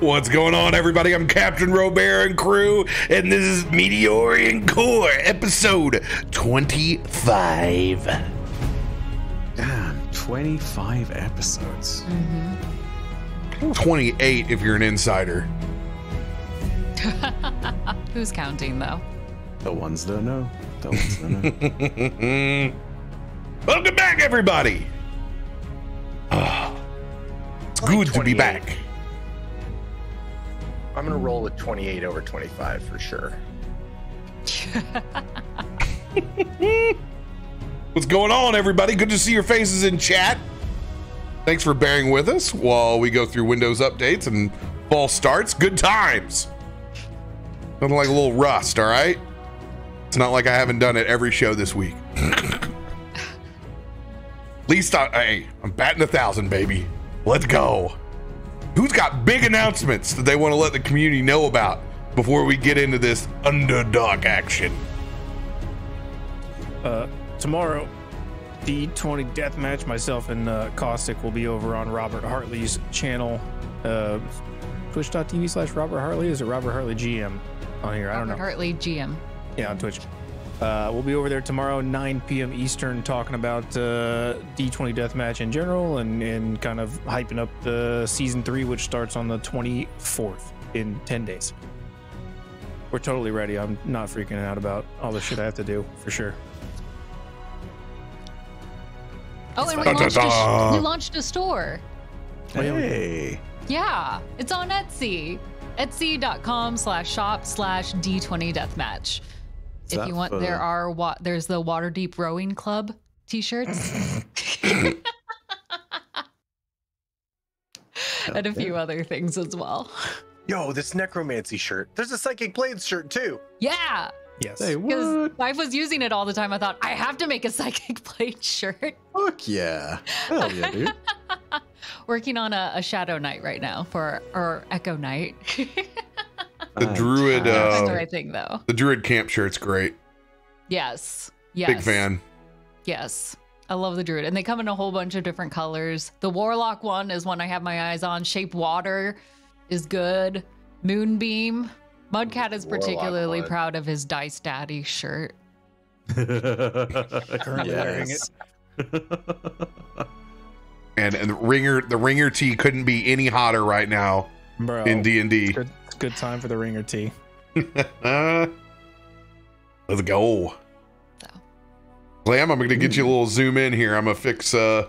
What's going on, everybody? I'm CaptainRoBear and crew, and this is Meteorian Core, episode 25. Damn, 25 episodes. 28 if you're an insider. Who's counting, though? The ones that know. The ones that know. Welcome back, everybody. It's good to be back. I'm gonna roll with 28 over 25 for sure. What's going on, everybody? Good to see your faces in chat. Thanks for bearing with us while we go through Windows updates and fall starts. Good times. Nothing like a little rust, all right? It's not like I haven't done it every show this week. At least I'm batting 1,000, baby. Let's go. Who's got big announcements that they want to let the community know about before we get into this underdog action? Tomorrow, D20 Deathmatch, myself and Caustic will be over on Robert Hartley's channel. Twitch.tv/Robert Hartley. Is it Robert Hartley GM on here? I don't know. Robert Hartley GM. Yeah, on Twitch. We'll be over there tomorrow, 9 p.m. Eastern, talking about D20 Deathmatch in general and kind of hyping up the Season 3, which starts on the 24th in 10 days. We're totally ready. I'm not freaking out about all the shit I have to do, for sure. Oh, and we launched a store. Hey. Yeah, it's on Etsy. Etsy.com/shop/D20 Deathmatch. If you want, there's the Waterdeep Rowing Club t-shirts. And a few other things as well. Yo, this Necromancy shirt. There's a Psychic Blades shirt too. Yeah. Yes. Hey, Because what? wife was using it all the time. I thought, I have to make a Psychic Blade shirt. Fuck yeah. Hell yeah, dude. Working on a Shadow Knight right now or Echo Knight. The Druid, That's the right thing, though. the Druid camp shirt's great. Yes. Yes. Big fan. Yes. I love the Druid. And they come in a whole bunch of different colors. The Warlock one is one I have my eyes on. Shape Water is good. Moonbeam. Mudcat is particularly proud of his Dice Daddy shirt. Currently wearing it. And the ringer tee couldn't be any hotter right now. Bro, in D&D. It's good time for the ringer tee. Let's go. So. Glam, I'm gonna get you a little zoom in here. I'm gonna fix your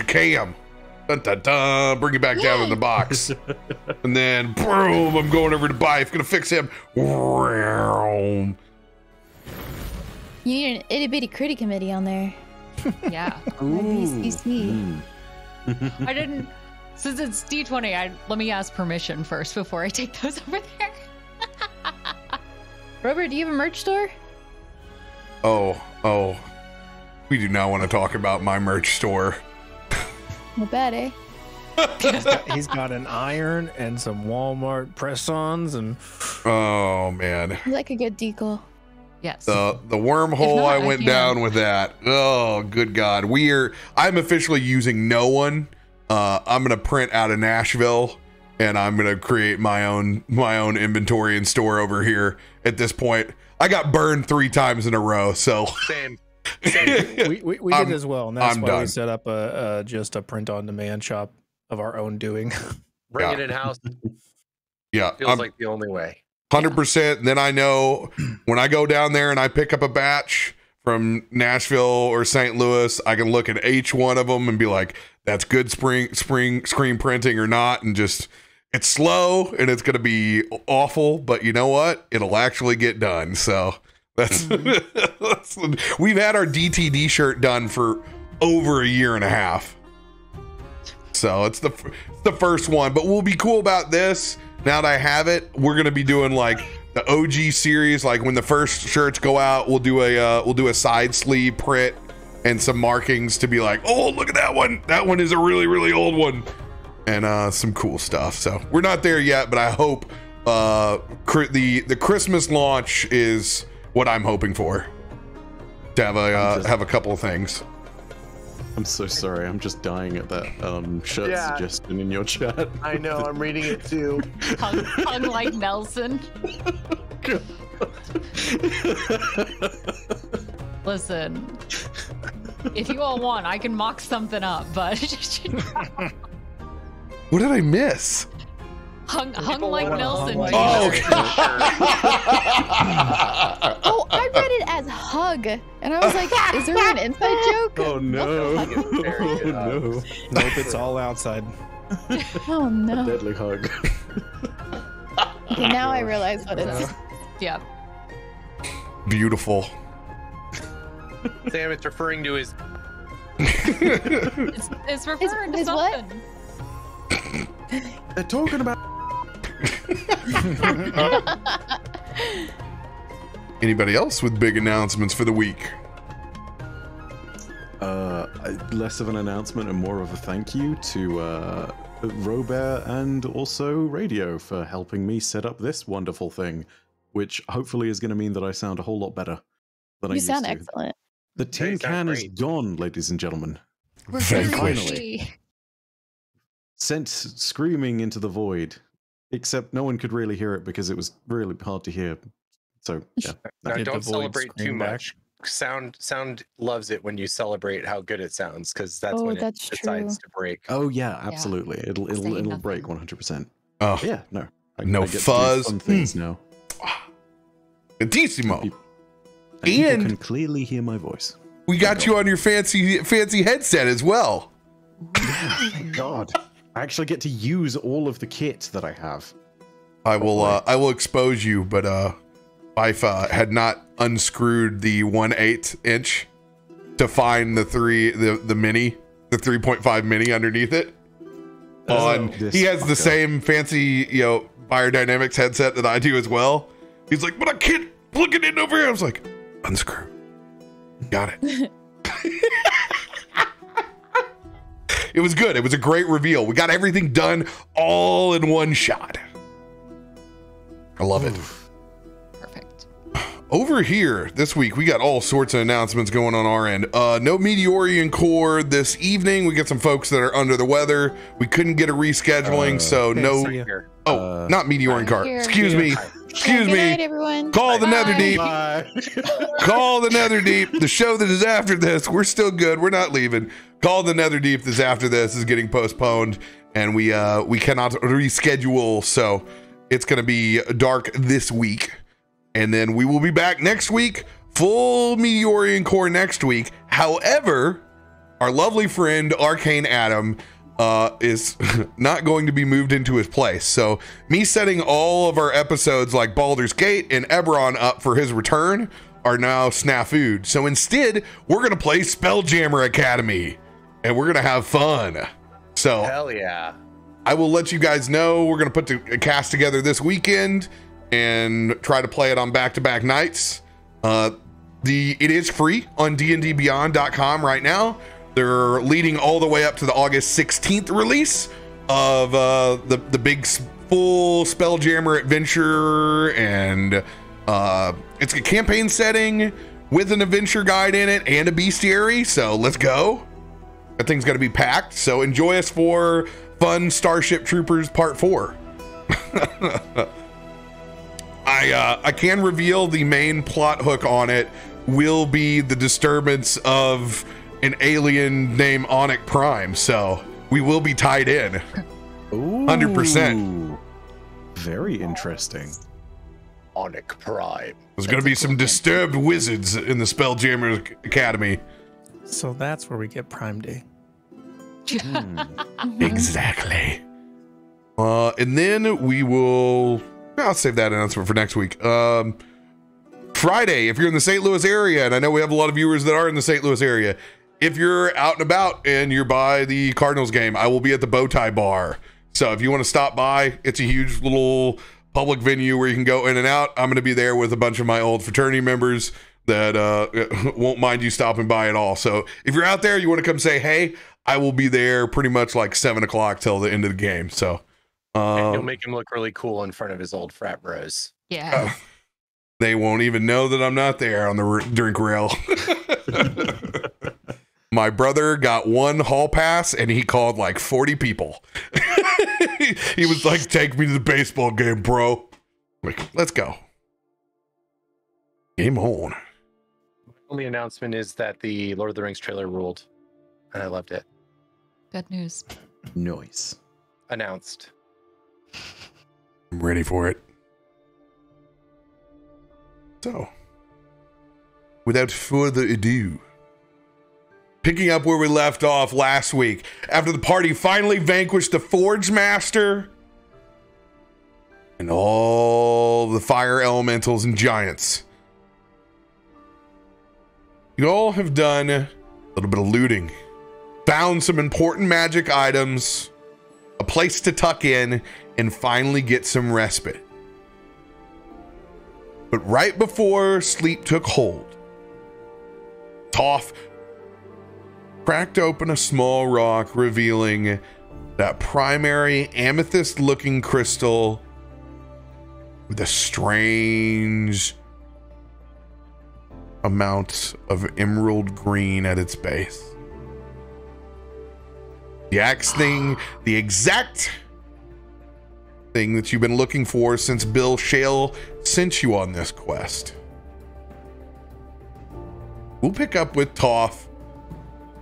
cam. Dun, dun, dun. Bring it back down in the box. And then boom, I'm going over to Byf. Gonna fix him. You need an itty bitty critty committee on there. Yeah. BCC. I didn't. Since it's D20, let me ask permission first before I take those over there. Robert, do you have a merch store? Oh. We do not want to talk about my merch store. Not bad, eh? He's got an iron and some Walmart press-ons and Oh man. You like a good decal. Yes. The wormhole If not, I went down with that. Oh, good God. I'm officially using no one. I'm gonna print out of Nashville and I'm gonna create my own inventory and store over here at this point. I got burned 3 times in a row, so Same. we did as well, and that's I'm why done. we set up just a print-on-demand shop of our own doing. Bring Yeah. it in house. yeah. Feels like the only way. 100%. Then I know when I go down there and I pick up a batch from Nashville or St. Louis, I can look at each one of them and be like, that's good screen printing or not. And just, it's slow and it's going to be awful, but you know what? It'll actually get done. So that's, we've had our DTD shirt done for over 1.5 years. So it's the first one, but we'll be cool about this. Now that I have it, we're going to be doing like the OG series. Like when the first shirts go out, we'll do a side sleeve print and some markings to be like, oh, look at that one. That one is a really, really old one. And some cool stuff. So we're not there yet, but I hope the Christmas launch is what I'm hoping for. To have a couple of things. I'm so sorry. I'm just dying at that shirt Yeah. suggestion in your chat. I know, I'm reading it too. Hung like Nelson. Listen, if you all want, I can mock something up, but What did I miss? hung People like wanna Nelson. hung like dude. Oh, Oh, I read it as hug, and I was like, "Is there an inside joke?" Oh no! Very Oh good. no! Nope, it's all outside. Oh no! Deadly hug. Okay, now I realize what it is. Yeah. Beautiful. Sam, it's referring to his. It's referring to is what? something. They're talking about. Anybody else with big announcements for the week? Less of an announcement and more of a thank you to RoBear and also Radio for helping me set up this wonderful thing, which hopefully is going to mean that I sound a whole lot better than I You used sound to. excellent. The tin you sound can is great. gone, ladies and gentlemen. We're Vanquished. free. Sent screaming into the void, except no one could really hear it because it was really hard to hear. So yeah, Now, Did the don't void celebrate too scream back? much. Sound loves it when you celebrate how good it sounds, because that's Oh, when it that's decides to break. oh yeah, absolutely. It'll Saying break nothing. 100%. Oh, Yeah, no, No get to do fuzz. fun things now. Tissimo. And people And- can clearly hear my voice. We got you on your fancy headset as well. Thank God. I actually get to use all of the kit that I have. I will expose you, but Byf had not unscrewed the 1/8 inch to find the 3.5 mini underneath it. This He has the fucker. same fancy, biodynamics headset that I do as well. He's like, but I can't plug it in over here. I was like, unscrew. Got it. It was good. It was a great reveal. We got everything done all in one shot. I love it. Perfect. Over here this week, we got all sorts of announcements going on our end. No Meteorian core this evening. We got some folks that are under the weather. We couldn't get a rescheduling, so no. see ya. Here. Not Meteorian car. Here. Excuse me. Excuse Good night, me. everyone. Call the Bye. Netherdeep. Bye. Call the Netherdeep. The show that is after this. We're still good. We're not leaving. Call the Netherdeep that's after this is getting postponed, and we cannot reschedule. So it's going to be dark this week, and then we will be back next week. Full Meteorian core next week. However, our lovely friend Arcane Adam is not going to be moved into his place. So me setting all of our episodes like Baldur's Gate and Eberron up for his return are now snafu'd. So instead, we're going to play Spelljammer Academy and we're going to have fun. So Hell yeah. I will let you guys know. We're going to put a cast together this weekend and try to play it on back-to-back nights. It is free on dndbeyond.com right now. They're leading all the way up to the August 16th release of the big full Spelljammer adventure, and it's a campaign setting with an adventure guide in it and a bestiary. So let's go. That thing's going to be packed. So enjoy us for fun Starship Troopers Part 4. I can reveal the main plot hook on it will be the disturbance of an alien named Onyx Prime, so we will be tied in. 100%. Very interesting. Onyx Prime. There's going to be some disturbed wizards in the Spelljammer Academy. So that's where we get Prime Day. Exactly. And then we will... I'll save that announcement for next week. Friday, if you're in the St. Louis area, and I know we have a lot of viewers that are in the St. Louis area, if you're out and about and you're by the Cardinals game, I will be at the Bowtie Bar. So if you want to stop by, it's a huge little public venue where you can go in and out. I'm going to be there with a bunch of my old fraternity members that won't mind you stopping by at all. So if you're out there, you want to come say, hey, I will be there pretty much like 7 o'clock till the end of the game. So And you'll make him look really cool in front of his old frat bros. Yeah. they won't even know that I'm not there on the drink rail. My brother got one hall pass and he called like 40 people. He was like, take me to the baseball game, bro. Like, let's go. Game on. My only announcement is that the Lord of the Rings trailer ruled, and I loved it. Good news. Noise. Announced. I'm ready for it. So, without further ado, picking up where we left off last week, after the party finally vanquished the Forge Master and all the fire elementals and giants, you all have done a little bit of looting, found some important magic items, a place to tuck in, and finally get some respite. But right before sleep took hold, Toff cracked open a small rock, revealing that primary amethyst-looking crystal with a strange amount of emerald green at its base. The exact thing that you've been looking for since Bill Shale sent you on this quest. We'll pick up with Toff,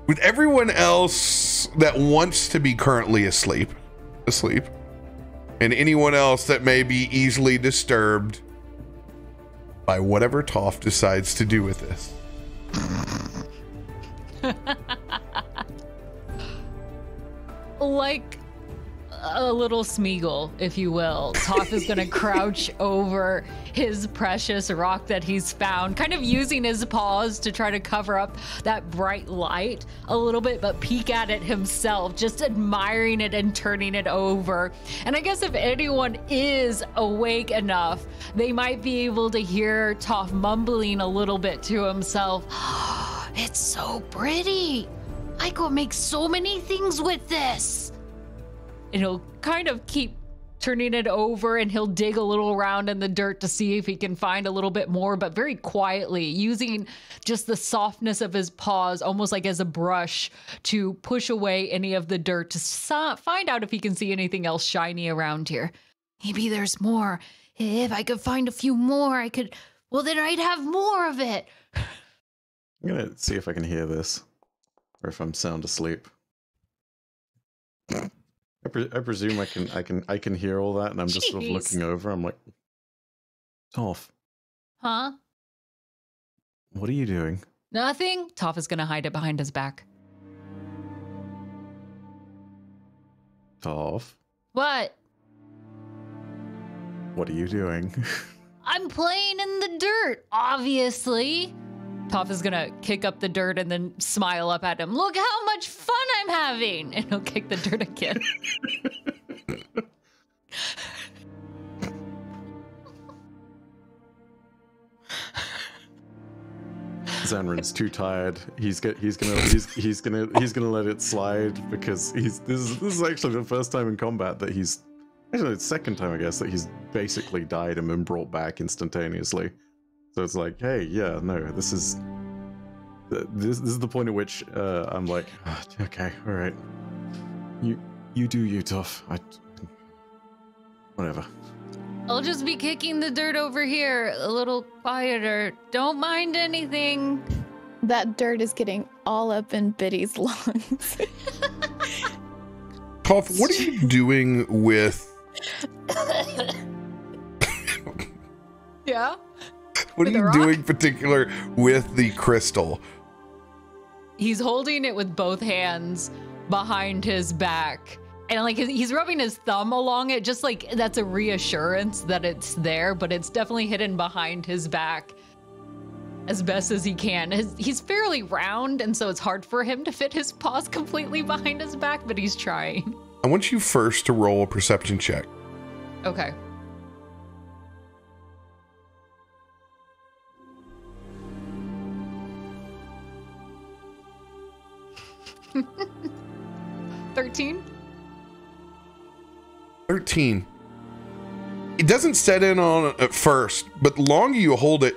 with everyone else that wants to be currently asleep, and anyone else that may be easily disturbed by whatever Toff decides to do with this. Like a little Smeagol, if you will, Toff is going to crouch over his precious rock that he's found, kind of using his paws to try to cover up that bright light a little bit, but peek at it himself, just admiring it and turning it over. And I guess if anyone is awake enough, they might be able to hear Toff mumbling a little bit to himself. Oh, it's so pretty. I could make so many things with this. And he'll kind of keep turning it over, and he'll dig a little around in the dirt to see if he can find a little bit more, but very quietly, using just the softness of his paws, almost like as a brush, to push away any of the dirt to find out if he can see anything else shiny around here. Maybe there's more. If I could find a few more, well, then I'd have more of it. I'm gonna see if I can hear this, or if I'm sound asleep. I presume I can hear all that, and I'm just sort of looking over. I'm like, Toff. Huh? What are you doing? Nothing. Toff is gonna hide it behind his back. Toff. What? What are you doing? I'm playing in the dirt, obviously. Toff is gonna kick up the dirt and then smile up at him. Look how much fun I'm having! And he'll kick the dirt again. Zanryn's too tired. He's gonna let it slide, because this is actually the first time in combat that he's, actually it's the second time I guess, that he's basically died and been brought back instantaneously. So it's like, hey, yeah, no, this is the point at which I'm like, oh, okay, all right, you do you, Toff. Whatever. I'll just be kicking the dirt over here a little quieter. Don't mind anything. That dirt is getting all up in Biddy's lungs. Toff, what are you doing with... Yeah? What are With the you rock? doing particular with the crystal? He's holding it with both hands behind his back. And like he's rubbing his thumb along it, just like that's a reassurance that it's there, but it's definitely hidden behind his back as best as he can. He's fairly round, and so it's hard for him to fit his paws completely behind his back, but he's trying. I want you first to roll a perception check. Okay. $13. 13. It doesn't set in on it at first, but the longer you hold it,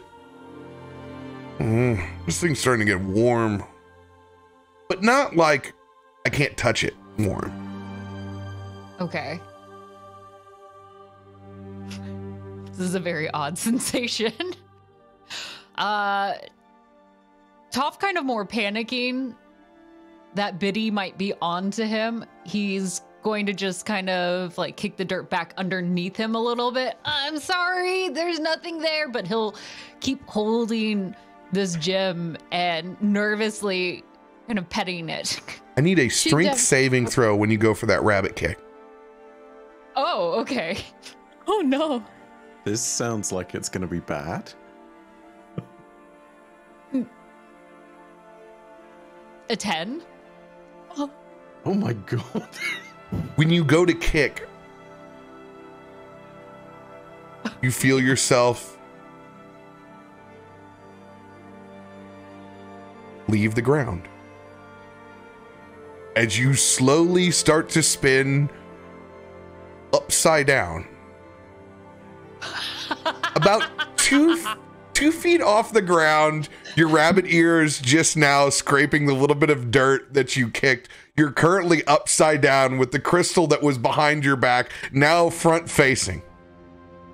this thing's starting to get warm. but not like I can't touch it warm. Okay. This is a very odd sensation. Toff kind of more panicking that Biddy might be onto him. He's going to just kind of like kick the dirt back underneath him a little bit. I'm sorry, there's nothing there, but he'll keep holding this gem and nervously kind of petting it. I need a strength saving throw when you go for that rabbit kick. Oh, okay. Oh no. This sounds like it's going to be bad. A 10? Oh my god. When you go to kick, you feel yourself leave the ground. As you slowly start to spin upside down. About two feet off the ground, your rabbit ears just now scraping the little bit of dirt that you kicked. You're currently upside down with the crystal that was behind your back now front facing.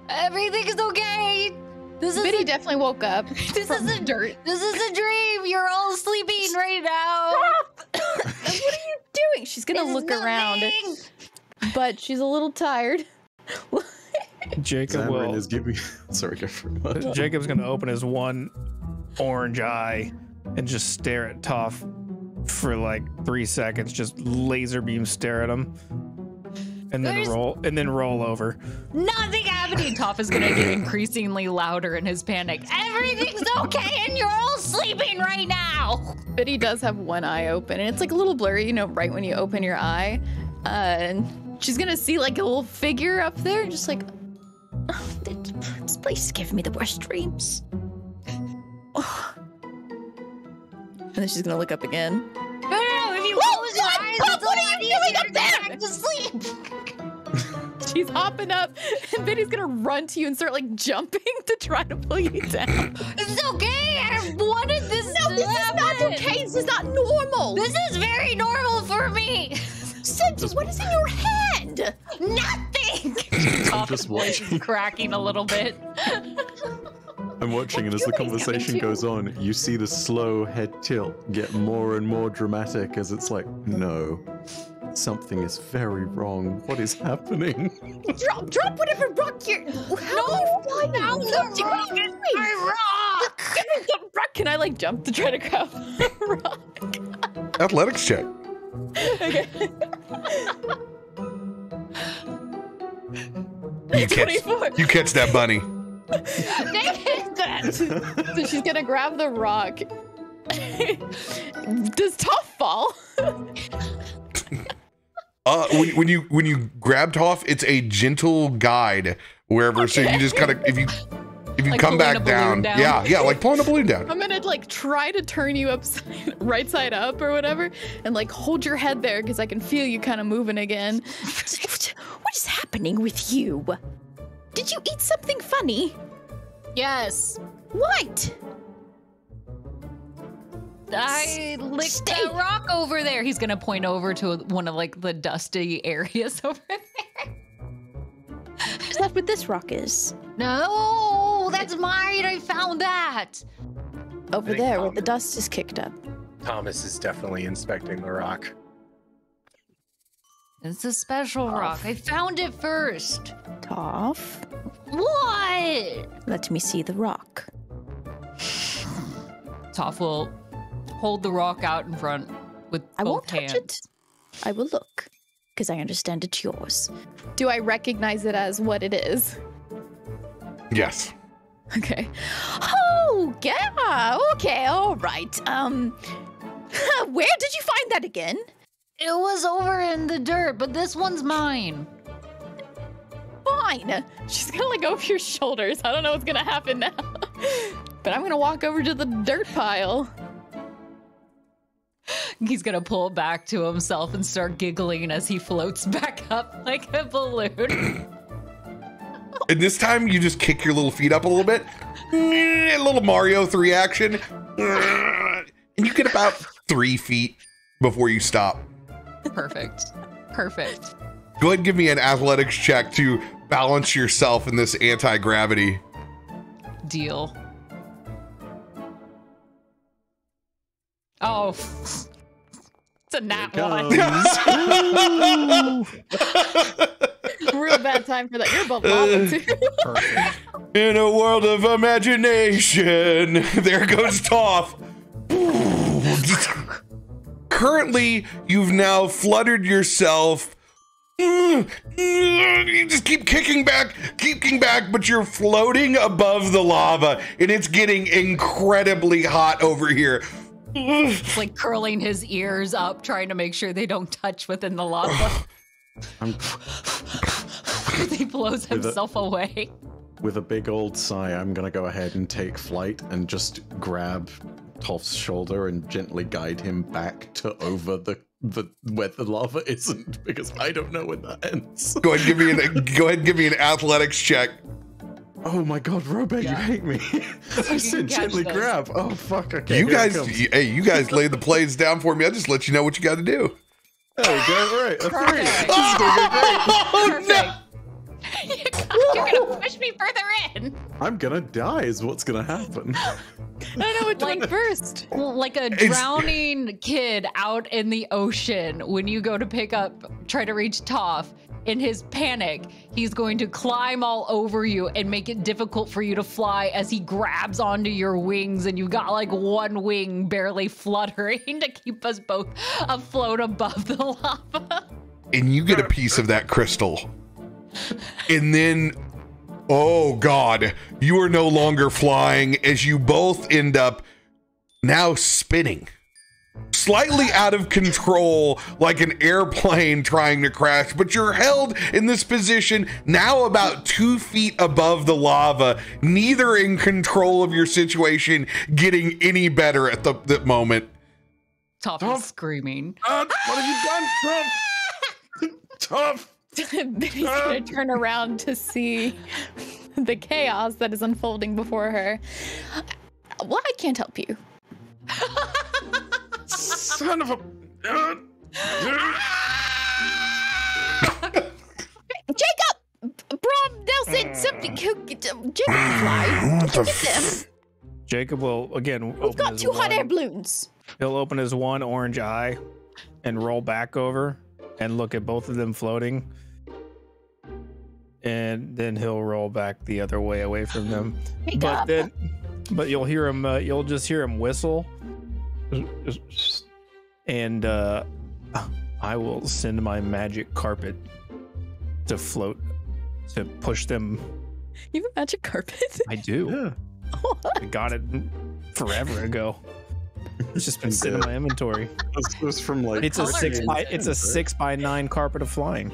Everything's okay. This is Biddy definitely woke up. This is a dirt. This is a dream. You're all sleeping right now. What are you doing? She's gonna look around, but she's a little tired. Jacob Zanryn will. is giving. Sorry, go for it. Jacob's gonna open his one orange eye and just stare at Toff for like 3 seconds. Just laser beam stare at him, and then roll over. Nothing happening. Toff is gonna get increasingly louder in his panic. Everything's okay, and you're all sleeping right now. Biddy does have one eye open, and it's like a little blurry, you know, right when you open your eye. And she's gonna see like a little figure up there, just like, oh, this place gives me the worst dreams. Oh. And then she's gonna look up again. No, if you close your eyes, What are you doing up there? back to sleep. She's hopping up, and Biddy's gonna run to you and start like jumping to try to pull you down. It's okay. I wanted this. No, this is not okay. This is not normal. This is very normal for me. Cindy, what is in your hand? Nothing. I'm just watching. Cracking a little bit. I'm watching, and as the conversation goes on, you see the slow head tilt get more and more dramatic as it's like, no, something is very wrong. What is happening? Drop whatever rock you're. How are you flying down the rock? What are you doing? Rock. Can I like jump to try to grab the rock? Athletics check. Okay. You catch that bunny. So she's gonna grab the rock. Does Toff fall? When you grab Toff, it's a gentle guide wherever. So you just kind of if you like come back down, yeah, like pulling a balloon down. I'm gonna like try to turn you right side up or whatever, and like hold your head there because I can feel you kind of moving again. What is happening with you? Did you eat something funny? Yes. What? I licked that rock over there. He's gonna point over to one of like the dusty areas over there. Is that what this rock is? No, that's mine. I found that. Over there where the dust is kicked up. Thomas is definitely inspecting the rock. It's a special rock. I found it first. Toff. What? Let me see the rock. Toff will hold the rock out in front with both I won't hands. touch it. I will look, because I understand it's yours. Do I recognize it as what it is? Yes. Okay. Oh, yeah. Okay, all right. Where did you find that again? It was over in the dirt, but this one's mine. Fine. She's gonna like over your shoulders. I don't know what's gonna happen now. But I'm gonna walk over to the dirt pile. He's gonna pull back to himself and start giggling as he floats back up like a balloon. And this time you just kick your little feet up a little bit. A little Mario 3 action. And you get about 3 feet before you stop. Perfect. Perfect. Go ahead and give me an athletics check to balance yourself in this anti-gravity. Deal. Oh, it's a nat one. Real bad time for that. You're above lava too. Perfect. In a world of imagination, there goes Toff. Currently, you've now fluttered yourself. You just keep kicking back, but you're floating above the lava, and it's getting incredibly hot over here. It's like curling his ears up, trying to make sure they don't touch within the lava. He blows himself away. With a big old sigh, I'm gonna go ahead and take flight and just grab Toff's shoulder and gently guide him back to over the where the lava isn't, because I don't know when that ends. Go ahead and give me an athletics check. Oh my god, RoBear, you hate me. I said gently grab. Oh fuck, okay. You guys laid the plays down for me. I just let you know what you got to do. There we go, right. A three. Perfect. This is gonna go great. Oh, no. You're gonna push me further in. I'm gonna die is what's gonna happen. I don't know what to do first. Like a drowning kid out in the ocean when you go to try to reach Toff. In his panic, he's going to climb all over you and make it difficult for you to fly as he grabs onto your wings, and you've got like one wing barely fluttering to keep us both afloat above the lava. And you get a piece of that crystal. And then, oh God, you are no longer flying as you both end up now spinning. Slightly out of control, like an airplane trying to crash, but you're held in this position now about 2 feet above the lava, neither in control of your situation, getting any better at the moment. Toff is screaming. What have you done, Toff? Toff! He's gonna turn around to see the chaos that is unfolding before her. Well, I can't help you. Son of a... Jacob! Brom, Nelson, something. Jacob, fly. Jacob will again We've open got his 2 hot air one. balloons. He'll open his one orange eye and roll back over and look at both of them floating. And then he'll roll back the other way away from them. But you'll hear him. You'll just hear him whistle. And I will send my magic carpet to float to push them. You have a magic carpet? I do. Yeah. I got it forever ago. It's just been sitting in my inventory. This was from like... It's a 6x9 carpet of flying.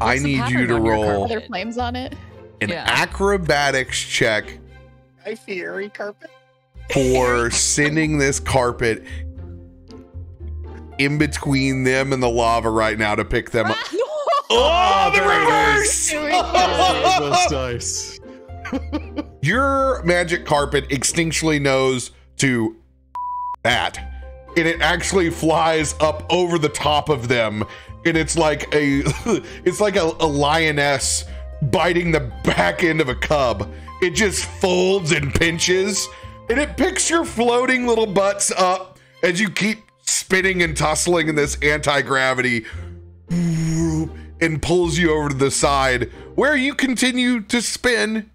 I need you to roll Are there flames on it? an acrobatics check I fairy carpet. for sending this carpet in between them and the lava right now to pick them up. Oh, the reverse! Those dice. Your magic carpet instinctually knows to that, and it actually flies up over the top of them, and it's like a lioness biting the back end of a cub. It just folds and pinches, and it picks your floating little butts up as you keep spinning and tussling in this anti-gravity, and pulls you over to the side where you continue to spin.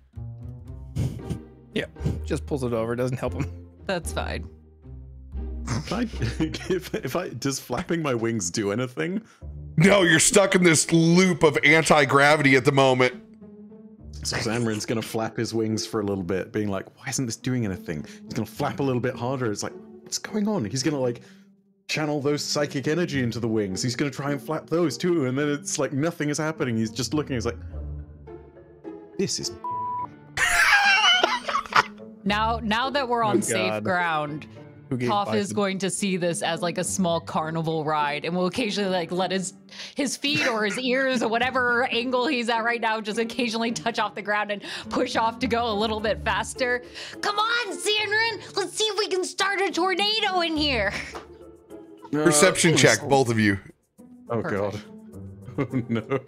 Yeah, just pulls it over. Doesn't help him. That's fine. If I does flapping my wings do anything? No, you're stuck in this loop of anti-gravity at the moment. So Zanryn's gonna flap his wings for a little bit, being like, why isn't this doing anything? He's gonna flap a little bit harder. It's like, what's going on? He's gonna like channel those psychic energy into the wings. He's gonna try and flap those too, and then it's like nothing is happening. He's just looking, he's like, this is Now that we're on safe God. ground, Who gave Toff is Bison- going to see this as like a small carnival ride, and will occasionally like let his feet or his ears or whatever angle he's at right now just occasionally touch off the ground and push off to go a little bit faster. Come on, Zanryn, let's see if we can start a tornado in here. Perception check, both of you. Oh Perfect. god. Oh no.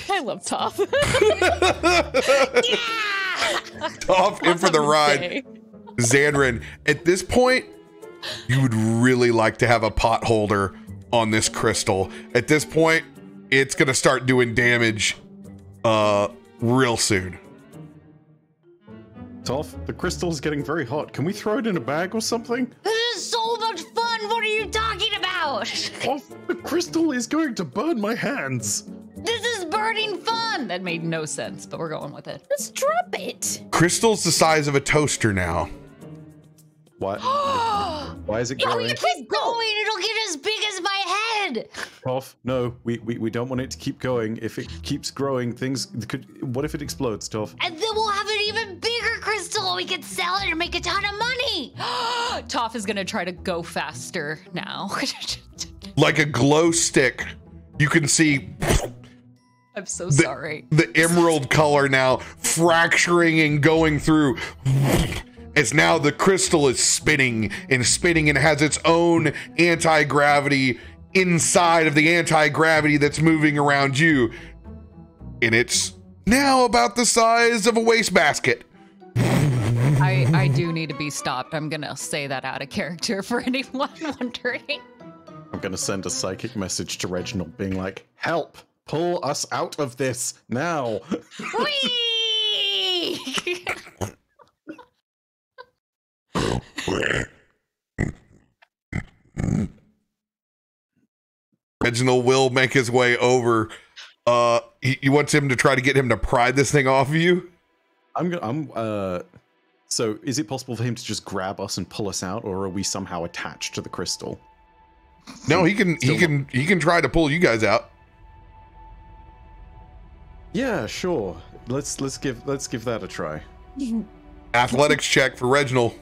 I love Toff. Toff in for the ride. Zanryn, at this point, you would really like to have a pot holder on this crystal. At this point, it's going to start doing damage real soon. Toff, the crystal's getting very hot. Can we throw it in a bag or something? This is so much fun. What are you talking about? Toff, the crystal is going to burn my hands. This is burning fun. That made no sense, but we're going with it. Let's drop it. Crystal's the size of a toaster now. What? Why is it growing? Keep going. It'll get as big as my head. Toff, no, we don't want it to keep going. If it keeps growing, things could. What if it explodes, Toff? And then we'll have an even bigger crystal. We can sell it and make a ton of money. Toff is going to try to go faster now. Like a glow stick, you can see I'm so sorry. the emerald color now fracturing and going through. As now the crystal is spinning and has its own anti-gravity inside of the anti-gravity that's moving around you. And it's now about the size of a wastebasket. I do need to be stopped. I'm going to say that out of character for anyone wondering. I'm gonna send a psychic message to Reginald being like, help! Pull us out of this now! Whee! Reginald will make his way over. He wants him to try to get him to pry this thing off of you. So is it possible for him to just grab us and pull us out, or are we somehow attached to the crystal? No, he can try to pull you guys out. Yeah, sure. Let's give that a try. Athletics check for Reginald.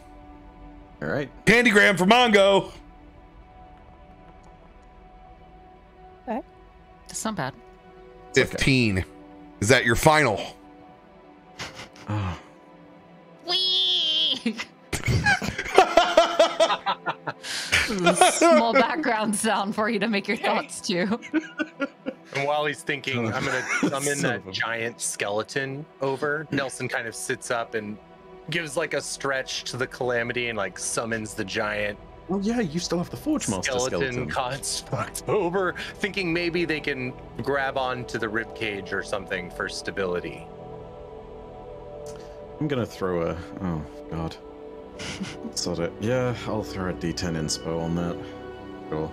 All right. Candygram for Mongo. Okay. That's not bad. 15. Is that your final? Oh. Whee! Small background sound for you to make your thoughts to. And while he's thinking, I'm gonna summon Son that of a- giant skeleton over. Nelson kind of sits up and gives like a stretch to the calamity and like summons the giant Oh yeah, you still have the Forge Master skeleton. construct over, thinking maybe they can grab onto the rib cage or something for stability. I'm gonna throw a. Oh god. Sod it. Yeah, I'll throw a D10 inspo on that. Sure.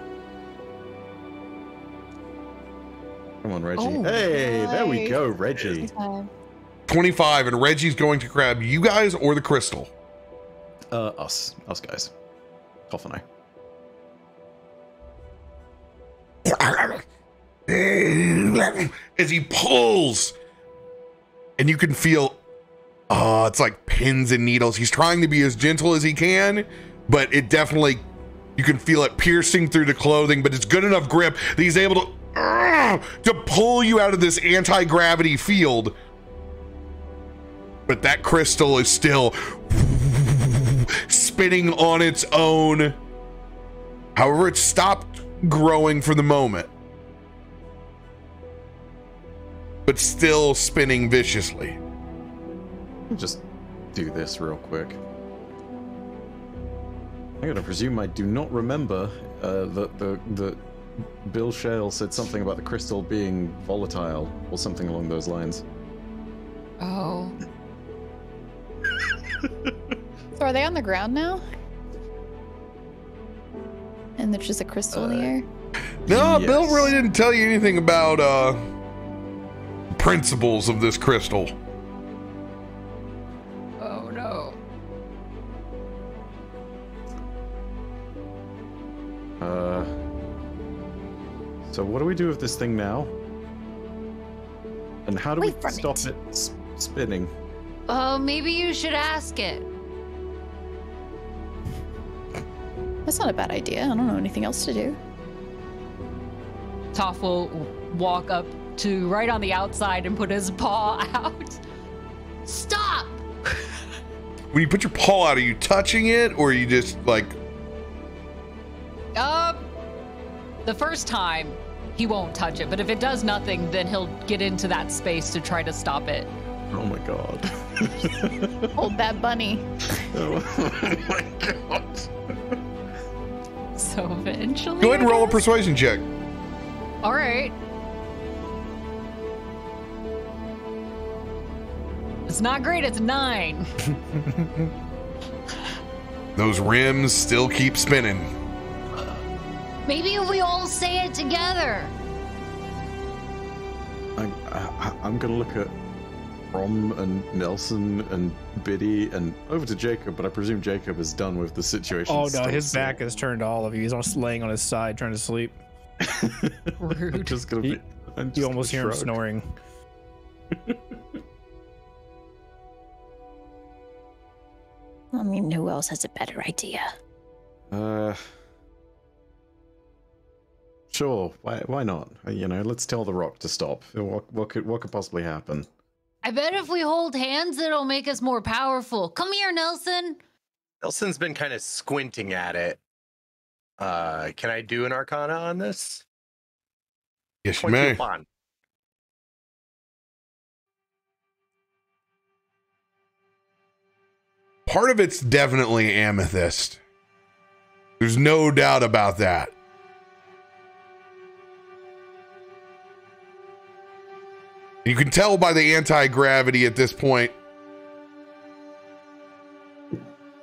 Come on, Reggie. Oh, hey, there we nice. go, Reggie. 25, and Reggie's going to grab you guys or the crystal. Us guys. Toff and I. As he pulls, and you can feel, it's like pins and needles. He's trying to be as gentle as he can, but it definitely, you can feel it piercing through the clothing, but it's good enough grip that he's able to pull you out of this anti-gravity field. But that crystal is still spinning on its own. However, it stopped growing for the moment, but still spinning viciously. Let me just do this real quick. I'm gonna presume I do not remember that Bill Shale said something about the crystal being volatile or something along those lines. Oh. So are they on the ground now? And there's just a crystal in the air? No, Yes. Bill really didn't tell you anything about principles of this crystal. Oh no. So what do we do with this thing now? And how do Away we from stop it. it spinning? Oh, maybe you should ask it. That's not a bad idea. I don't know anything else to do. Toff will walk up to right on the outside and put his paw out. Stop! when you put your paw out, are you touching it, or are you just like? The first time he won't touch it, but if it does nothing, then he'll get into that space to try to stop it. Oh my god. Hold that bunny. Oh my god. So eventually. Go ahead and roll a persuasion check. All right. It's not great. It's 9. Those rims still keep spinning. Maybe if we all say it together. I'm gonna look at Brom and Nelson and Biddy and over to Jacob, but I presume Jacob is done with the situation. Oh no, still, his so- back is turned to all of you. He's almost laying on his side trying to sleep. Rude. I'm just gonna be. I'm just You almost gonna hear him shrug. snoring. I mean, who else has a better idea? Sure. Why not? You know, let's tell the rock to stop. What could possibly happen? I bet if we hold hands, it'll make us more powerful. Come here, Nelson. Nelson's been kind of squinting at it. Can I do an Arcana on this? Yes, you may. 21. Part of it's definitely amethyst. There's no doubt about that. You can tell by the anti-gravity at this point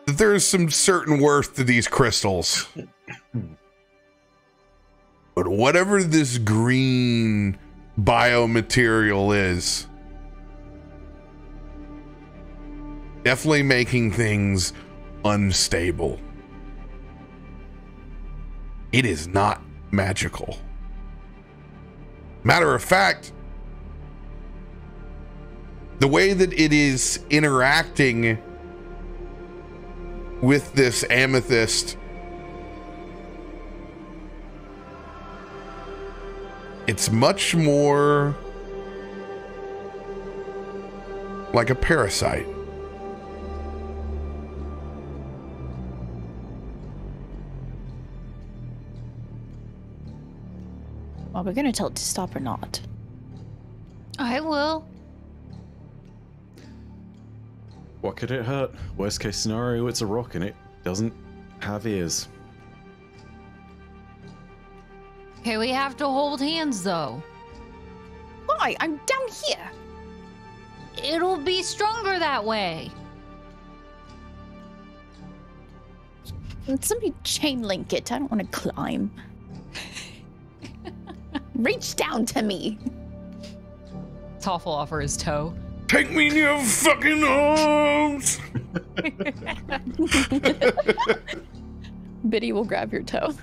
that there's some certain worth to these crystals. But whatever this green biomaterial is, definitely making things unstable. It is not magical. Matter of fact, the way that it is interacting with this amethyst, it's much more like a parasite. Are we gonna tell it to stop or not? I will. What could it hurt? Worst case scenario, it's a rock and it doesn't have ears. Okay, we have to hold hands, though. Why? I'm down here. It'll be stronger that way. Somebody chain link it. I don't want to climb. Reach down to me. Toff will offer his toe. Take me in your fucking arms. Biddy will grab your toe.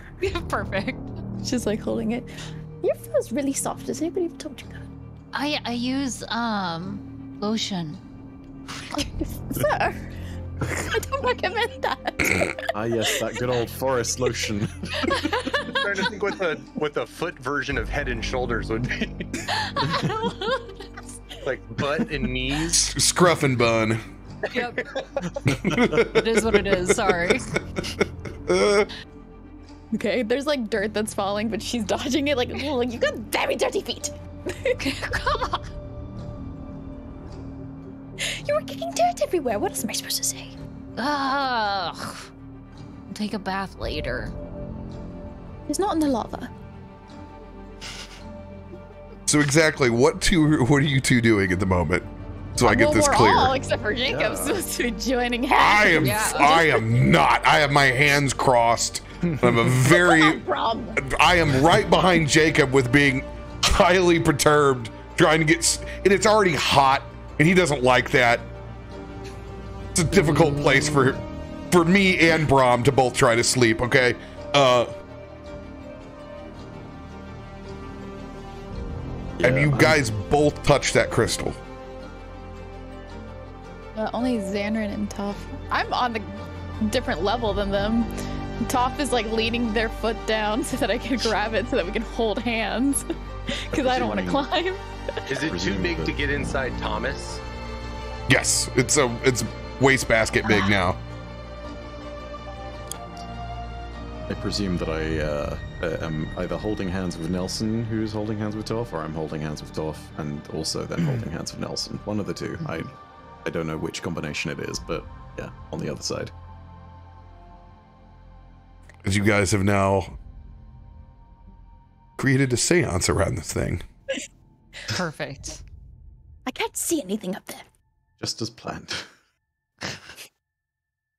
Perfect. She's like holding it. Your feel's really soft. Has anybody ever told you that? I use lotion. Sir, I don't recommend that. Ah, yes, that good old forest lotion. I'm trying to think what the foot version of Head and Shoulders would be. Like butt and knees. Scruff and bun. Yep. It is what it is. Sorry. Okay, there's like dirt that's falling, but she's dodging it like, oh, you got very dirty feet. Come on. You were kicking dirt everywhere. What else am I supposed to say? Ugh. I'll take a bath later. It's not in the lava. So exactly, what are you two doing at the moment? So I get Well, this we're clear. all, except for Jacob, supposed to be joining hands. I am not. I have my hands crossed. I'm a very. I am right behind Jacob with being highly perturbed, trying to get. And it's already hot, and he doesn't like that. It's a difficult place for me and Brom to both try to sleep. Okay. And you guys both touched that crystal. Only Zanryn and Toff. I'm on the different level than them. Toff is like leaning their foot down so that I can grab it so that we can hold hands. Because I don't want to climb. Is it too big to get inside Thomas? Yes, it's wastebasket big now. I presume that I am either holding hands with Nelson, who's holding hands with Toff, or I'm holding hands with Toff and also then holding hands with Nelson. One of the two. I don't know which combination it is, but yeah, on the other side. As you guys have now created a seance around this thing. Perfect. I can't see anything up there. Just as planned.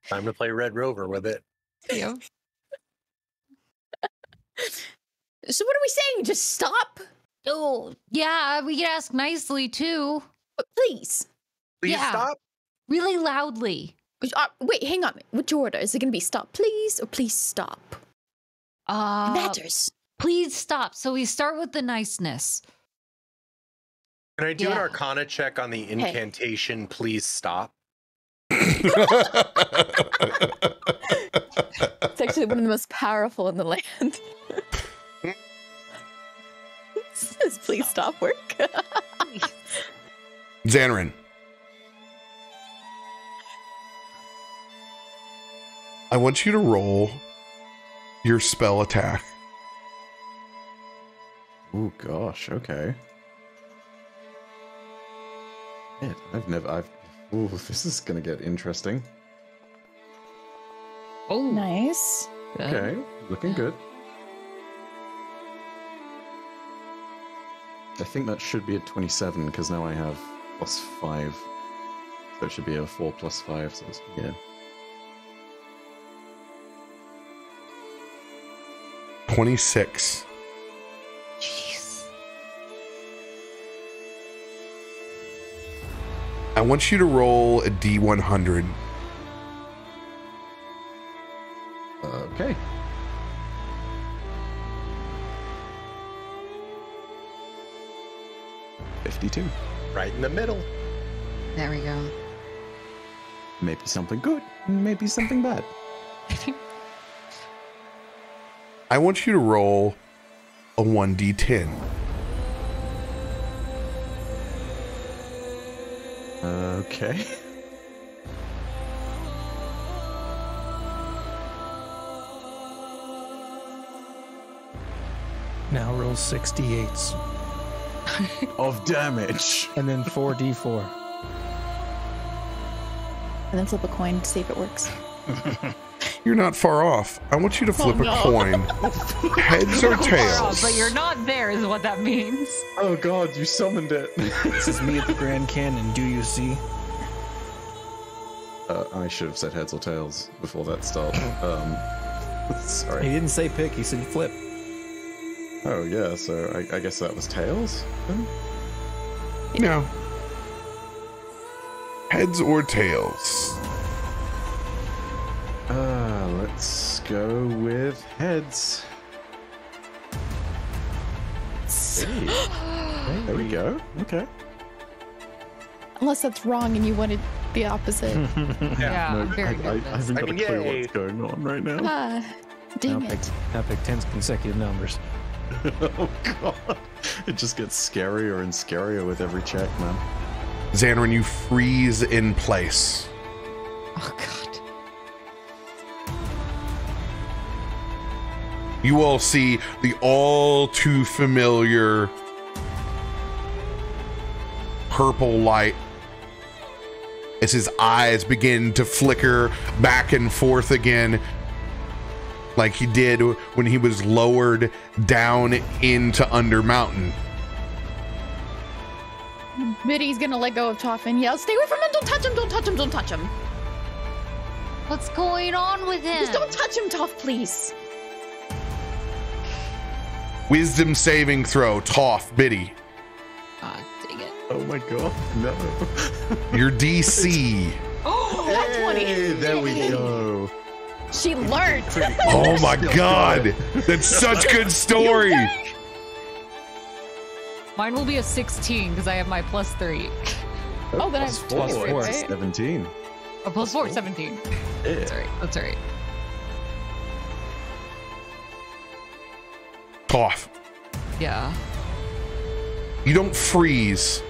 Time to play Red Rover with it. Yep. So what are we saying? Just stop? Oh, yeah, we could ask nicely too. Please. Please Yeah. stop. Really loudly. Wait, hang on. Which order? Is it going to be stop, please, or please stop? It matters. Please stop. So we start with the niceness. Can I do an Yeah. Arcana check on the incantation, please stop? It's actually one of the most powerful in the land. Does please stop work? Zanryn. I want you to roll your spell attack. Oh gosh, okay. Man, ooh, this is gonna get interesting. Oh, Nice. Okay, looking good. I think that should be at 27 because now I have +5. So it should be a 4 + 5. So it's, yeah. 26. Jeez. I want you to roll a D100. Okay. $52. Right in the middle. There we go. Maybe something good, maybe something bad. I want you to roll a 1D10. Okay. Now roll 68s. Of damage. And then 4d4. And then flip a coin to see if it works. You're not far off. I want you to flip a coin. Heads or tails? But you're not there is what that means. Oh god, you summoned it. This is me at the Grand Canyon. Do you see? I should have said heads or tails before that started. He Sorry. didn't say pick. He said flip. Oh yeah, so I guess that was tails? Then? No. Heads or tails? Let's go with heads. Hey. Hey, there we go. Okay. Unless that's wrong and you wanted the opposite. Yeah, No, very I good. haven't got a clue yay. what's going on right now. Dang it. Now pick 10 consecutive numbers. Oh god. It just gets scarier and scarier with every check, man. Zanryn, you freeze in place. Oh god. You all see the all too familiar purple light as his eyes begin to flicker back and forth again, like he did when he was lowered down into Undermountain. Biddy's gonna let go of Toff and yell, stay away from him, don't touch him, don't touch him, don't touch him. What's going on with him? Just don't touch him, Toff, please. Wisdom saving throw, Toff, Biddy. God dang it. Oh my god, no. Your DC. Oh, that's 20. Hey, there we go. She learned. Oh my god. That's such good story. Mine will be a 16 because I have my +3. Oh, then I have Plus 4, four. right? 17. Oh, +4, 17. Yeah. That's right. That's right. Toff. Yeah. You don't freeze.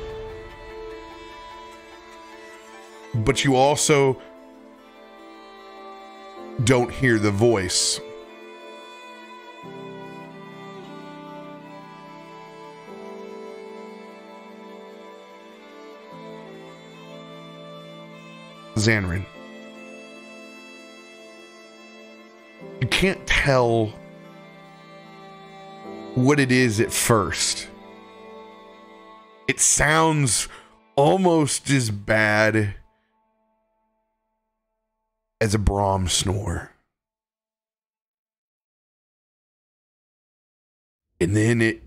but you also don't hear the voice. Zanryn. You can't tell what it is at first. It sounds almost as bad as a Brom snore. And then it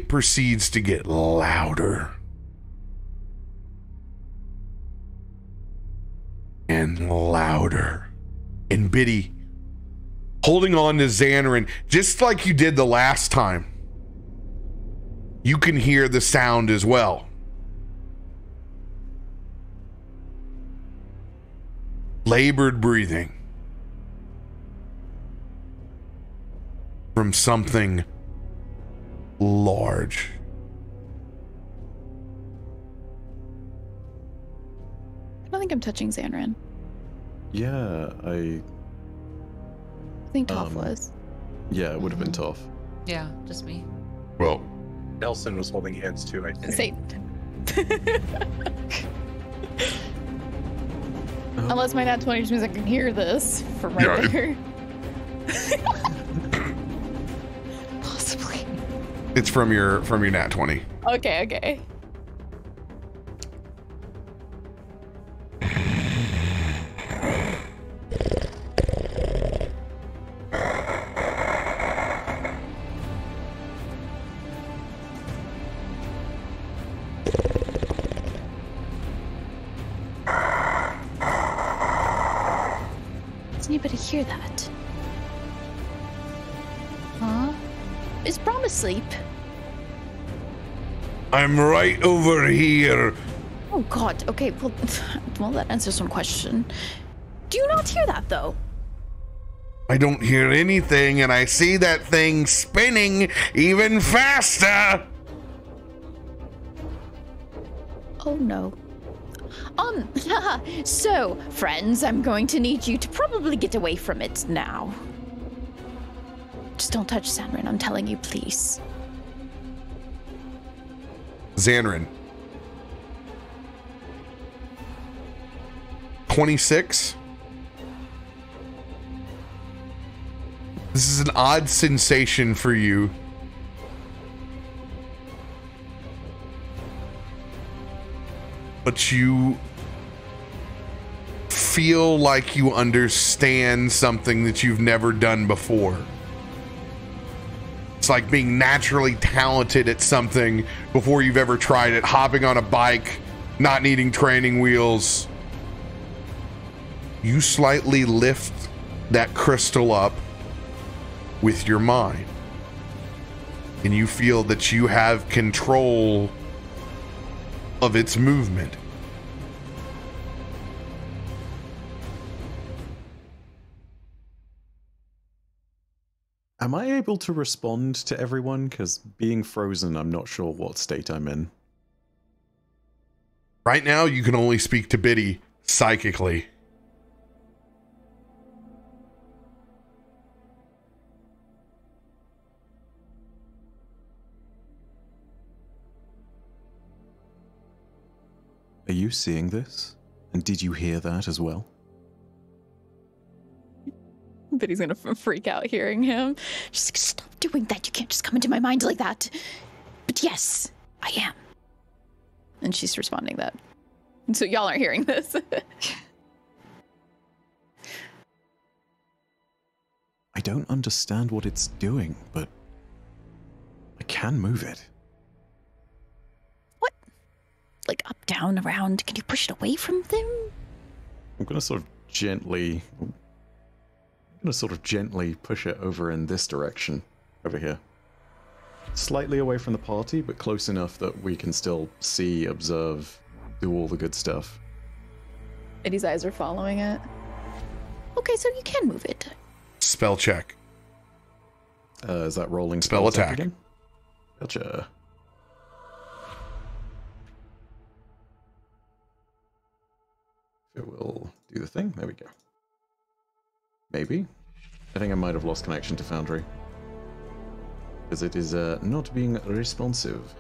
proceeds to get louder. And louder. And Biddy, holding on to Zanryn, just like you did the last time, you can hear the sound as well. Labored breathing from something large. I don't think I'm touching Zanryn. Yeah, I think Toff was. Yeah, it would have been Toff. Yeah, just me. Well, Nelson was holding hands too, I think. Say. Unless my nat 20 just means I can hear this from right there. Possibly. it's from your nat 20. Okay. Does anybody hear that? Huh? Is Brom asleep? I'm right over here. Oh god, okay, well that answers some question. Do you not hear that though? I don't hear anything, and I see that thing spinning even faster. Oh no. So, friends, I'm going to need you to probably get away from it now. Just don't touch Zanryn, I'm telling you, please. Zanryn. 26. This is an odd sensation for you. But you feel like you understand something that you've never done before. It's like being naturally talented at something before you've ever tried it. Hopping on a bike, not needing training wheels. You slightly lift that crystal up with your mind. And you feel that you have control of its movement. Am I able to respond to everyone? Because being frozen, I'm not sure what state I'm in. Right now, you can only speak to Biddy psychically. Are you seeing this? And did you hear that as well? But he's gonna freak out hearing him. Just like, stop doing that. You can't just come into my mind like that. But yes, I am. And she's responding that. And so y'all aren't hearing this. I don't understand what it's doing, but I can move it. What? Like up, down, around? Can you push it away from them? I'm gonna sort of gently push it over in this direction, over here. Slightly away from the party, but close enough that we can still see, observe, do all the good stuff. Eddie's eyes are following it. Okay, so you can move it. Spell check. Is that rolling Spell attack again? Gotcha. do the thing. There we go. Maybe. I think I might have lost connection to Foundry. Because it is not being responsive.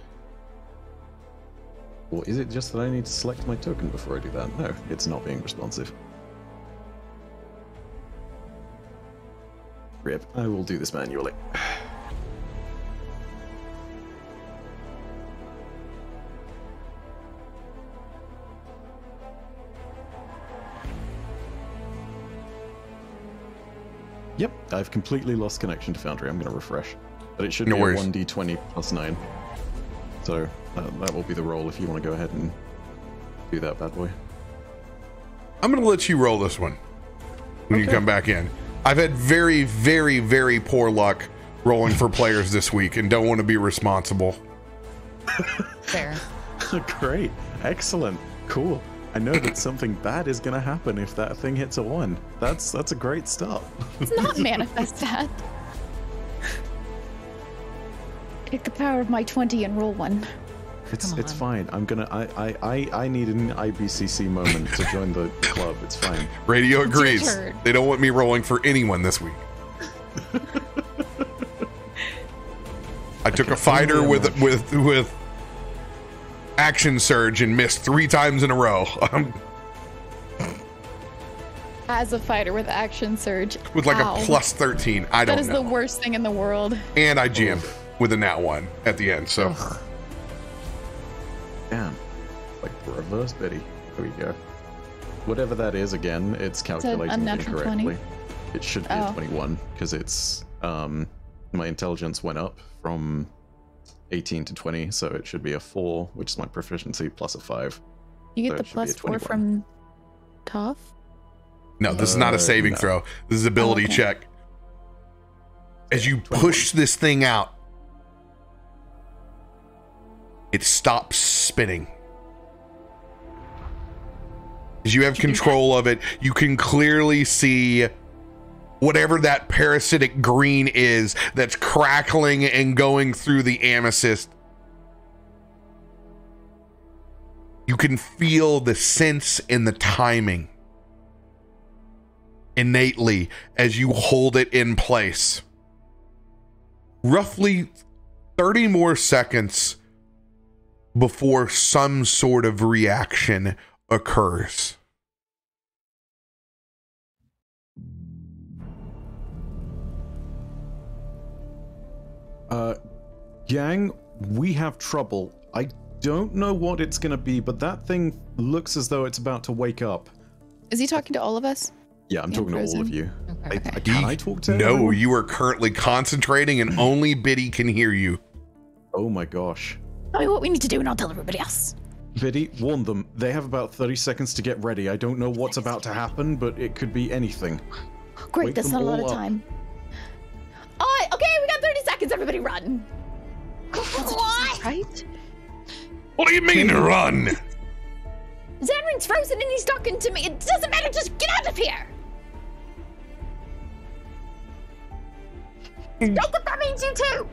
Or is it just that I need to select my token before I do that? No, it's not being responsive. Rip, I will do this manually. Yep, I've completely lost connection to Foundry. I'm going to refresh. But it should be a 1d20 plus 9. So that will be the roll if you want to go ahead and do that, bad boy. I'm going to let you roll this one when you come back in. I've had very, very, very poor luck rolling for players this week and don't want to be responsible. Fair. Great. Excellent. Cool. I know that something bad is going to happen if that thing hits a 1. That's a great start. It's not manifest that. Take the power of my 20 and roll 1. It's fine. I'm gonna. I need an IBCC moment to join the club. It's fine. Radio agrees. They don't want me rolling for anyone this week. I took a fighter with action surge and missed 3 times in a row. As a fighter with action surge. With like a plus 13. I don't know. That is the worst thing in the world. And I jammed with a nat 1 at the end. So. Damn. Like the reverse Betty. There we go. Whatever that is, again, it's calculating incorrectly. 20? It should be a 21 because it's my intelligence went up from 18 to 20, so it should be a 4, which is my proficiency, plus a 5. You get the plus 4 from Toff? No, this is not a saving throw. This is an ability check. As you push this thing out, it stops spinning. As you have control of it, you can clearly see whatever that parasitic green is that's crackling and going through the amethyst. You can feel the sense and the timing innately as you hold it in place. Roughly 30 more seconds before some sort of reaction occurs. Gang, we have trouble. I don't know what it's going to be, but that thing looks as though it's about to wake up. Is he talking to all of us? Yeah, I'm talking to all of you. Okay. Can I talk to No, everyone? you are currently concentrating and only Biddy can hear you. Oh my gosh. Tell me what we need to do and I'll tell everybody else. Biddy, warn them. They have about 30 seconds to get ready. I don't know what's about to happen, but it could be anything. Great, Wake that's them not a lot all of up. time. Okay, we got 30 seconds. Everybody run. What? Right? What do you mean to run? Zanryn's frozen and he's talking to me. It doesn't matter. Just get out of here. Jacob, that means you too.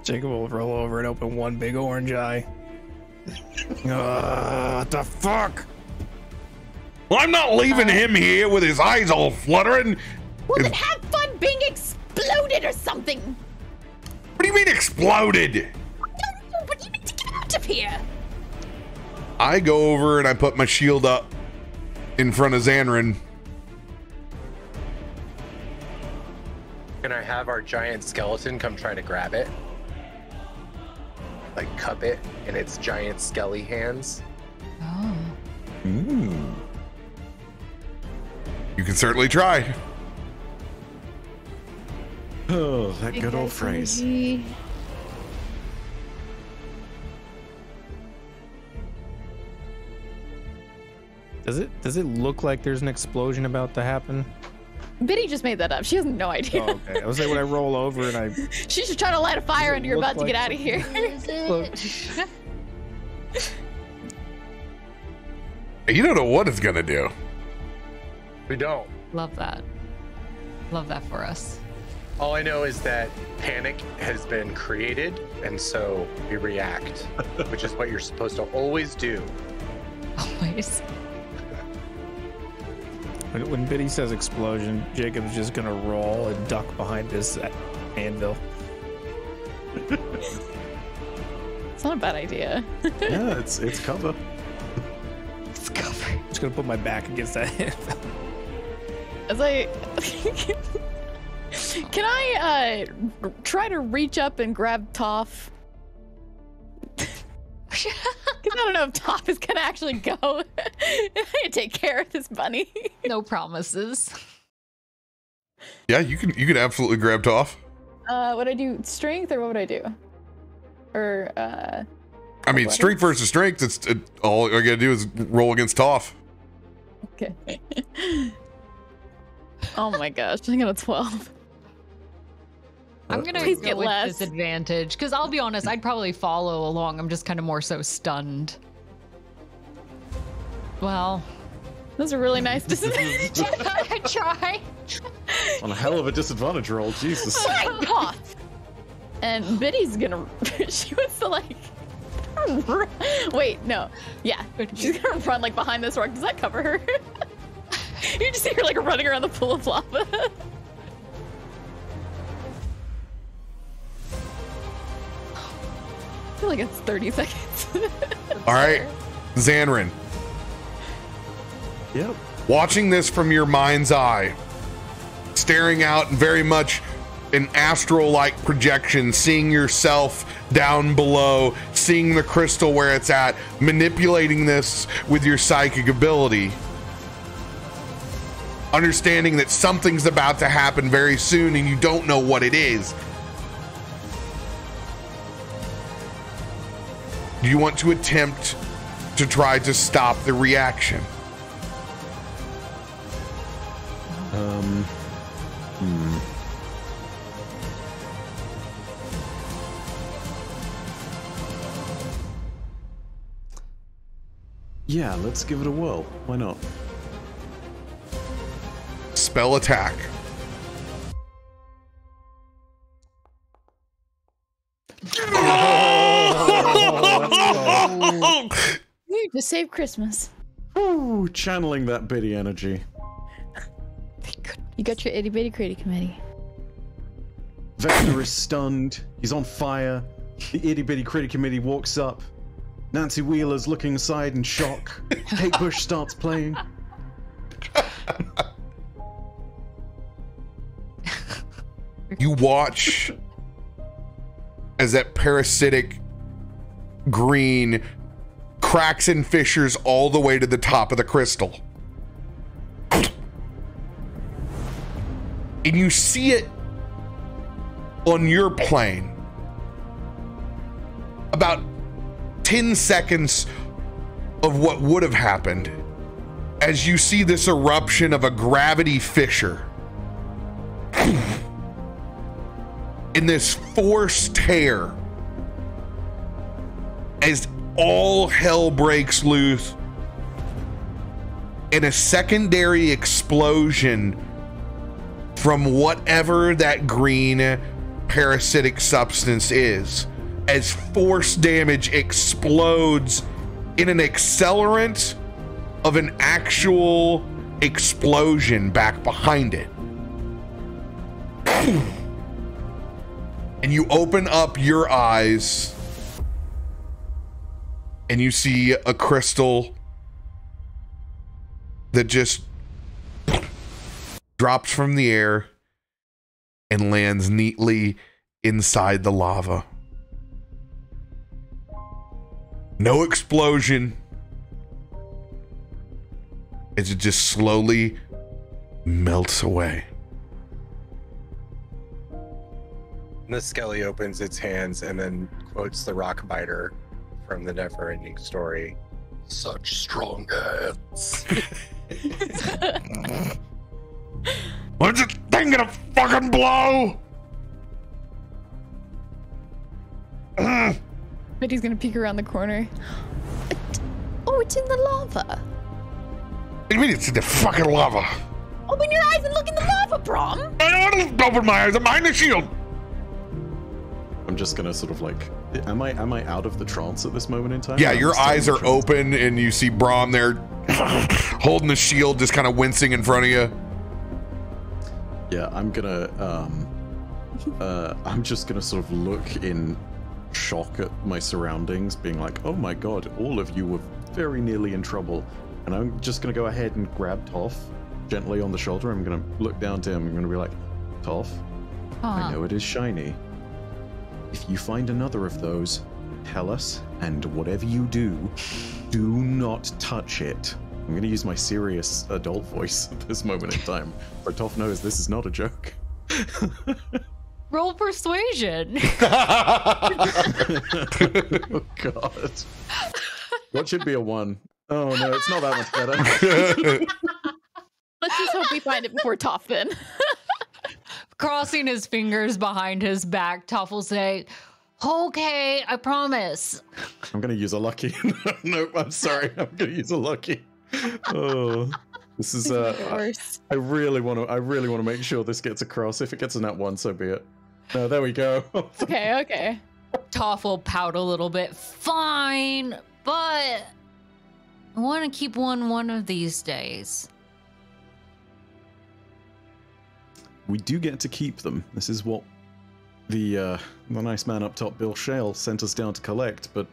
Jacob will roll over and open one big orange eye. What the fuck? Well, I'm not leaving him here with his eyes all fluttering. Well, then have fun being exploded or something. What do you mean exploded? I don't know, but you need to get out of here. I go over and I put my shield up in front of Zanryn. Can I have our giant skeleton come try to grab it? Like cup it in its giant skelly hands? Oh. You can certainly try. Oh, that good old phrase. Does it look like there's an explosion about to happen? Biddy just made that up. She has no idea. Oh, okay. I was like, when I roll over and I... She's just trying to light a fire and you're about to get out of here. You don't know what it's gonna do. We don't. Love that. Love that for us. All I know is that panic has been created, and so we react, which is what you're supposed to always do. Always. When Biddy says explosion, Jacob's just gonna roll and duck behind this anvil. It's not a bad idea. Yeah, it's cover. It's cover. I'm just gonna put my back against that anvil. As I can I try to reach up and grab Toff? Because I don't know if Toff is gonna actually go. I need to take care of this bunny. No promises. Yeah, you can absolutely grab Toff. Would I do strength or what would I do? Or I mean, strength versus strength. All I gotta do is roll against Toff. Okay. Oh my gosh, I got a 12. I'm gonna Please go get with less. disadvantage because I'll be honest, I'd probably follow along. I'm just kind of more so stunned. Well, Those are really nice disadvantages. I try. On a hell of a disadvantage roll, Jesus. Toff. And Biddy's gonna. She wants to like. Wait, no. Yeah, she's gonna run like behind this rock. Does that cover her? You just see her like running around the pool of lava. I feel like it's 30 seconds. All right, Zanryn. Yep. Watching this from your mind's eye, staring out very much an astral-like projection, seeing yourself down below, seeing the crystal where it's at, manipulating this with your psychic ability, understanding that something's about to happen very soon and you don't know what it is. Do you want to attempt to try to stop the reaction? Yeah, let's give it a whirl. Why not? Spell attack. To save Christmas. Ooh, channeling that Biddy energy. You got your itty bitty creative committee. Vector is stunned. He's on fire. The itty bitty critic committee walks up. Nancy Wheeler's looking aside in shock. Kate Bush starts playing. You watch as that parasitic green cracks and fissures all the way to the top of the crystal. And you see it on your plane. About 10 seconds of what would have happened as you see this eruption of a gravity fissure. In this forced tear as all hell breaks loose in a secondary explosion from whatever that green parasitic substance is, as force damage explodes in an accelerant of an actual explosion back behind it. And you open up your eyes and you see a crystal that just drops from the air and lands neatly inside the lava. No explosion. As it just slowly melts away. And the Skelly opens its hands and then quotes the rock biter from the never-ending story. Such strong hands. When's this thing gonna fucking blow? But he's gonna peek around the corner. Oh, it's in the lava. What do you mean it's in the fucking lava? Open your eyes and look in the lava, Brom. I don't want to open my eyes. I'm behind the shield. I'm just gonna sort of like, am I out of the trance at this moment in time? Yeah, I'm your still in eyes the are trance. open and you see Brom there holding the shield, just kind of wincing in front of you. Yeah, I'm gonna I'm just gonna sort of look in shock at my surroundings, being like, oh my god, all of you were very nearly in trouble. And I'm just gonna go ahead and grab Toff gently on the shoulder. I'm gonna look down to him. I'm gonna be like, Toff, I know it is shiny. If you find another of those, tell us, and whatever you do, do not touch it. I'm gonna use my serious adult voice at this moment in time, where Toff knows this is not a joke. Roll persuasion. Oh god. What should be a 1? Oh no, it's not that much better. Let's just hope we find it before Toff then. Crossing his fingers behind his back, Toff will say, okay, I promise. I'm gonna use a lucky. No, I'm sorry. I'm gonna use a lucky. Oh, this is worse. I really want to make sure this gets across. If it gets a nat 1, so be it. No, there we go. Okay. Toff will pout a little bit. Fine, but I want to keep one of these days. We do get to keep them. This is what the nice man up top, Bill Shale, sent us down to collect. But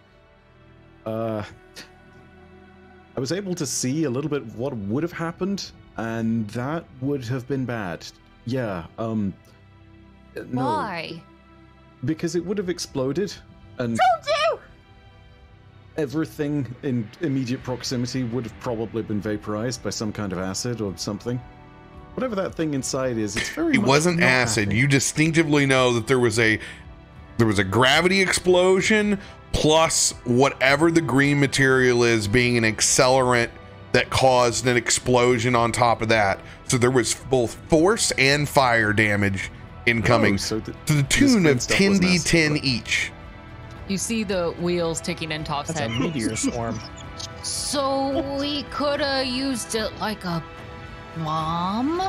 I was able to see a little bit what would have happened, and that would have been bad. Yeah. No. Why? Because it would have exploded, and everything in immediate proximity would have probably been vaporized by some kind of acid or something. Whatever that thing inside is, it's very. It wasn't acid. happy. You distinctively know that there was a gravity explosion plus whatever the green material is being an accelerant that caused an explosion on top of that. So there was both force and fire damage incoming to the tune of 10d10 each. You see the wheels ticking in Toff's That's a head. meteor swarm. So we could have used it like a bomb?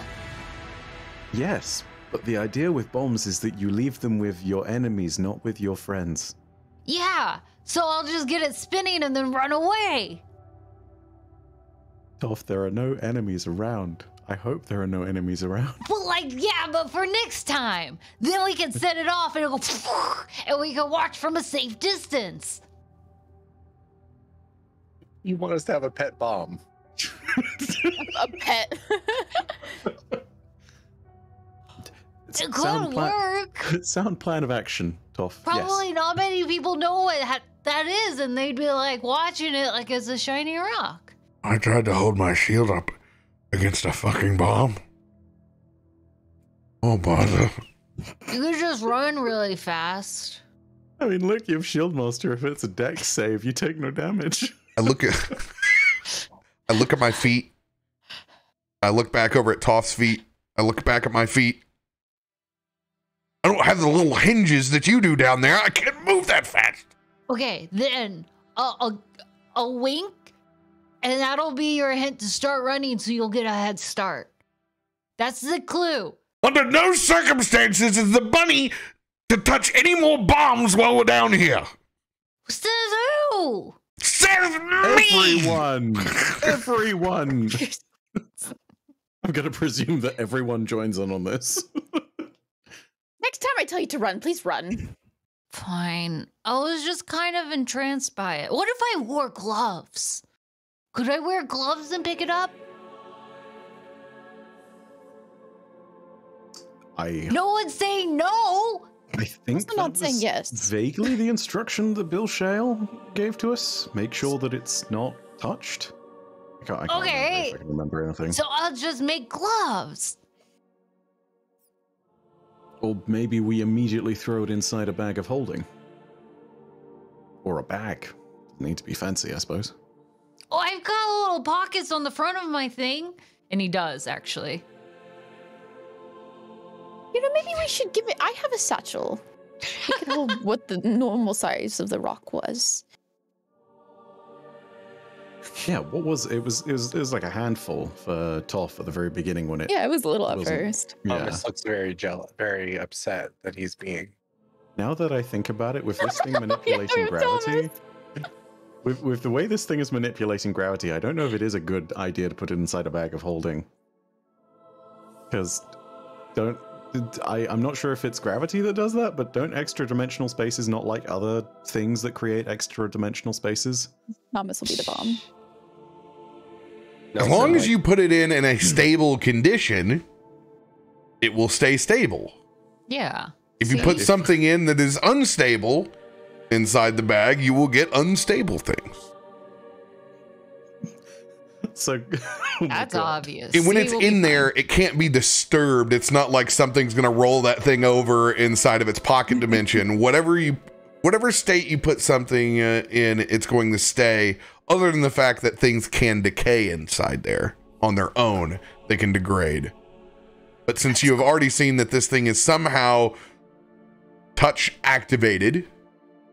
Yes, but the idea with bombs is that you leave them with your enemies, not with your friends. Yeah, so I'll just get it spinning and then run away. Toff, there are no enemies around. I hope there are no enemies around. Well, but for next time. Then we can set it off and it'll go and we can watch from a safe distance. You want us to have a pet bomb? A pet. It could work. Sound plan of action, Toff. Probably not many people know what that is, and they'd be like watching it like it's a shiny rock. I tried to hold my shield up against a fucking bomb. Oh, bother. You could just run really fast. I mean, look, you have Shield Master. If it's a dex save, you take no damage. I look at my feet. I look back over at Toff's feet. I look back at my feet. I don't have the little hinges that you do down there. I can't move that fast. Okay, then a wink, and that'll be your hint to start running so you'll get a head start. That's the clue. Under no circumstances is the bunny to touch any more bombs while we're down here. Says who? Says me! Everyone! I'm gonna presume that everyone joins in on this. Next time I tell you to run, please run. Fine. I was just kind of entranced by it. What if I wore gloves? Could I wear gloves and pick it up? No one's saying no. I think I'm not saying yes. Vaguely the instruction that Bill Shale gave to us. Make sure that it's not touched. I can't remember if I can remember anything. So I'll just make gloves. Or maybe we immediately throw it inside a bag of holding. Or a bag. Doesn't need to be fancy, I suppose. Oh, I've got little pockets on the front of my thing. And he does, actually. You know, maybe we should give it. I have a satchel. We could hold what the normal size of the rock was. Yeah, what was it? Was like a handful for Toff at the very beginning when it. Yeah, it was a little at wasn't- first. Yeah. Thomas looks very very upset that he's being. Now that I think about it, with this thing manipulating Yeah, gravity, With the way this thing is manipulating gravity, I don't know if it is a good idea to put it inside a bag of holding. Because I'm not sure if it's gravity that does that, but don't extra dimensional spaces not like other things that create extra dimensional spaces? Thomas will be the bomb. As long as you put it in a stable condition, it will stay stable. Yeah. If you put something in that is unstable inside the bag, you will get unstable things. So That's obvious. And when See, it's we'll be in fine. there, it can't be disturbed. It's not like something's going to roll that thing over inside of its pocket dimension. Whatever state you put something in, it's going to stay, other than the fact that things can decay inside there on their own. They can degrade. But since you have already seen that this thing is somehow touch activated,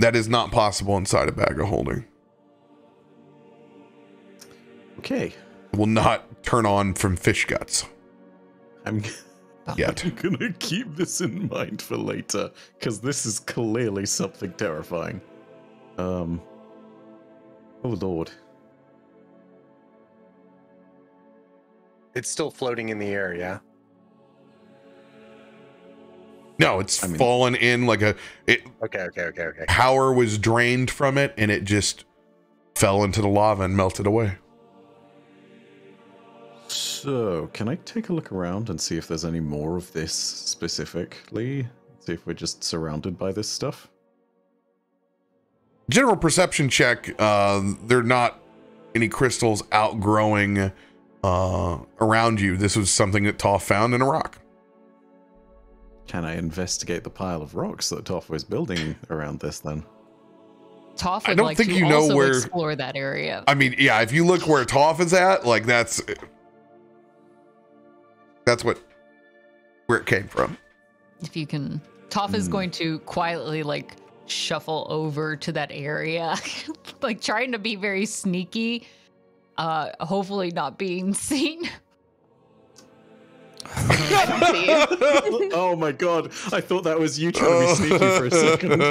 that is not possible inside a bag of holding. Okay. It will not turn on from fish guts. I'm Yet. gonna keep this in mind for later, because this is clearly something terrifying. Oh lord. It's still floating in the air, yeah? No, it's fallen in like Okay. power was drained from it, and it just fell into the lava and melted away. So, can I take a look around and see if there's any more of this specifically? See if we're just surrounded by this stuff? General perception check. There are not any crystals outgrowing around you. This was something that Toff found in a rock. Can I investigate the pile of rocks that Toff was building around this then? Toff I would don't like think to you know also where- explore that area. I mean, yeah, if you look where Toff is at, like that's where it came from. If you can, Toff is going to quietly like shuffle over to that area, like trying to be very sneaky, hopefully not being seen. I don't see you. Oh my god, I thought that was you trying to be sneaky for a second.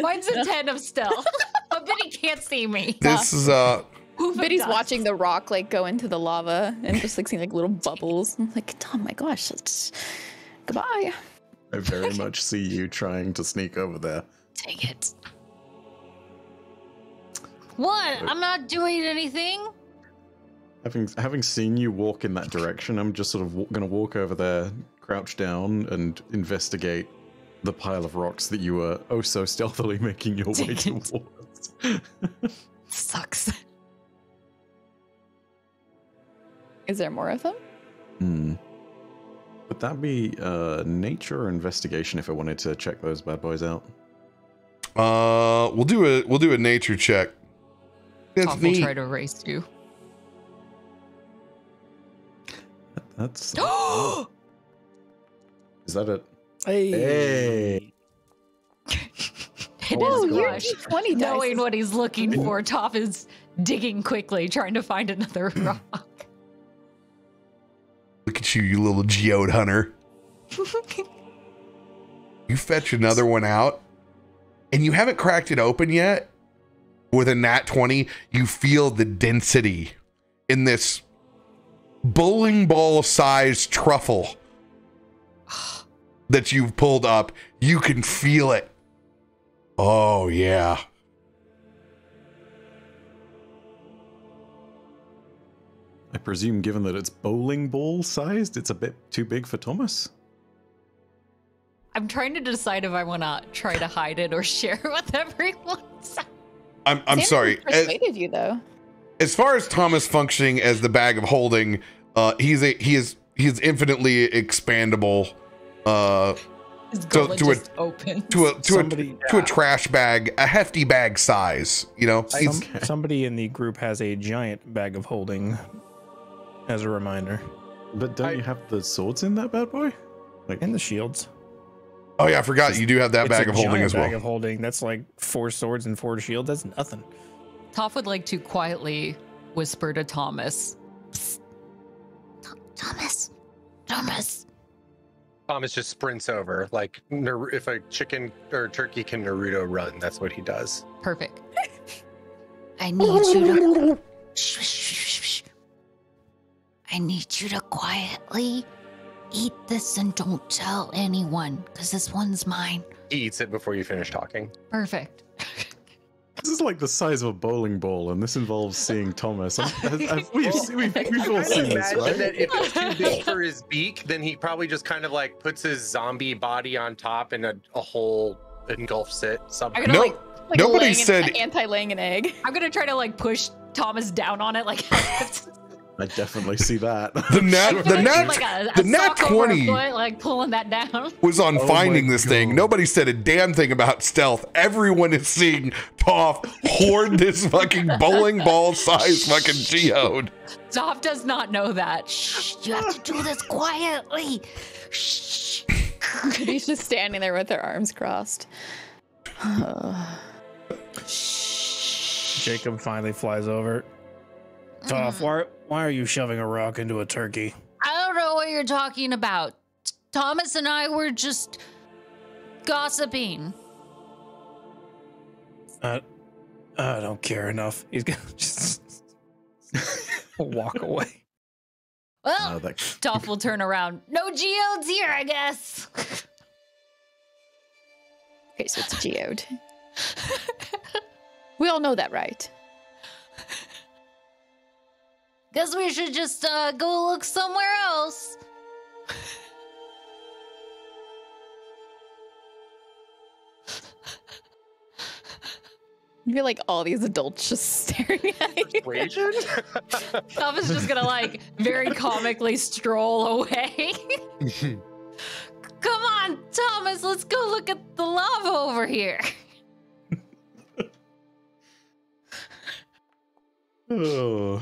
Mine's a 10 of stealth. I bet he can't see me. This is But he's watching the rock like go into the lava and just like seeing like little bubbles. I'm like, oh my gosh, that's goodbye. I very much see you trying to sneak over there. Take it. What? I'm not doing anything. Having seen you walk in that direction, I'm just sort of going to walk over there, crouch down, and investigate the pile of rocks that you were oh so stealthily making your way towards. Sucks. Is there more of them? Would that be nature or investigation if I wanted to check those bad boys out? we'll do a nature check. That's Toff will neat. try to race you. That's is that it? Hey. It Whoa, is your gosh. D20 dice Knowing is- what he's looking for, Toff is digging quickly, trying to find another rock. Look at you, you little geode hunter. You fetch another one out, and you haven't cracked it open yet. With a nat 20, you feel the density in this bowling ball sized truffle that you've pulled up. You can feel it. Oh, yeah. I presume, given that it's bowling ball sized, it's a bit too big for Thomas. I'm trying to decide if I want to try to hide it or share it with everyone. I'm Xander sorry. Persuaded you though. As far as Thomas functioning as the bag of holding, he is infinitely expandable. His To gullet a- just opens. To a trash bag, a hefty bag size. You know, he's- Somebody in the group has a giant bag of holding as a reminder. But don't you have the swords in that bad boy? Like, And the shields. oh yeah, I forgot you do have that It's bag a of holding giant as well. bag of holding. That's like 4 swords and 4 shields. That's nothing. Toff would like to quietly whisper to Thomas. Psst. Thomas. Thomas just sprints over, like if a chicken or turkey can Naruto run, that's what he does. Perfect. I need you to... I need you to quietly eat this and don't tell anyone, because this one's mine. He eats it before you finish talking. Perfect. This is like the size of a bowling ball, and this involves seeing Thomas. We've all seen this, Imagine right? that if it's too big for his beak, then he probably just kind of like puts his zombie body on top and a whole engulfs it somehow. I'm gonna Nope. Nobody said- anti-laying an egg. I'm gonna try to like push Thomas down on it, like I definitely see that. The nat 20 foot, like pulling that down. was on Oh finding my this thing. God. Nobody said a damn thing about stealth. Everyone is seeing Toff hoard this fucking bowling ball size fucking geode. Toff does not know that. Shh, you have to do this quietly. Shh. He's just standing there with their arms crossed. Jacob finally flies over. Toff, why are you shoving a rock into a turkey? I don't know what you're talking about. Thomas and I were just gossiping. I don't care enough. He's gonna just walk away. Well, that- Toff will turn around. No geodes here, I guess. Okay, so it's a geode. We all know that, right? Guess we should just go look somewhere else. I feel like all these adults just staring at you. Persuasion? Toff is just gonna like very comically stroll away. Come on, Thomas, let's go look at the lava over here. Oh.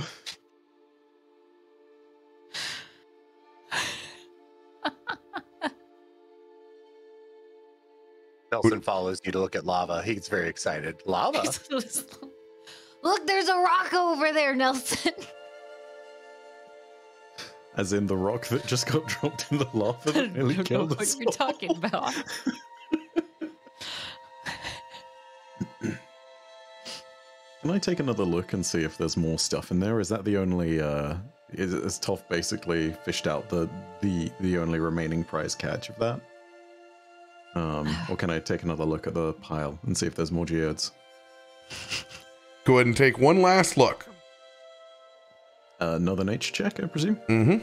Nelson follows you to look at lava. He gets very excited. Lava? Look, there's a rock over there, Nelson. As in the rock that just got dropped in the lava that nearly I don't know killed what us you're all. talking about. Can I take another look and see if there's more stuff in there? Is that the only is Toff basically fished out the only remaining prize catch of that? Or can I take another look at the pile and see if there's more geodes? Go ahead and take one last look. Another nature check, I presume? Mm-hmm.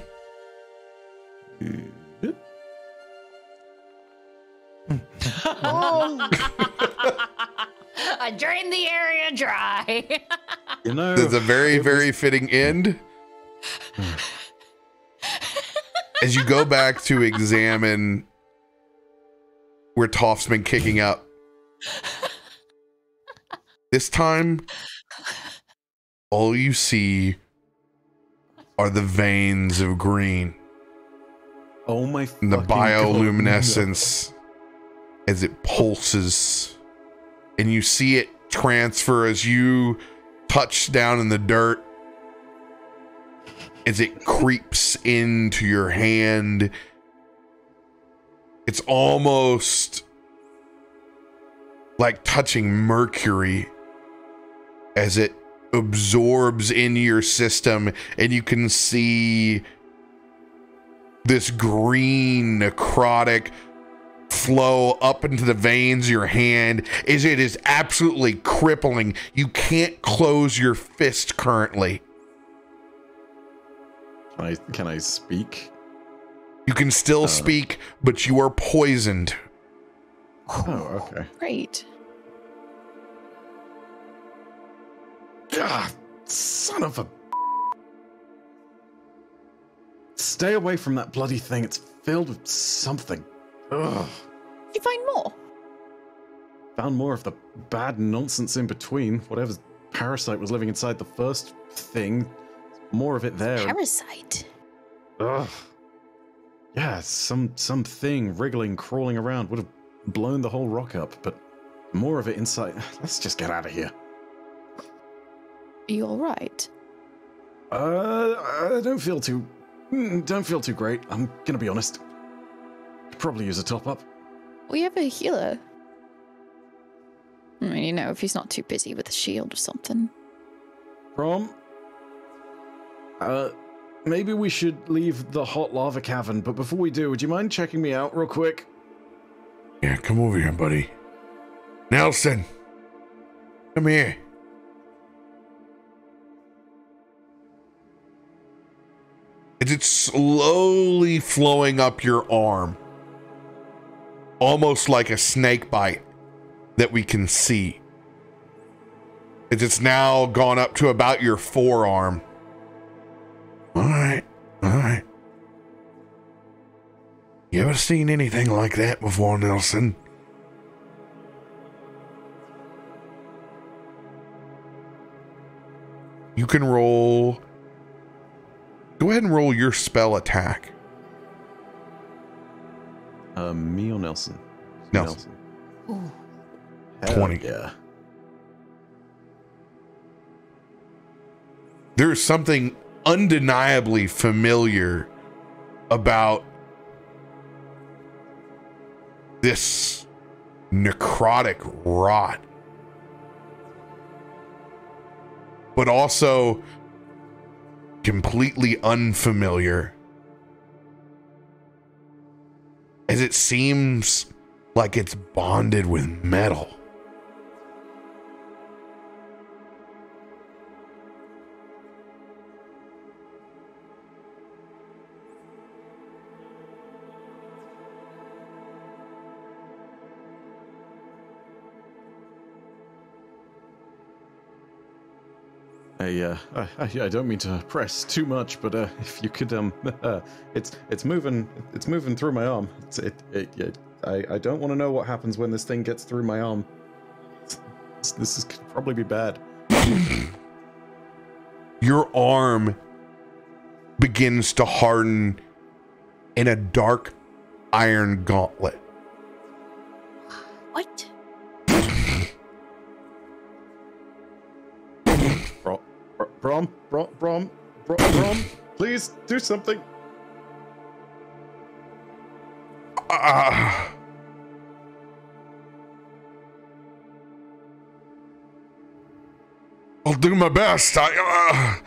I drained the area dry. You know, There's a very, very fitting end. As you go back to examine where Toff's been kicking up. This time, all you see are the veins of green. oh my And the fucking God, bioluminescence as it pulses. And you see it transfer as you touch down in the dirt. As it creeps into your hand. It's almost like touching mercury as it absorbs into your system, and you can see this green necrotic flow up into the veins of your hand as it is absolutely crippling. You can't close your fist currently. Can I speak? You can still speak, but you are poisoned. Oh, okay. Great. God, son of a... Stay away from that bloody thing. It's filled with something. Ugh. You find more? Found more of the bad nonsense in between. Whatever parasite was living inside the first thing. More of it there. Parasite. Ugh. Yeah, some thing wriggling, crawling around would have blown the whole rock up, but more of it inside. Let's just get out of here. Are you all right? I don't feel too great. I'm gonna be honest. Could probably use a top up. We have a healer. I mean, you know, if he's not too busy with a shield or something. Brom? Maybe we should leave the hot lava cavern, but before we do, would you mind checking me out real quick? Yeah, come over here, buddy. Nelson, come here. It's slowly flowing up your arm, almost like a snake bite that we can see. It's now gone up to about your forearm. All right, all right. You ever seen anything like that before, Nelson? You can roll. Go ahead and roll your spell attack. Me or Nelson? Nelson. Ooh. 20. Yeah. There's something undeniably familiar about this necrotic rot, but also completely unfamiliar, as it seems like it's bonded with metal. I don't mean to press too much, but if you could, it's moving through my arm. I don't want to know what happens when this thing gets through my arm. This could probably be bad. Your arm begins to harden in a dark iron gauntlet. What? Brom, please do something. I'll do my best. I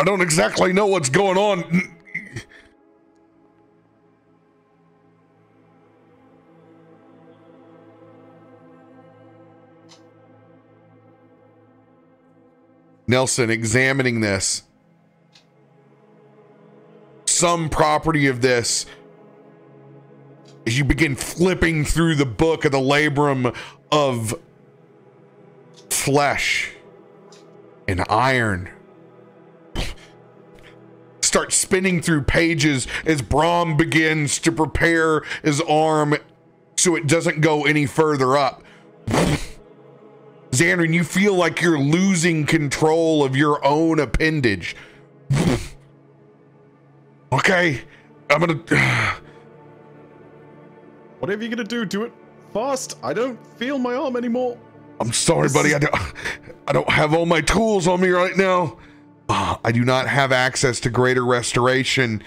don't exactly know what's going on. Nelson, examining this, some property of this, as you begin flipping through the book of the labrum of flesh and iron, start spinning through pages as Brom begins to prepare his arm so it doesn't go any further up. Zanryn, you feel like you're losing control of your own appendage. Okay, I'm gonna... Whatever you're gonna do it fast. I don't feel my arm anymore. I'm sorry, buddy. I don't have all my tools on me right now. I do not have access to greater restoration,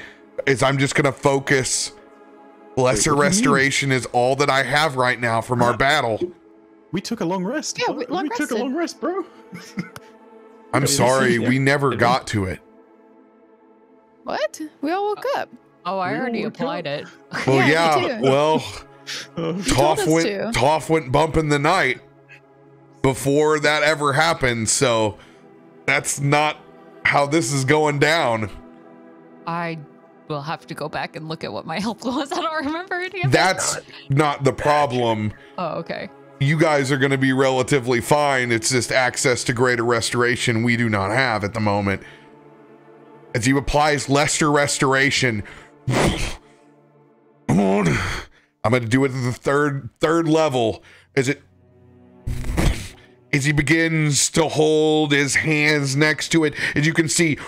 as I'm just gonna focus. Lesser restoration is all that I have right now from our battle. We took a long rest. Yeah, we took a long rest, bro. I'm sorry, we never got to it. What? We all woke up. Oh, I already applied it. Well, Yeah, me yeah. too. Well, told us to. Toff went bumping the night before that ever happened. So that's not how this is going down. I will have to go back and look at what my health was. I don't remember any of That's not the problem. Oh, okay. You guys are going to be relatively fine. It's just access to greater restoration we do not have at the moment. As he applies lesser restoration, come on. I'm going to do it at the third level as he begins to hold his hands next to it. As you can see,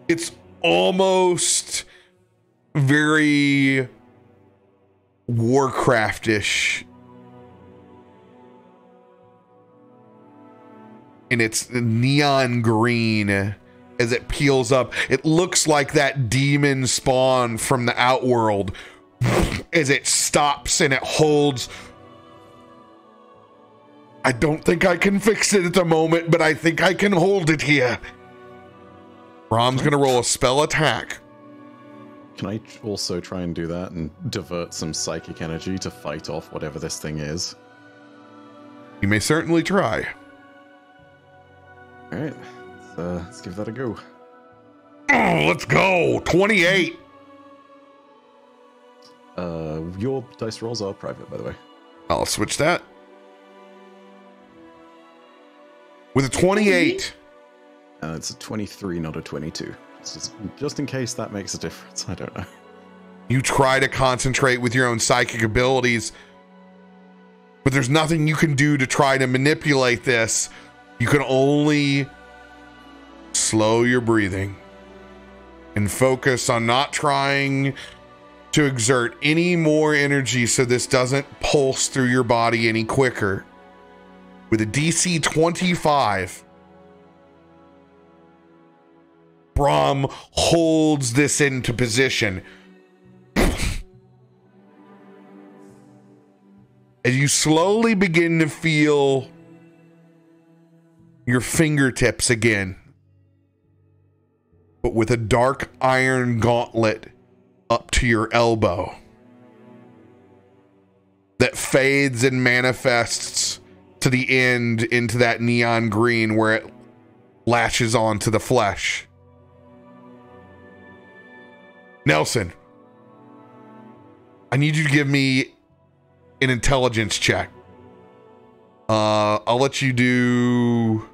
it's almost very Warcraft-ish. And it's neon green as it peels up. It looks like that demon spawn from the Outworld as it stops and it holds I don't think I can fix it at the moment, but I think I can hold it here. Brom's going to roll a spell attack. Can I also try and do that and divert some psychic energy to fight off whatever this thing is? You may certainly try. All right, let's give that a go. Oh, let's go. 28. Your dice rolls are private, by the way. I'll switch that. With a 28. It's a 23, not a 22. Just in case that makes a difference. I don't know. You try to concentrate with your own psychic abilities, but there's nothing you can do to try to manipulate this. You can only slow your breathing and focus on not trying to exert any more energy so this doesn't pulse through your body any quicker. With a DC 25, Brom holds this into position. As you slowly begin to feel your fingertips again, but with a dark iron gauntlet up to your elbow that fades and manifests to the end into that neon green where it latches onto the flesh. Nelson, I need you to give me an intelligence check. I'll let you do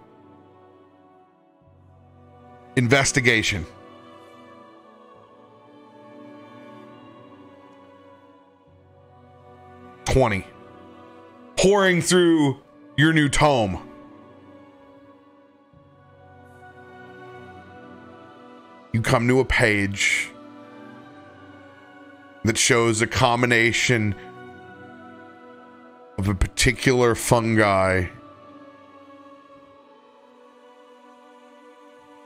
investigation. 20. Pouring through your new tome, you come to a page that shows a combination of a particular fungi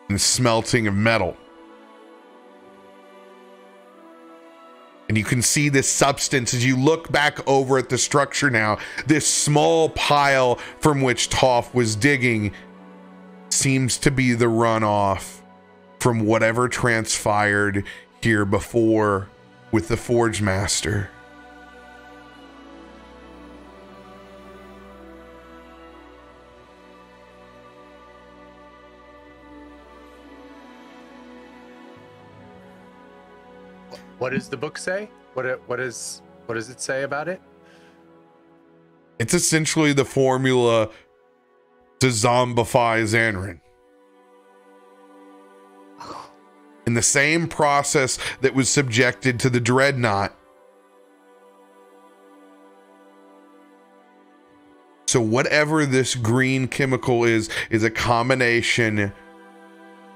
and smelting of metal. And you can see this substance as you look back over at the structure now. This small pile from which Toff was digging seems to be the runoff from whatever transpired here before with the Forge Master. What does the book say? What does it say about it? It's essentially the formula to zombify Zanryn. In the same process that was subjected to the Dreadnought. So whatever this green chemical is a combination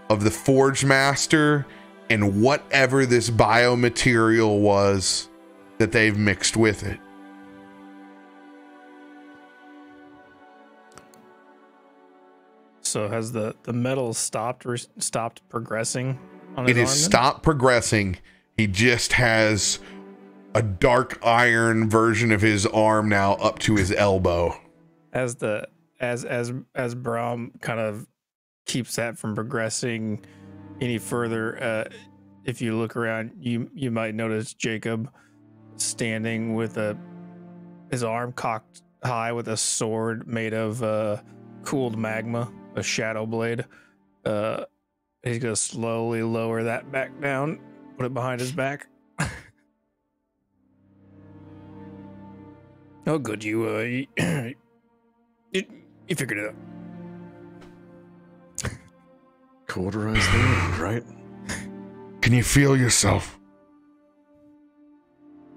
of the Forge Master and whatever this biomaterial was that they've mixed with it. So has the metal stopped progressing on his It has arm then? stopped progressing. He just has a dark iron version of his arm now up to his elbow. As Brom kind of keeps that from progressing any further, if you look around, you might notice Jacob standing with his arm cocked high with a sword made of cooled magma, a shadow blade. He's gonna slowly lower that back down, put it behind his back. Oh, good, you figured it out. Cauterize the wound, right? Can you feel yourself?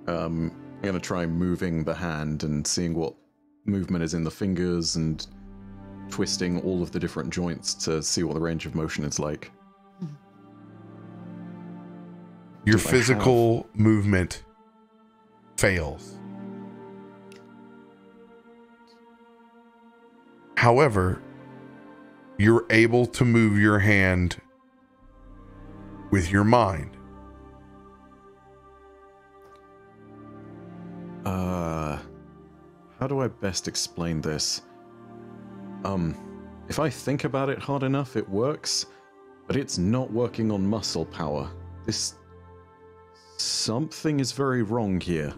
I'm gonna try moving the hand and seeing what movement is in the fingers and twisting all of the different joints to see what the range of motion is like. Your physical movement fails. However, you're able to move your hand with your mind. How do I best explain this? If I think about it hard enough, it works, but it's not working on muscle power. Something is very wrong here.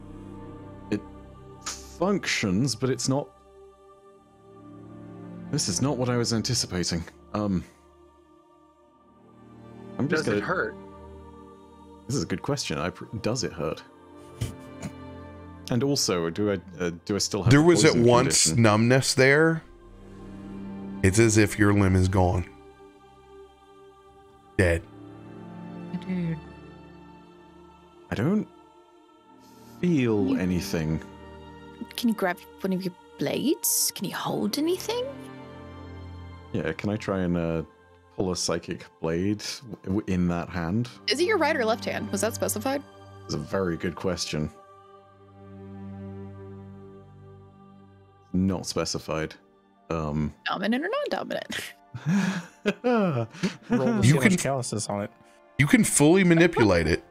It functions, but it's not... This is not what I was anticipating. I'm just Does it hurt? This is a good question. Does it hurt? And also, do I still have... There was at poison once condition? numbness there. It's as if your limb is gone. Dead. Dude. I don't feel anything. Can you grab one of your blades? Can you hold anything? Yeah, can I try and pull a psychic blade in that hand? Is it your right or left hand? Was that specified? It's a very good question. Not specified. Dominant or non-dominant? Roll to see You how can- much calluses on it. You can fully manipulate it.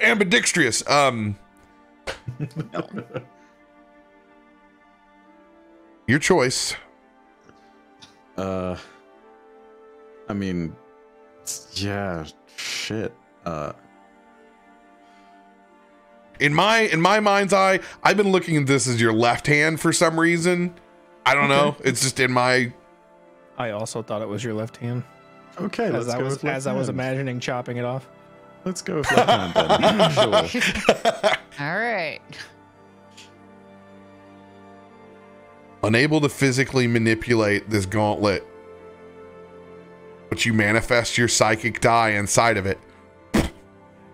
Ambidextrous. Your choice. I mean, yeah, shit. In my mind's eye, I've been looking at this as your left hand for some reason. I don't know. It's just in my... I also thought it was your left hand. Okay, As I was imagining chopping it off. Let's go with left hand then. Sure. All right. Unable to physically manipulate this gauntlet, but you manifest your psychic die inside of it,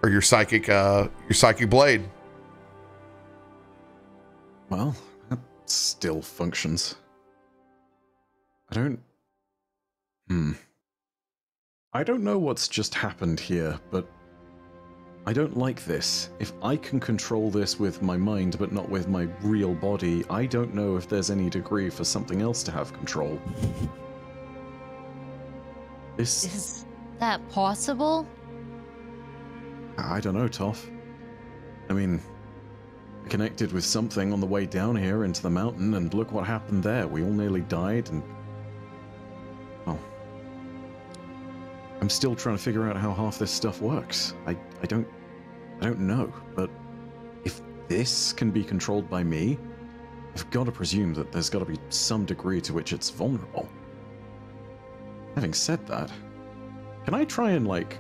or your psychic blade. Well, that still functions. I don't know what's just happened here, but I don't like this. If I can control this with my mind but not with my real body, I don't know if there's any degree for something else to have control. Is that possible? I don't know, Toff. I mean, I connected with something on the way down here into the mountain, and look what happened there. We all nearly died, and... well... I'm still trying to figure out how half this stuff works. I don't know, but if this can be controlled by me, I've got to presume that there's got to be some degree to which it's vulnerable. Having said that, can I try and, like,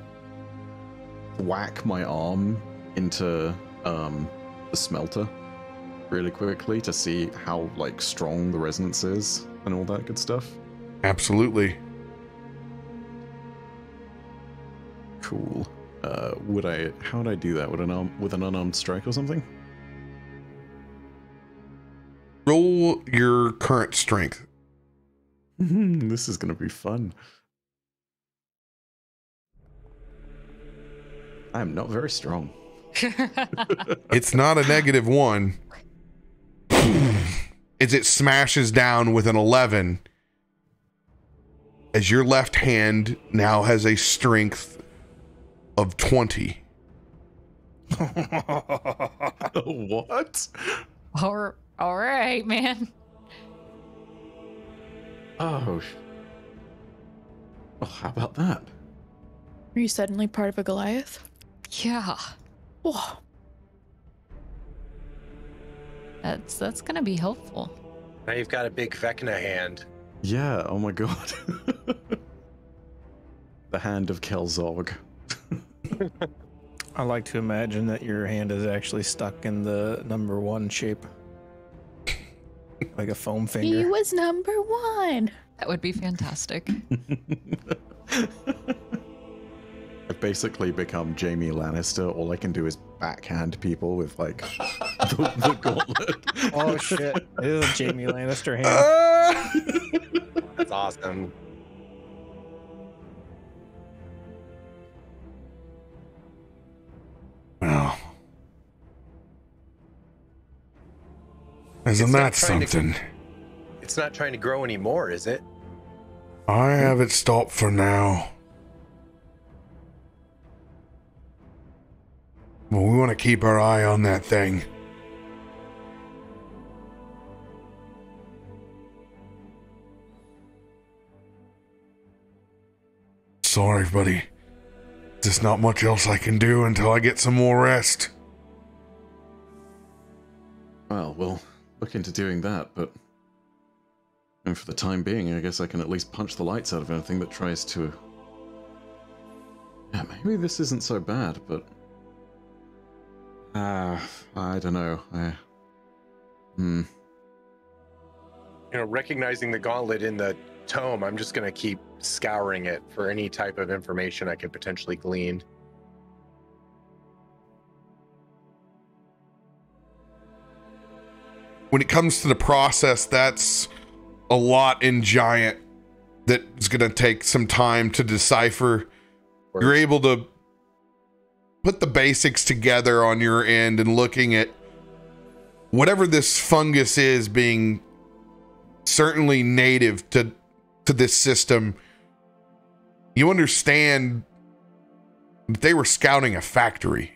whack my arm into the smelter really quickly to see how, like, strong the resonance is and all that good stuff? Absolutely. Cool. How would I do that? With an unarmed strike or something? Roll your current strength. This is gonna be fun. I am not very strong. It's not a -1. As it smashes down with an 11, as your left hand now has a strength of 20. What? All right, man. Oh, how about that? Are you suddenly part of a Goliath? Yeah. Whoa. That's gonna be helpful. Now you've got a big Vecna hand. Yeah, oh my god. The hand of Kelzog. I like to imagine that your hand is actually stuck in the number 1 shape. Like a foam He finger. was number 1. That would be fantastic. I've basically become Jaime Lannister. All I can do is backhand people with, like, the gauntlet. Oh shit. It is a Jaime Lannister hand. That's awesome. Well, isn't It's that not trying to- something? It's not trying to grow anymore, is it? I have it stopped for now. Well, we want to keep our eye on that thing. sorry, buddy. There's not much else I can do until I get some more rest. Well, we'll look into doing that, but... And for the time being, I guess I can at least punch the lights out of anything that tries to... Yeah, maybe this isn't so bad, but... I don't know. You know, recognizing the gauntlet in the tome, I'm just going to keep scouring it for any type of information I could potentially glean. When it comes to the process, that's a lot in Giant that's going to take some time to decipher. You're able to put the basics together on your end and looking at whatever this fungus is being certainly native to this system. You understand that they were scouting a factory.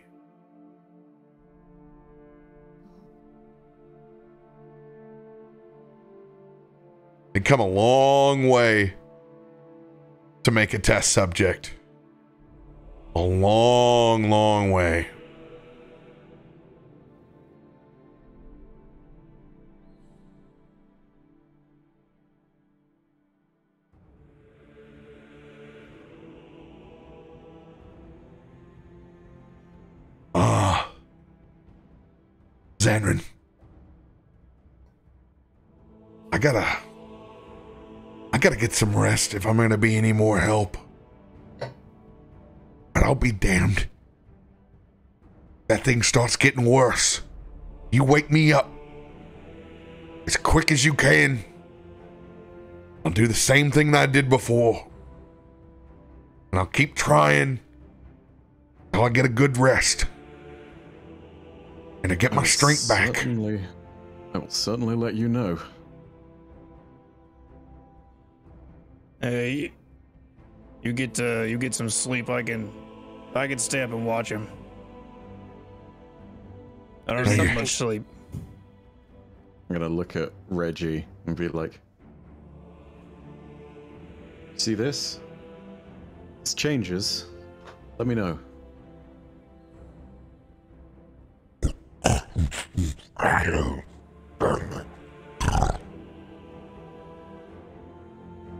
They'd come a long way to make a test subject. A long, long way. Zanryn. I gotta get some rest if I'm gonna be any more help. But I'll be damned. That thing starts getting worse. You wake me up as quick as you can. I'll do the same thing that I did before. And I'll keep trying until I get a good rest. And I get my strength back. I will certainly let you know. Hey, you get some sleep. I can stay up and watch him. I don't need much sleep. I'm gonna look at Reggie and be like, "See this? This changes. Let me know."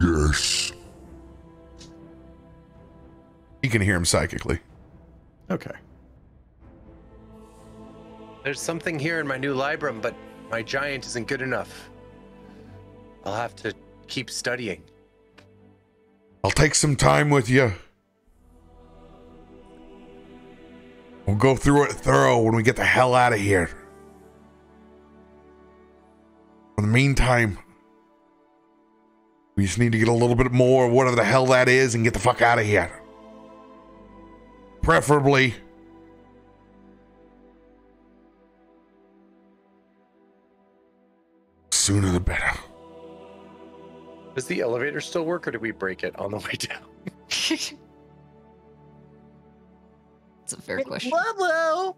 Yes. You can hear him psychically. Okay. There's something here in my new Librum, but my giant isn't good enough. I'll have to keep studying. I'll take some time with you. We'll go through it thorough when we get the hell out of here. In the meantime, we just need to get a little bit more of whatever the hell that is and get the fuck out of here. Preferably sooner the better. Does the elevator still work, or did we break it on the way down? It's a fair question. Hello.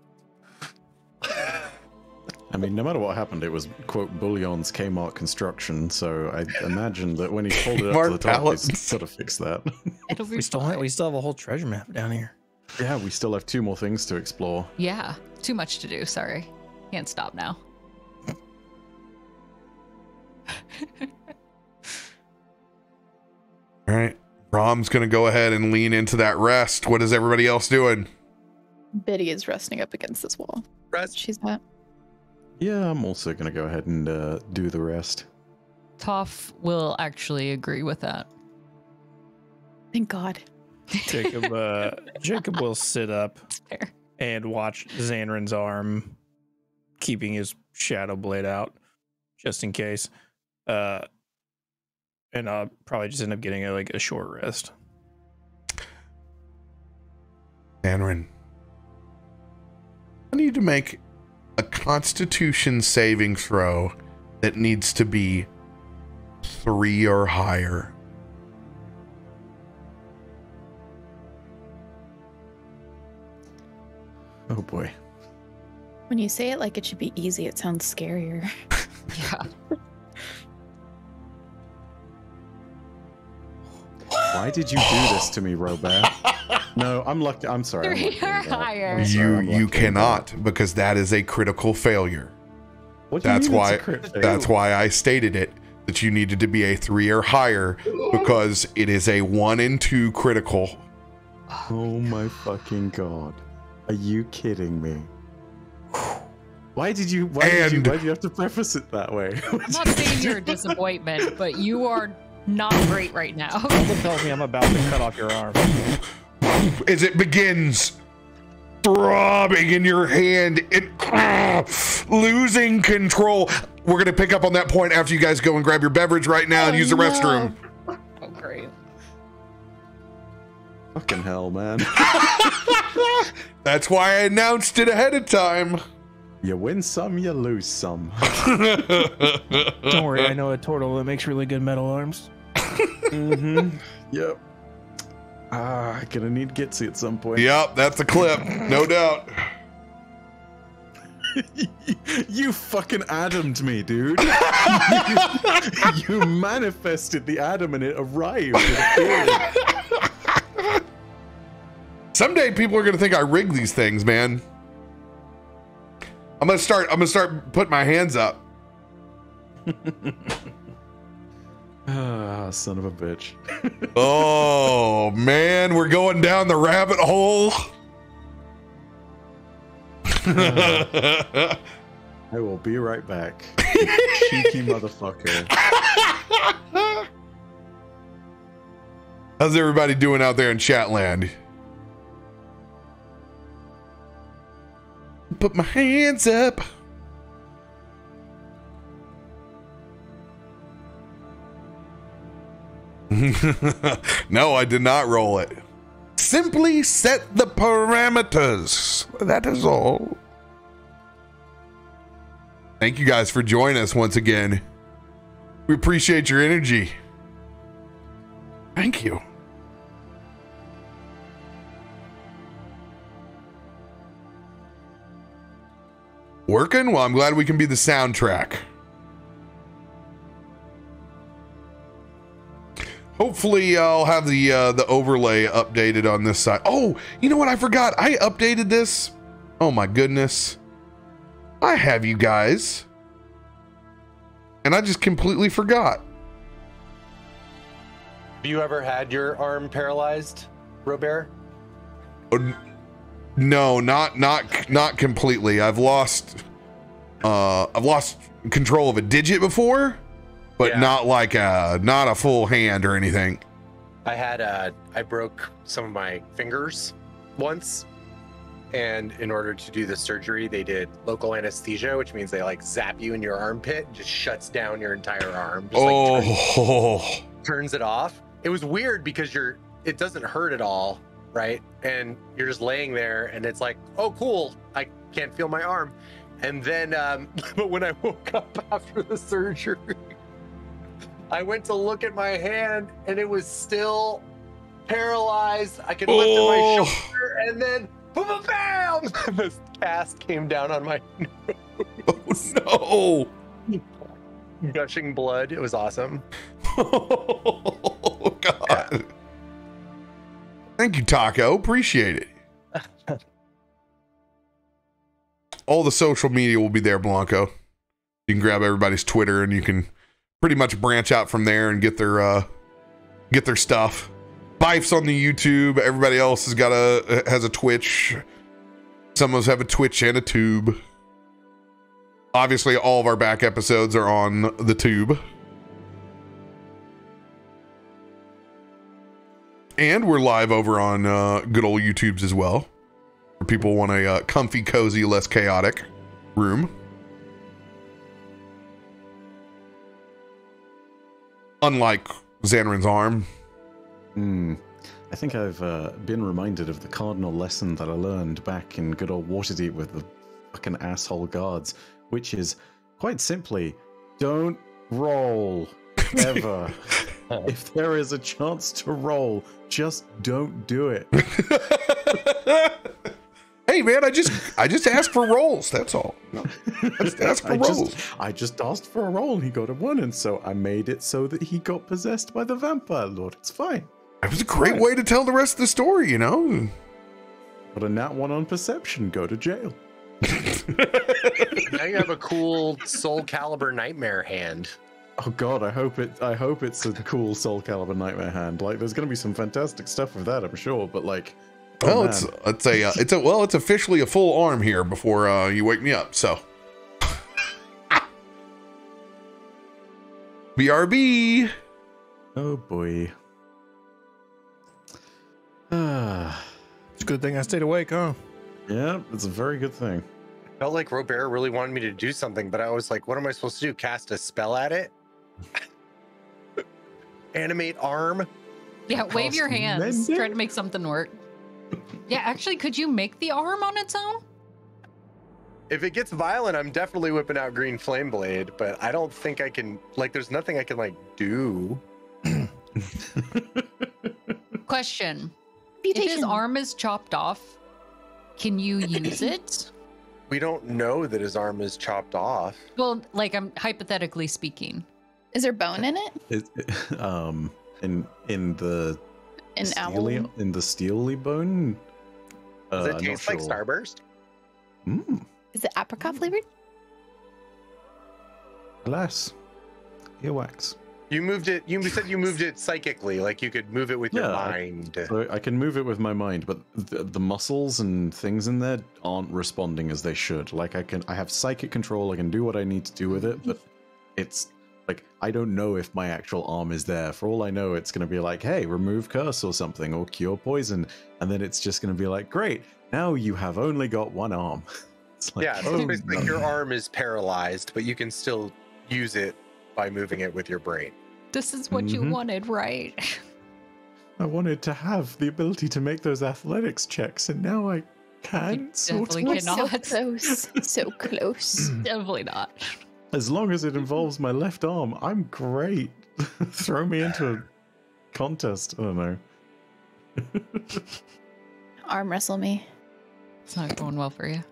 I mean, no matter what happened, it was, quote, Bullion's Kmart construction, so I imagine that when he pulled it up to the top, he's got to fix that. It'll be We still have a whole treasure map down here. Yeah, we still have 2 more things to explore. Yeah, too much to do. Sorry. Can't stop now. All right. Rom's going to go ahead and lean into that rest. What is everybody else doing? Biddy is resting up against this wall. Rest. She's not. Yeah, I'm also going to go ahead and do the rest. Toff will actually agree with that. Thank God. Jacob will sit up It's fair. and watch Zanryn's arm, keeping his shadow blade out, just in case. And I'll probably just end up getting a short rest. Zanryn, I need to make a Constitution saving throw that needs to be 3 or higher. Oh boy. When you say it like it should be easy, it sounds scarier. Yeah. Why did you do this to me, RoBear? No, I'm lucky. I'm sorry. I'm lucky You're in that. higher. I'm sorry, I'm You lucky in cannot, because that is a critical failure. that. What do you That's mean it's a why crit fail? that's why I stated it, that you needed to be a 3 or higher, because it is a 1 and 2 critical. Oh my fucking god. Are you kidding me? Why did you have to preface it that way? I'm not saying you're a disappointment, but you are not great right now. Someone tells me I'm about to cut off your arm. As it begins throbbing in your hand and losing control. We're going to pick up on that point after you guys go and grab your beverage right now and use the restroom. Oh, great. Fucking hell, man. That's why I announced it ahead of time. You win some, you lose some. Don't worry, I know a turtle that makes really good metal arms. Yep. Gonna need Gitsy at some point. Yep, that's the clip, no doubt. You fucking Adamed me, dude. you manifested the Adam and it arrived. It appeared. Someday people are gonna think I rigged these things, man. I'm gonna start putting my hands up. Son of a bitch. Oh man, we're going down the rabbit hole. I will be right back. You cheeky motherfucker. How's everybody doing out there in Chatland? Put my hands up. No, I did not roll it. Simply set the parameters. That is all. Thank you guys for joining us once again. We appreciate your energy. Thank you. Working? Well, I'm glad we can be the soundtrack. Hopefully I'll have the overlay updated on this side. Oh, you know what? I forgot. I updated this. Oh my goodness. I have you guys. And I just completely forgot. Have you ever had your arm paralyzed, RoBear? No, not completely. I've lost control of a digit before, but Yeah. not like not a full hand or anything. I broke some of my fingers once, and in order to do the surgery, they did local anesthesia, which means they like zap you in your armpit, and just shuts down your entire arm. Just, Oh, turns it off. It was weird because it doesn't hurt at all, right? And you're just laying there, and it's like, oh, cool, I can't feel my arm. And then, but when I woke up after the surgery, I went to look at my hand, and it was still paralyzed. I could lift my shoulder, and then bam! The cast came down on my nose. oh no! Gushing blood. It was awesome. Oh God! Yeah. Thank you, Taco. Appreciate it. All the social media will be there, Blanco. You can grab everybody's Twitter, and you can pretty much branch out from there and get their stuff. Bife's on the YouTube. Everybody else has a Twitch. Some of us have a Twitch and a Tube. Obviously, all of our back episodes are on the Tube. And we're live over on good old YouTubes as well. Where people want a comfy, cozy, less chaotic room. Unlike Zanryn's arm. I think I've been reminded of the cardinal lesson that I learned back in good old Waterdeep with the fucking asshole guards, which is quite simply, don't roll ever. If there is a chance to roll, just don't do it. Hey man, I just asked for rolls. That's all. No, I just asked for rolls. I just asked for a roll and he got a 1, and so I made it so that he got possessed by the vampire lord. It's fine. It was a great way to tell the rest of the story, you know? But a nat 1 on perception, go to jail. Now you have a cool Soul Calibur Nightmare hand. Oh god, I hope it's a cool Soul Calibur Nightmare hand. Like, there's gonna be some fantastic stuff with that, I'm sure. But like, well, it's officially a full arm here before you wake me up. So, BRB. Oh boy. It's a good thing I stayed awake, huh? Yeah, it's a very good thing. Felt like RoBear really wanted me to do something, but I was like, what am I supposed to do? Cast a spell at it? Animate arm? Yeah, wave your hands. Mending? Try to make something work. Yeah, actually, could you make the arm on its own? If it gets violent, I'm definitely whipping out Green Flame Blade, but I don't think I can, like, there's nothing I can, like, do. Question. If his arm is chopped off, can you use it? We don't know that his arm is chopped off. Well, like, I'm hypothetically speaking. Is there bone in it? In the steely, in the steely bone. Does it taste like Starburst? Is it apricot flavored? Alas, earwax. You moved it. You said you moved it psychically, like you could move it with your mind. So I can move it with my mind, but the muscles and things in there aren't responding as they should. Like I have psychic control. I can do what I need to do with it, but it's like I don't know if my actual arm is there. For all I know, it's going to be like, hey, remove curse or something, or cure poison, and then it's just going to be like, great, now you have only got one arm. It's like, Yeah, so basically your arm is paralyzed, but you can still use it by moving it with your brain. This is what you wanted, right? I wanted to have the ability to make those athletics checks, and now I can't. Definitely We're cannot. so close. So close. Definitely not. As long as it involves my left arm, I'm great. Throw me into a contest. I don't know. Arm wrestle me. It's not going well for you.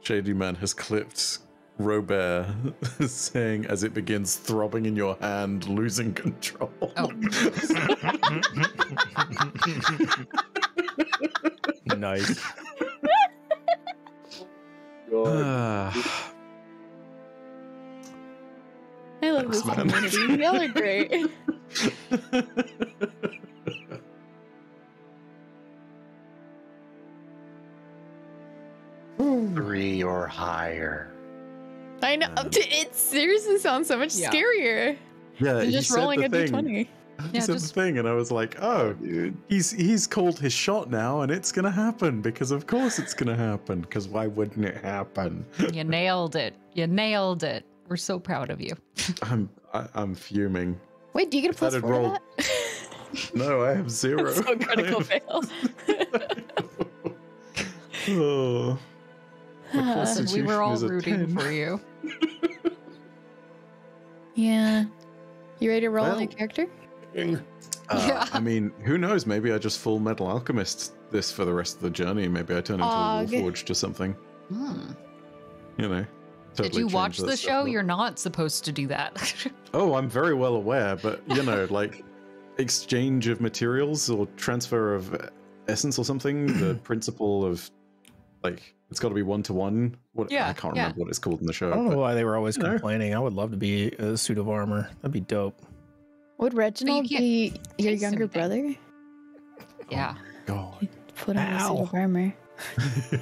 Shady Man has clipped RoBear saying as it begins throbbing in your hand, losing control. Oh. Nice. I love this community. Y'all are great. Three or higher. I know. It seriously sounds so much scarier. Yeah, Than he just said rolling the a thing. d20. He said the thing, and I was like, "Oh, he's called his shot now, and it's gonna happen because of course it's gonna happen. Because why wouldn't it happen?" You nailed it. You nailed it. We're so proud of you. I'm fuming. Wait, do you get a plus That'd 4 to roll- that? No, I have 0. So critical fail. Oh. My We constitution were all is a rooting 10. for you. Yeah. You ready to roll Well, a new character? Yeah. I mean, who knows? Maybe I just full Metal Alchemist this for the rest of the journey. Maybe I turn into a Warforged or something. You know. Did totally you change watch that the stuff show? up. You're not supposed to do that. Oh, I'm very well aware, but you know, like exchange of materials or transfer of essence or something, the principle of like it's got to be 1-to-1. What I can't remember what it's called in the show. I don't know but, why they were always you know. complaining. I would love to be a suit of armor. That'd be dope. Would Reginald can't be your taste younger anything. brother? Yeah. God. Put on a suit of armor.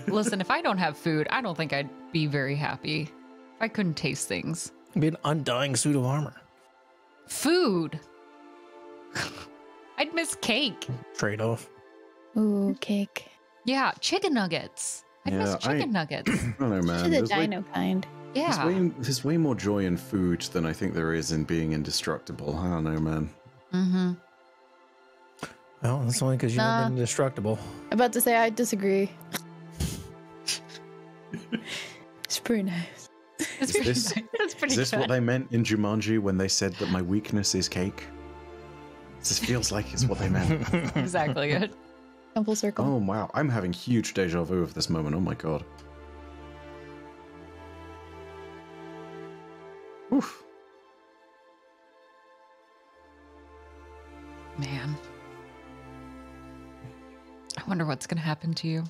Listen, if I don't have food, I don't think I'd be very happy. If I couldn't taste things. It'd be an undying suit of armor. Food. I'd miss cake. Trade off. Ooh, cake. Yeah, chicken nuggets. I'd miss chicken nuggets. I don't know, man. To the There's way- dino kind. Yeah. There's way more joy in food than I think there is in being indestructible. I don't know, man. Mm-hmm. Well, that's only because you've been indestructible. I'm about to say I disagree. It's pretty nice. That's pretty nice. That's pretty Is this good. what they meant in Jumanji when they said that my weakness is cake? This feels like it's what they meant. Exactly it. Come full circle. Oh wow, I'm having huge deja vu of this moment. Oh my god. Oof. Man. I wonder what's going to happen to you.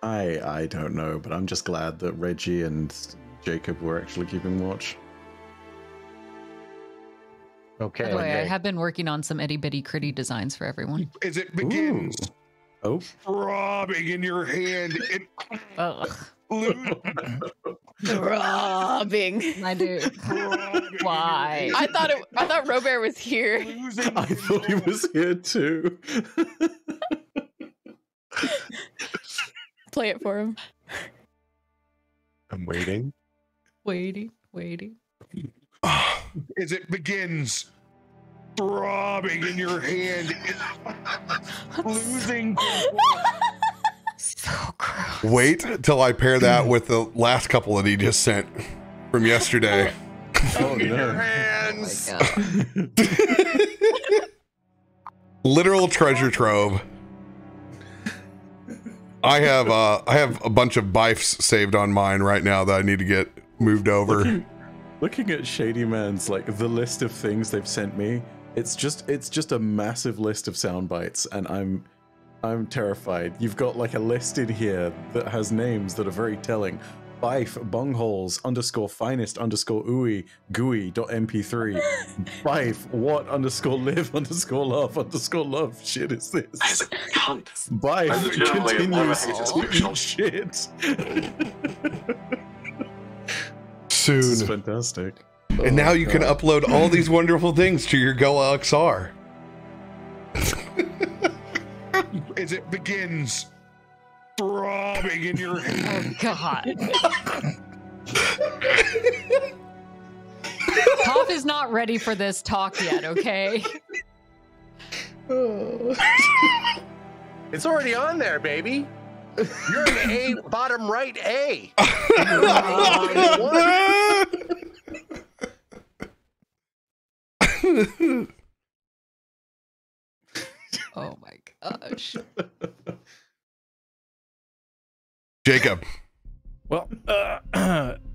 I don't know, but I'm just glad that Reggie and Jacob were actually keeping watch. Okay. By the way, I have been working on some itty bitty critty designs for everyone. As it begins Oh. throbbing in your hand, it Ugh. Throbbing. I do. Why? I thought RoBear was here. I thought he was here too. Play it for him. I'm waiting. Waiting. as it begins throbbing in your hand, losing. So gross. Wait till I pair that with the last couple that he just sent from yesterday. Oh In your no. hands. Oh my God. Literal treasure trove. I have a bunch of bifes saved on mine right now that I need to get moved over. Looking at Shady Man's like the list of things they've sent me, it's just a massive list of sound bites, and I'm terrified. You've got like a list in here that has names that are very telling. Bife bungholes _finest _ooey gooey.mp3. Bife what _live _love shit is this? As a cunt. Bife I legitimately have never hated continues this shit. This is Soon. fantastic. And now you can upload all these wonderful things to your Go XR. As it begins throbbing in your hand. Oh God. Toff is not ready for this talk yet, okay? It's already on there, baby. You're in the A, bottom right A. Oh my gosh. Jacob, Well,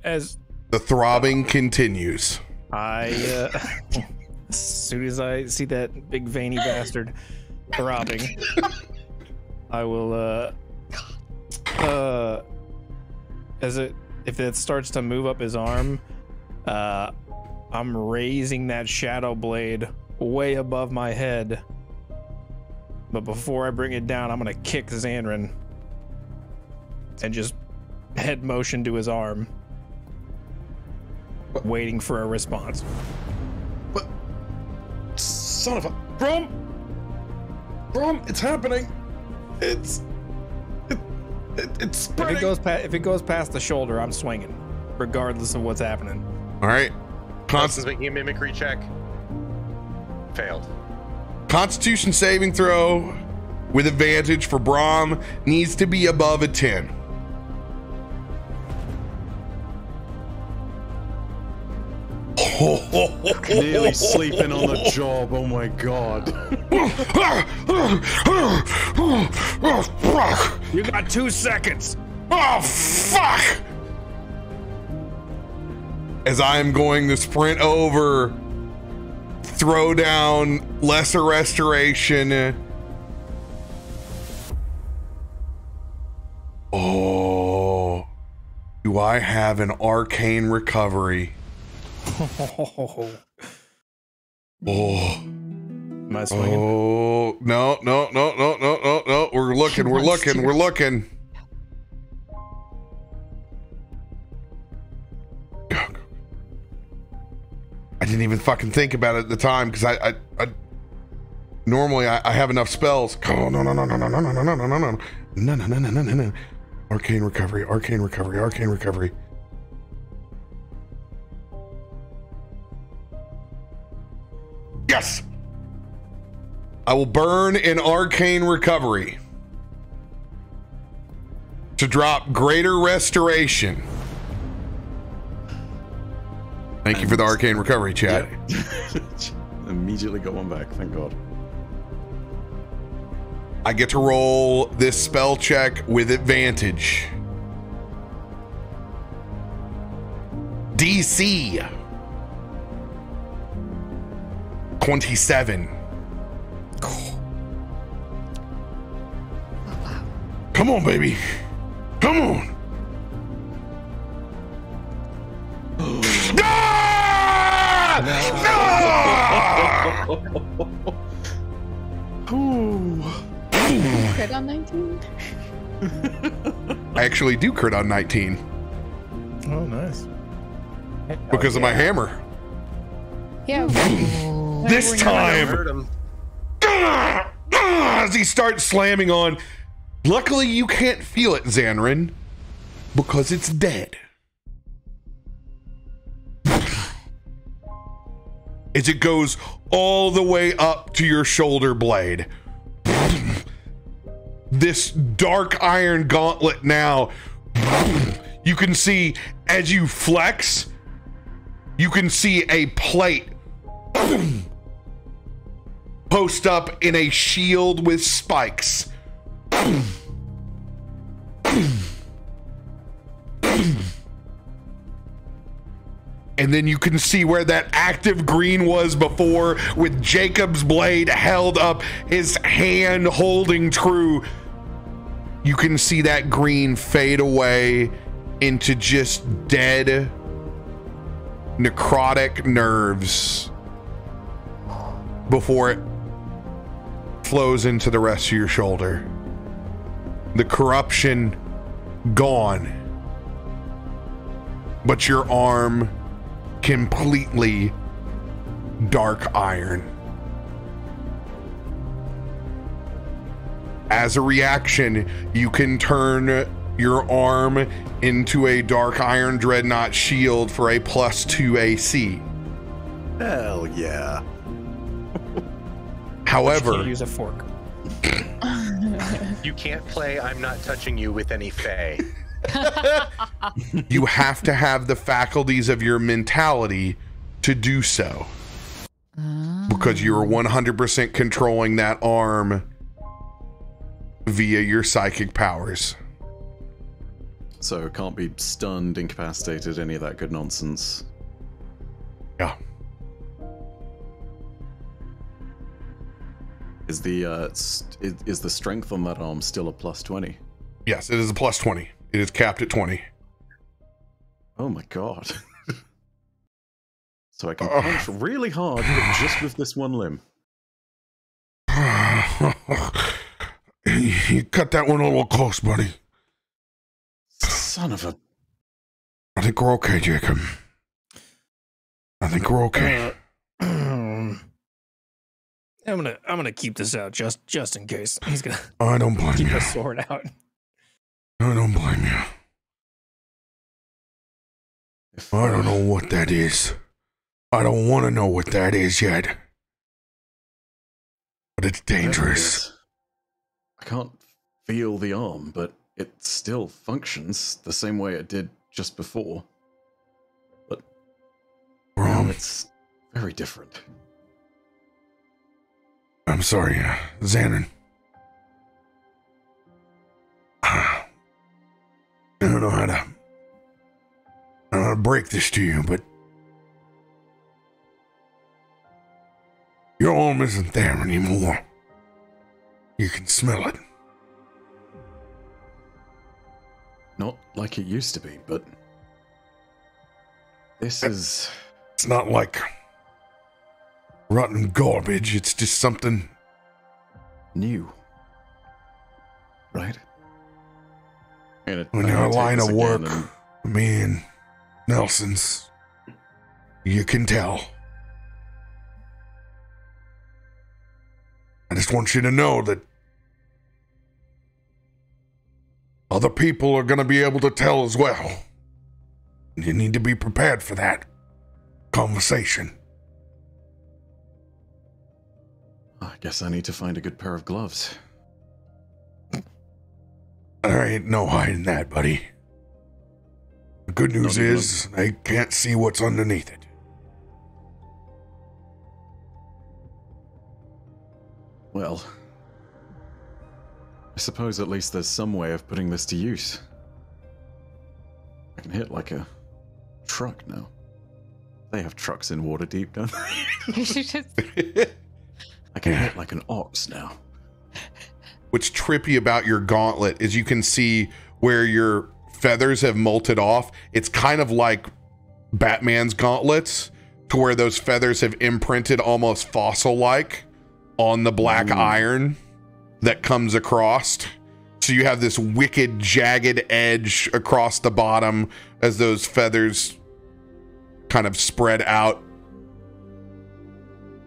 as the throbbing continues. I, as soon as I see that big veiny bastard throbbing, I will, if it starts to move up his arm, I'm raising that shadow blade way above my head. But before I bring it down, I'm gonna kick Zanryn and just head motion to his arm, waiting for a response. Son of a Brom, it's happening. It's spreading. If it goes past the shoulder, I'm swinging, regardless of what's happening. All right. Constance making a mimicry check. Failed. Constitution saving throw with advantage for Brom needs to be above a 10. Nearly sleeping on the job. Oh my god. You got 2 seconds. Oh, fuck! As I am going to sprint over, throw down lesser restoration. Oh, do I have an arcane recovery? Oh, Am I swinging? oh, no. We're looking. I didn't even fucking think about it at the time because I normally I have enough spells. Oh, no. Arcane recovery. Yes. I will burn an arcane recovery to drop greater restoration. Thank you for the arcane recovery, chat. Immediately got one back, thank god. I get to roll this spell check with advantage. DC 27. Come on, baby. Come on. Crit on 19? I actually do crit on 19 Oh, nice. because of my hammer. Yeah. This I time, heard him. as he starts slamming on. Luckily, you can't feel it, Zanryn, because it's dead. As it goes all the way up to your shoulder blade. This dark iron gauntlet now, you can see as you flex, you can see a plate post up in a shield with spikes. And then you can see where that active green was before, with Jacob's blade held up, his hand holding true. You can see that green fade away into just dead, necrotic nerves before it flows into the rest of your shoulder. The corruption gone, but your arm completely dark iron. As a reaction, you can turn your arm into a dark iron dreadnought shield for a +2 AC. Hell yeah. However, Can't use a fork. You can't play I'm Not Touching You with any fae. you have to have the faculties of your mentality to do so. Because you're 100% controlling that arm via your psychic powers. So it can't be stunned, incapacitated, any of that good nonsense. Yeah. Is the strength on that arm still a +20? Yes, it is a +20. It is capped at 20. Oh my god. So I can punch really hard, but just with this one limb. You cut that one a little close, buddy. Son of a... I think we're okay, Jacob. I think we're okay. I'm gonna keep this out just in case. He's gonna I don't blame keep you. a sword out. I don't blame you. I don't know what that is. I don't want to know what that is yet. But it's dangerous. I can't feel the arm, but it still functions the same way it did just before. But now it's very different. I'm sorry, Zanryn. I don't know how to break this to you, but your arm isn't there anymore. You can smell it. Not like it used to be, but this is... It's not like rotten garbage. It's just something new. Right? when you're a line of work, me and Nelson's, you can tell. I just want you to know that other people are going to be able to tell as well. You need to be prepared for that conversation. I guess I need to find a good pair of gloves. There ain't no hiding that, buddy. The good news is they can't see what's underneath it. Well, I suppose at least there's some way of putting this to use. I can hit like a truck now. They have trucks in Waterdeep, don't they? I can hit like an ox now. What's trippy about your gauntlet is you can see where your feathers have molted off. It's kind of like Batman's gauntlets, to where those feathers have imprinted almost fossil-like on the black iron that comes across. So you have this wicked, jagged edge across the bottom as those feathers kind of spread out.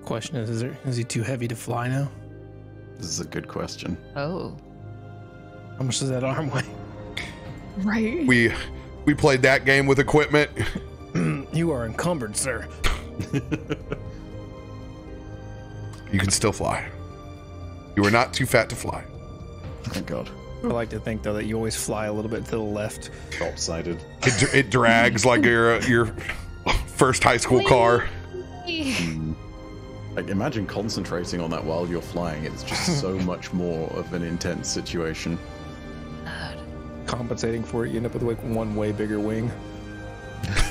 Question is he too heavy to fly now? This is a good question. Oh. How much does that arm weigh? Right. We played that game with equipment. You are encumbered, sir. You can still fly. You are not too fat to fly. Thank God. I like to think though that you always fly a little bit to the left. Lopsided. It drags like your first high school car. Like, imagine concentrating on that while you're flying. It's just so much more of an intense situation. Compensating for it, you end up with like one way bigger wing.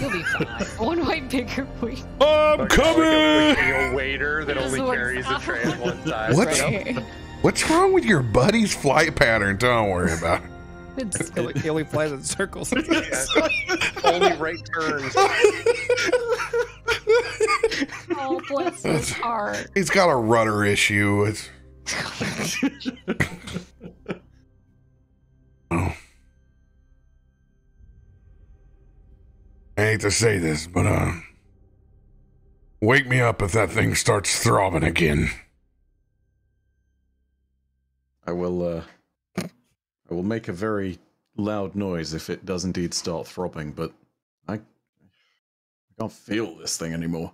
You'll be fine. One way bigger wing. I'm coming! Like a waiter that Just only one carries a side. tray on one side. What's wrong with your buddy's flight pattern? Don't worry about it. It's He only flies in circles. Only right turns. oh, bless his heart. He's got a rudder issue. It's... Oh. I hate to say this, but wake me up if that thing starts throbbing again. I will make a very loud noise if it does indeed start throbbing, but I can't feel this thing anymore.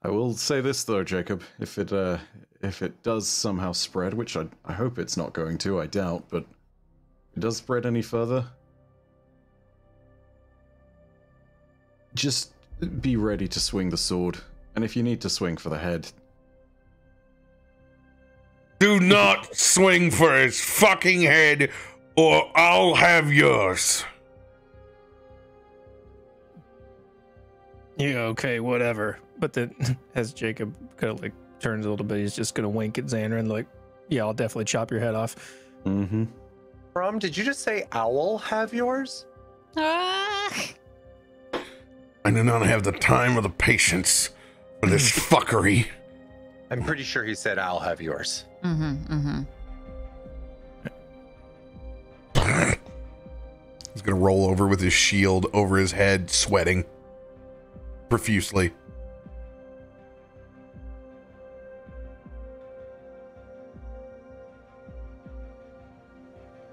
I will say this though, Jacob, if it does somehow spread, which I hope it's not going to, I doubt, but if it does spread any further, just be ready to swing the sword. And if you need to swing for the head... Do not swing for his fucking head, or I'll have yours. Yeah, okay, whatever. But then, as Jacob kind of like turns a little bit, he's just gonna wink at Zanryn, like, yeah, I'll definitely chop your head off. Mm-hmm. Brom, did you just say owl have yours? Ah. I do not have the time or the patience for this fuckery. I'm pretty sure he said I'll have yours. He's gonna roll over with his shield over his head, sweating profusely.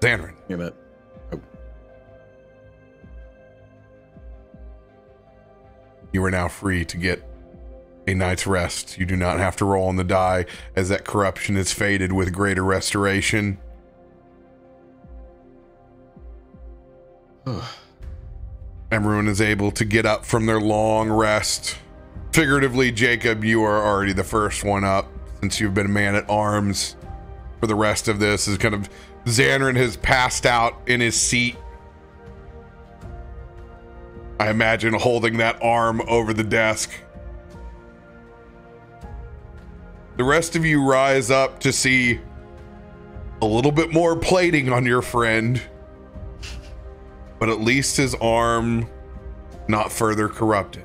Zanryn. Give it. Oh. You are now free to get a night's rest. You do not have to roll on the die, as that corruption is faded with greater restoration. Everyone is able to get up from their long rest. Figuratively, Jacob, you are already the first one up, since you've been man at arms for the rest of this. Is kind of Zanryn has passed out in his seat. I imagine holding that arm over the desk. The rest of you rise up to see a little bit more plating on your friend, but at least his arm not further corrupted.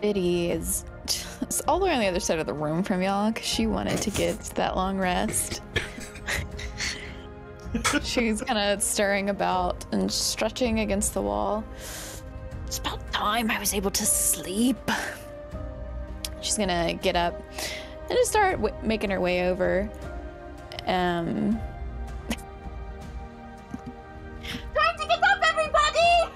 Biddy is just all the way on the other side of the room from y'all because she wanted to get that long rest. She's kind of stirring about and stretching against the wall. It's about time I was able to sleep. She's gonna get up and just start making her way over. Time to get up, everybody!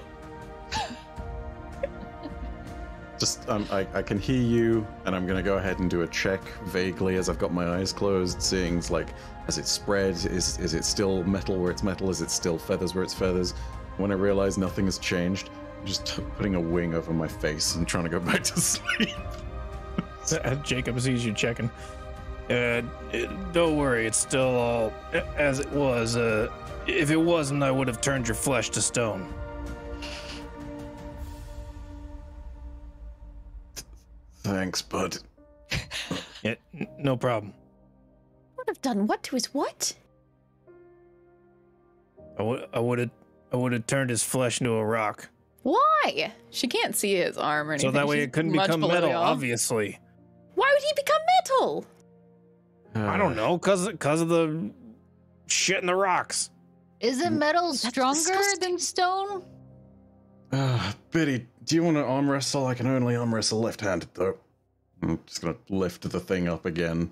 Just I can hear you, and I'm gonna go ahead and do a check vaguely as I've got my eyes closed, seeing like, as it spreads, is it still metal where it's metal? Is it still feathers where it's feathers? When I realize nothing has changed, I'm just putting a wing over my face and trying to go back to sleep. Jacob sees you checking. Don't worry, it's still all as it was. If it wasn't, I would have turned your flesh to stone. Thanks, bud. Yeah, no problem. Would have done what to his what? I would have turned his flesh into a rock. Why? She can't see his arm or anything. So that way She's it couldn't much become below metal, y'all. obviously. Why would he become metal? I don't know, cause of the shit in the rocks. Isn't metal stronger disgusting. than stone? Biddy, do you want to arm wrestle? I can only arm wrestle left-handed, though. I'm just gonna lift the thing up again,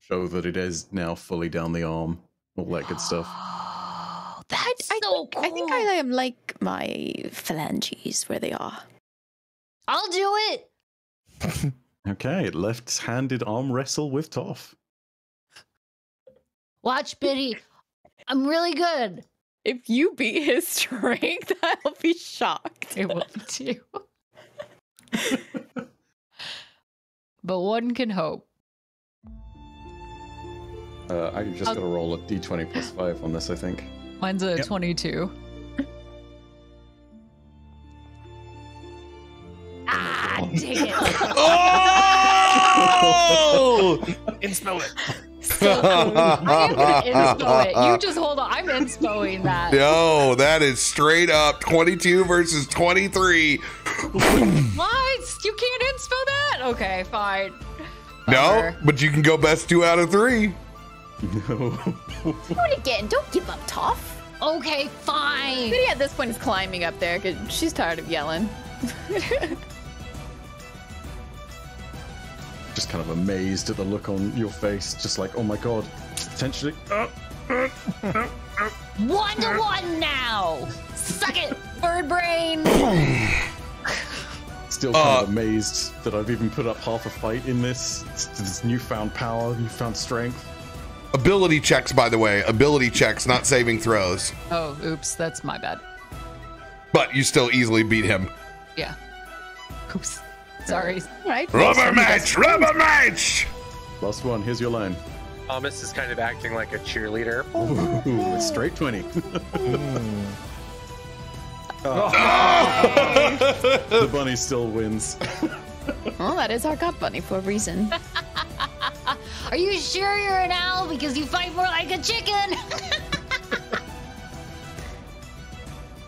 show that it is now fully down the arm, all that good stuff. Oh, I that's so cool. think I am like my phalanges where they are. I'll do it. Okay, left-handed arm wrestle with Toff. Watch, Biddy. I'm really good. If you beat his strength, I'll be shocked. It will too. But one can hope. I just gotta roll a d20 plus 5 on this, I think. Mine's a 22. Ah, dang it. Oh! Inspo it. So cool. I am gonna inspo it. You just hold on. I'm inspoing that. Yo, that is straight up 22 versus 23. What? You can't inspo that? Okay, fine. No, but you can go best 2 out of 3. No. Do it again. Don't give up, Toff. Okay, fine. Biddy at this point is climbing up there because she's tired of yelling. Just kind of amazed at the look on your face, just like, oh my god, potentially. 1-1 now. Suck it, bird brain. Still kind of amazed that I've even put up half a fight in this newfound power, newfound strength. Ability checks, by the way. Ability checks, not saving throws. Oh, oops, that's my bad. But you still easily beat him. Yeah. Oops. Sorry. All right. Rubber match! Rubber match! Last one, here's your line. Thomas is kind of acting like a cheerleader. Ooh, it's straight 20. The bunny still wins. Well, that is our god bunny for a reason. Are you sure you're an owl? Because you fight more like a chicken.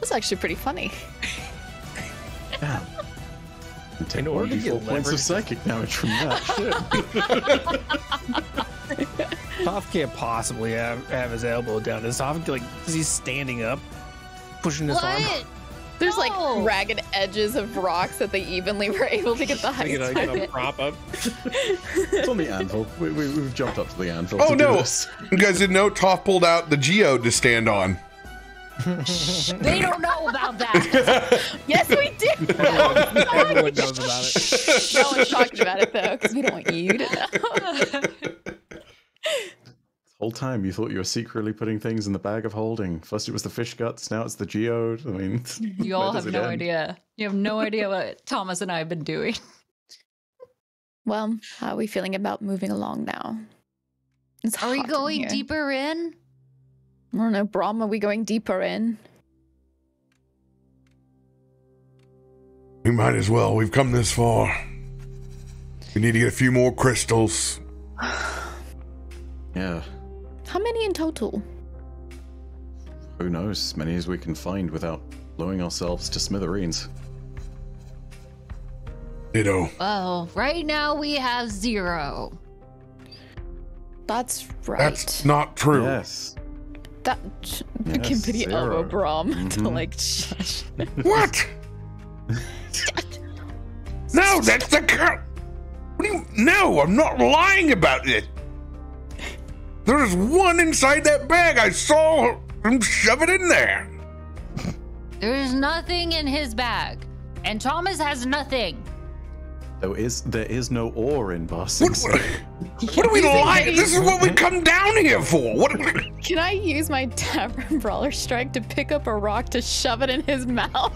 That's actually pretty funny. Damn. And take In order to 1d4 get points of leverage- psychic damage from that. Shit. Toff can't possibly have his elbow down. Does Toff, like, because he's standing up, pushing his arm? What? There's No. like ragged edges of rocks that they evenly were able to get the height. Like, of a it. prop up. It's on the anvil. We've jumped up to the anvil. Oh to do no! this. You guys didn't know Toff pulled out the geode to stand on. They don't know about that. Yes, we did. Everyone knows about it. No one's talking about it though, because we don't want you to know. This whole time you thought you were secretly putting things in the bag of holding. First it was the fish guts, now it's the geode. I mean, You all where does have it no end? idea. You have no idea what Thomas and I have been doing. Well, how are we feeling about moving along now? It's Are we hot in going here. deeper in? I don't know, Brom, are we going deeper in? We might as well. We've come this far. We need to get a few more crystals. Yeah, How many in total? who knows? As many as we can find without blowing ourselves to smithereens. Ditto. Well, right now we have 0. That's right. That's not true. Yes. That Yes, can pity 0. elbow Brom to Mhm. like shush. What? No, that's the girl. What do you? No, I'm not lying about it. There's one inside that bag. I saw him shove it in there. There's nothing in his bag. And Thomas has nothing. There is no ore in Bar Sing Sing. What are we like? This is what we come down here for. What? Can I use my Tavern Brawler Strike to pick up a rock to shove it in his mouth?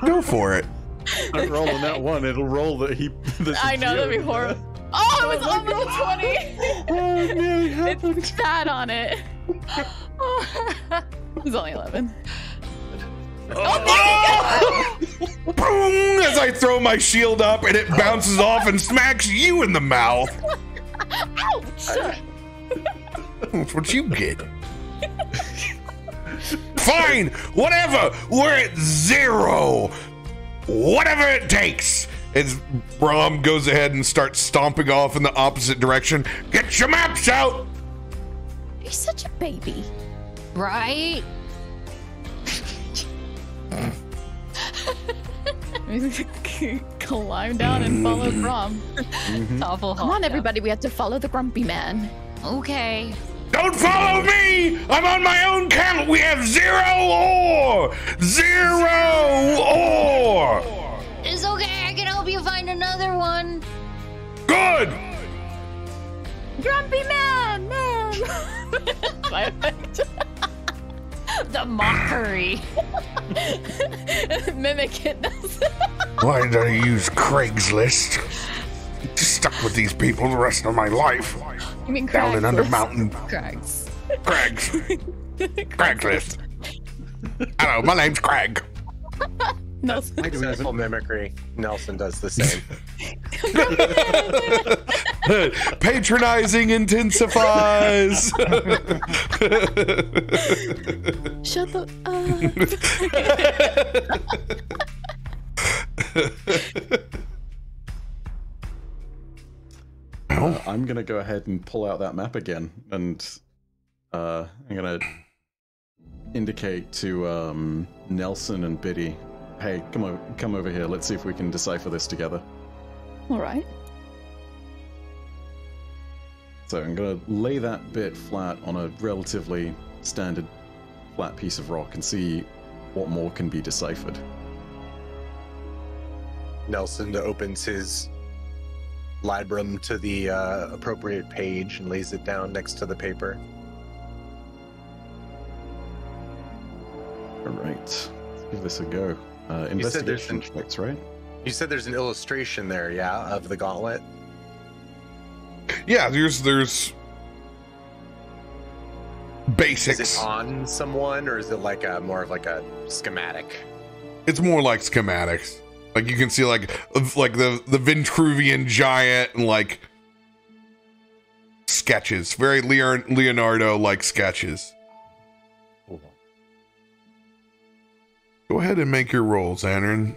Go for it. Don't roll on that one. It'll roll that he. I know, that'd be horrible. Oh, it was almost 20. Oh, nearly happened. It's fat on it. It was only 11. Oh! Boom! As I throw my shield up and it bounces off and smacks you in the mouth. Ouch! That's what you get. Fine, whatever. We're at 0. Whatever it takes. As Brom goes ahead and starts stomping off in the opposite direction. Get your maps out. You're such a baby. Right? Climb down and follow Brom. Awful. Come on, everybody. We have to follow the grumpy man. Okay. Don't follow me! I'm on my own count. We have 0 ore. 0 ore. It's okay. I can help you find another one. Good. Grumpy man! My effect. The mockery. Mimic it. Why did I use Craigslist? Stuck with these people the rest of my life. You mean Down in Undermountain. Crags. Craigslist. Hello, my name's Craig. Nelson. Successful mimicry. Nelson does the same. Patronizing intensifies. Shut the I'm gonna go ahead and pull out that map again, and I'm gonna indicate to Nelson and Biddy, hey, come over here. Let's see if we can decipher this together. All right. So I'm gonna lay that bit flat on a relatively standard flat piece of rock and see what more can be deciphered. Nelson opens his librum to the appropriate page and lays it down next to the paper. All right, let's give this a go. Investigation checks, right? You said there's an illustration there, yeah, of the gauntlet? Yeah, there's basics. Is it on someone, or is it like more of like a schematic? It's more like schematics. Like you can see like the Vitruvian giant and like sketches, very Leonardo like sketches. Go ahead and make your roll, Zanryn.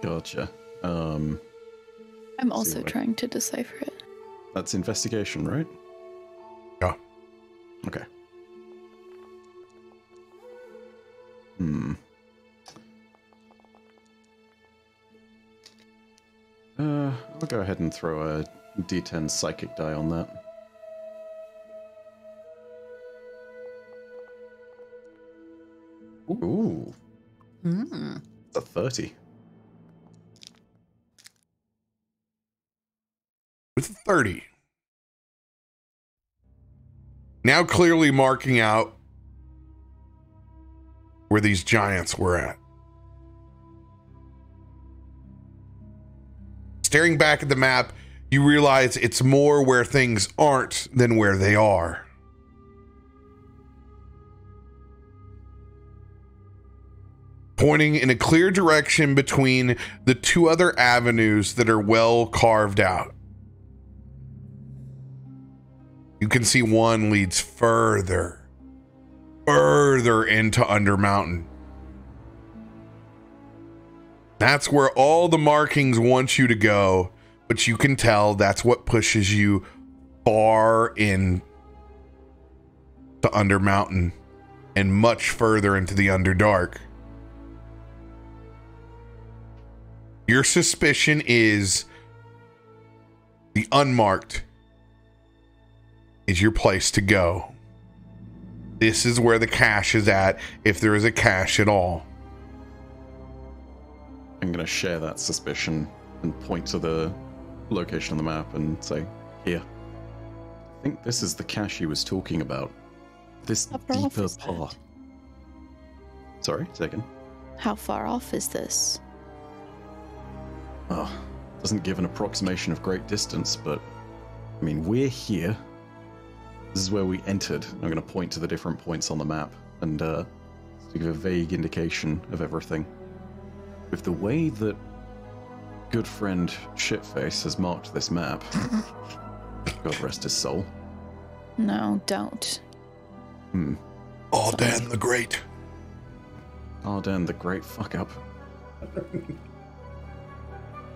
Gotcha. I'm also trying to decipher it. That's investigation, right? Yeah. Okay. I'll go ahead and throw a D10 psychic die on that. Ooh. It's a 30. With a 30. Now clearly marking out where these giants were at. Staring back at the map, you realize it's more where things aren't than where they are. Pointing in a clear direction between the two other avenues that are well carved out. You can see one leads further into Undermountain. That's where all the markings want you to go, but you can tell that's what pushes you far in to Undermountain and much further into the Underdark. Your suspicion is the unmarked is your place to go. This is where the cache is at, if there is a cache at all. I'm gonna share that suspicion and point to the location on the map and say, here. I think this is the cache he was talking about. This How far off deeper is that? path. Sorry, second. How far off is this? Oh, doesn't give an approximation of great distance, but I mean, we're here. This is where we entered. I'm going to point to the different points on the map and to give a vague indication of everything. With the way that good friend Shitface has marked this map, God rest his soul. No, don't. Aldan the Great. Arden, the great fuck up.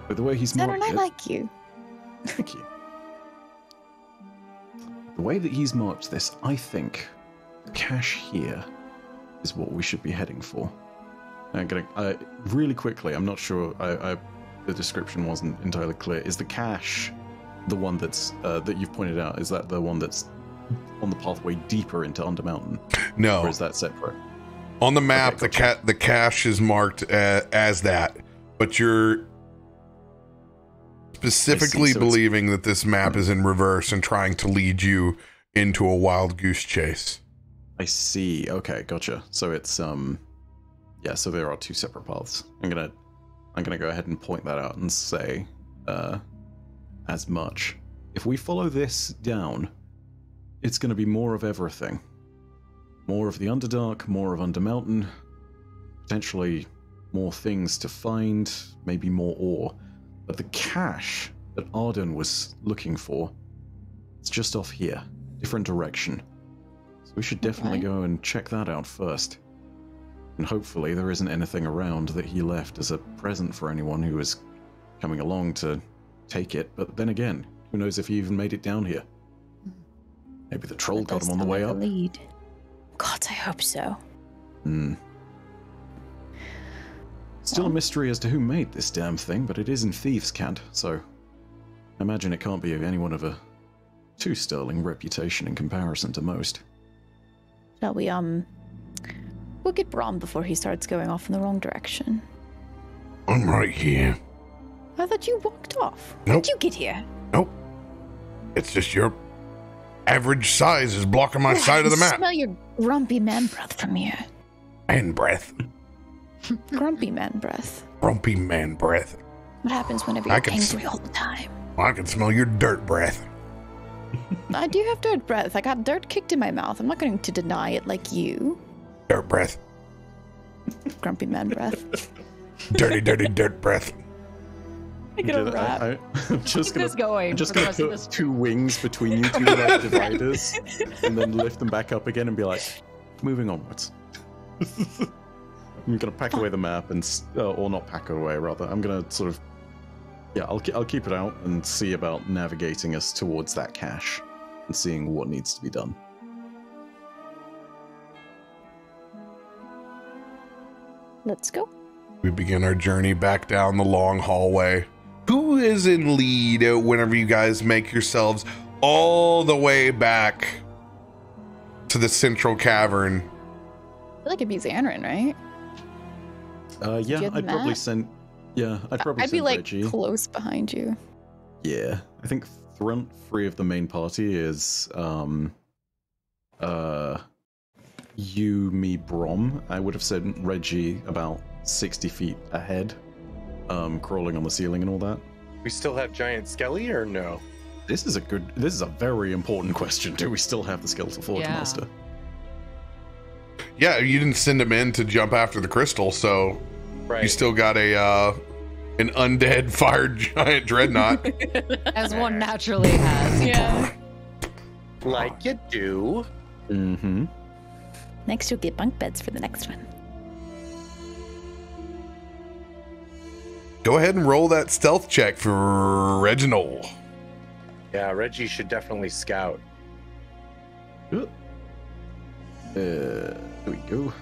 With the way he's Zanryn, marked I it, like you. thank you. The way that he's marked this, I think the cache here is what we should be heading for. I'm gonna really quickly. I'm not sure. The description wasn't entirely clear. Is the cache the one that's that you've pointed out? Is that the one that's on the pathway deeper into Undermountain? No. Or is that separate? On the map, Okay, gotcha. the cache is marked as that, but you're specifically so it's- believing that this map is in reverse and trying to lead you into a wild goose chase. I see. Okay, gotcha. So it's yeah, so there are two separate paths. I'm gonna go ahead and point that out and say as much. If we follow this down, it's gonna be more of everything. More of the Underdark, more of Undermountain, potentially more things to find, maybe more ore. But the cache that Arden was looking for, it's just off here, different direction. So we should definitely Okay. go and check that out first. And hopefully there isn't anything around that he left as a present for anyone who was coming along to take it. But then again, who knows if he even made it down here? Maybe the troll That got does him on the sound way like a up. lead. God, I hope so. Still a mystery as to who made this damn thing, but it is in Thieves' Cant, so I imagine it can't be anyone of a too sterling reputation in comparison to most. Shall we, we'll get Brom before he starts going off in the wrong direction. I'm right here. I thought you walked off. Nope. How'd you get here? Nope. It's just your average size is blocking my Oh, side of the I can map. smell your grumpy man breath from here. And breath. Grumpy man breath. Grumpy man breath. What happens whenever I you're can angry all the time? I can smell your dirt breath. I do have dirt breath. I got dirt kicked in my mouth. I'm not going to deny it like you. Dirt breath. Grumpy man breath. Dirty, dirty dirt breath. I get a rap. I'm just Keep this going I'm just for the gonna rest of put this. two wings between you two like dividers, and then lift them back up again and be like, moving onwards. I'm gonna pack away the map and, or not pack it away, rather. I'm gonna sort of, yeah, I'll keep it out and see about navigating us towards that cache and seeing what needs to be done. Let's go. We begin our journey back down the long hallway. Who is in lead whenever you guys make yourselves all the way back to the central cavern? I feel like it'd be Zanryn, right? Yeah, you have the I'd probably map? send. Yeah, I'd probably I'd be send like Reggie. close behind you. Yeah, I think front three of the main party is you, me, Brom. I would have said Reggie about 60 feet ahead, crawling on the ceiling and all that. We still have Giant Skelly or no? This is a very important question. Do we still have the Skeletal Forge Yeah. Master? Yeah, you didn't send him in to jump after the crystal, so Right. you still got an undead fired giant dreadnought. As one naturally has. Yeah. Like you do. Mm-hmm. Next, you'll get bunk beds for the next one. Go ahead and roll that stealth check for Reginald. Yeah, Reggie should definitely scout. There we go.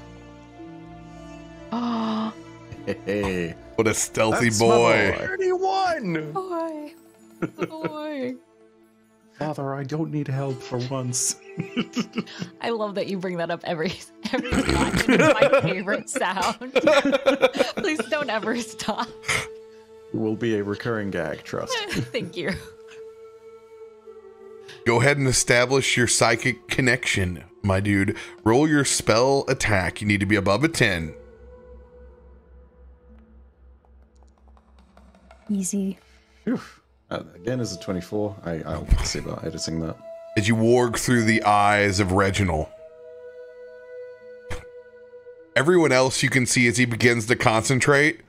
Oh, Hey, What a stealthy That's my boy. boy. 31! boy. Boy. Father, I don't need help for once. I love that you bring that up every time. It's my favorite sound. Please don't ever stop. It will be a recurring gag, trust. Thank you. Go ahead and establish your psychic connection, my dude. Roll your spell attack. You need to be above a 10. Easy. Again, as a 24, I'll see about editing that. As you warg through the eyes of Reginald. Everyone else you can see as he begins to concentrate,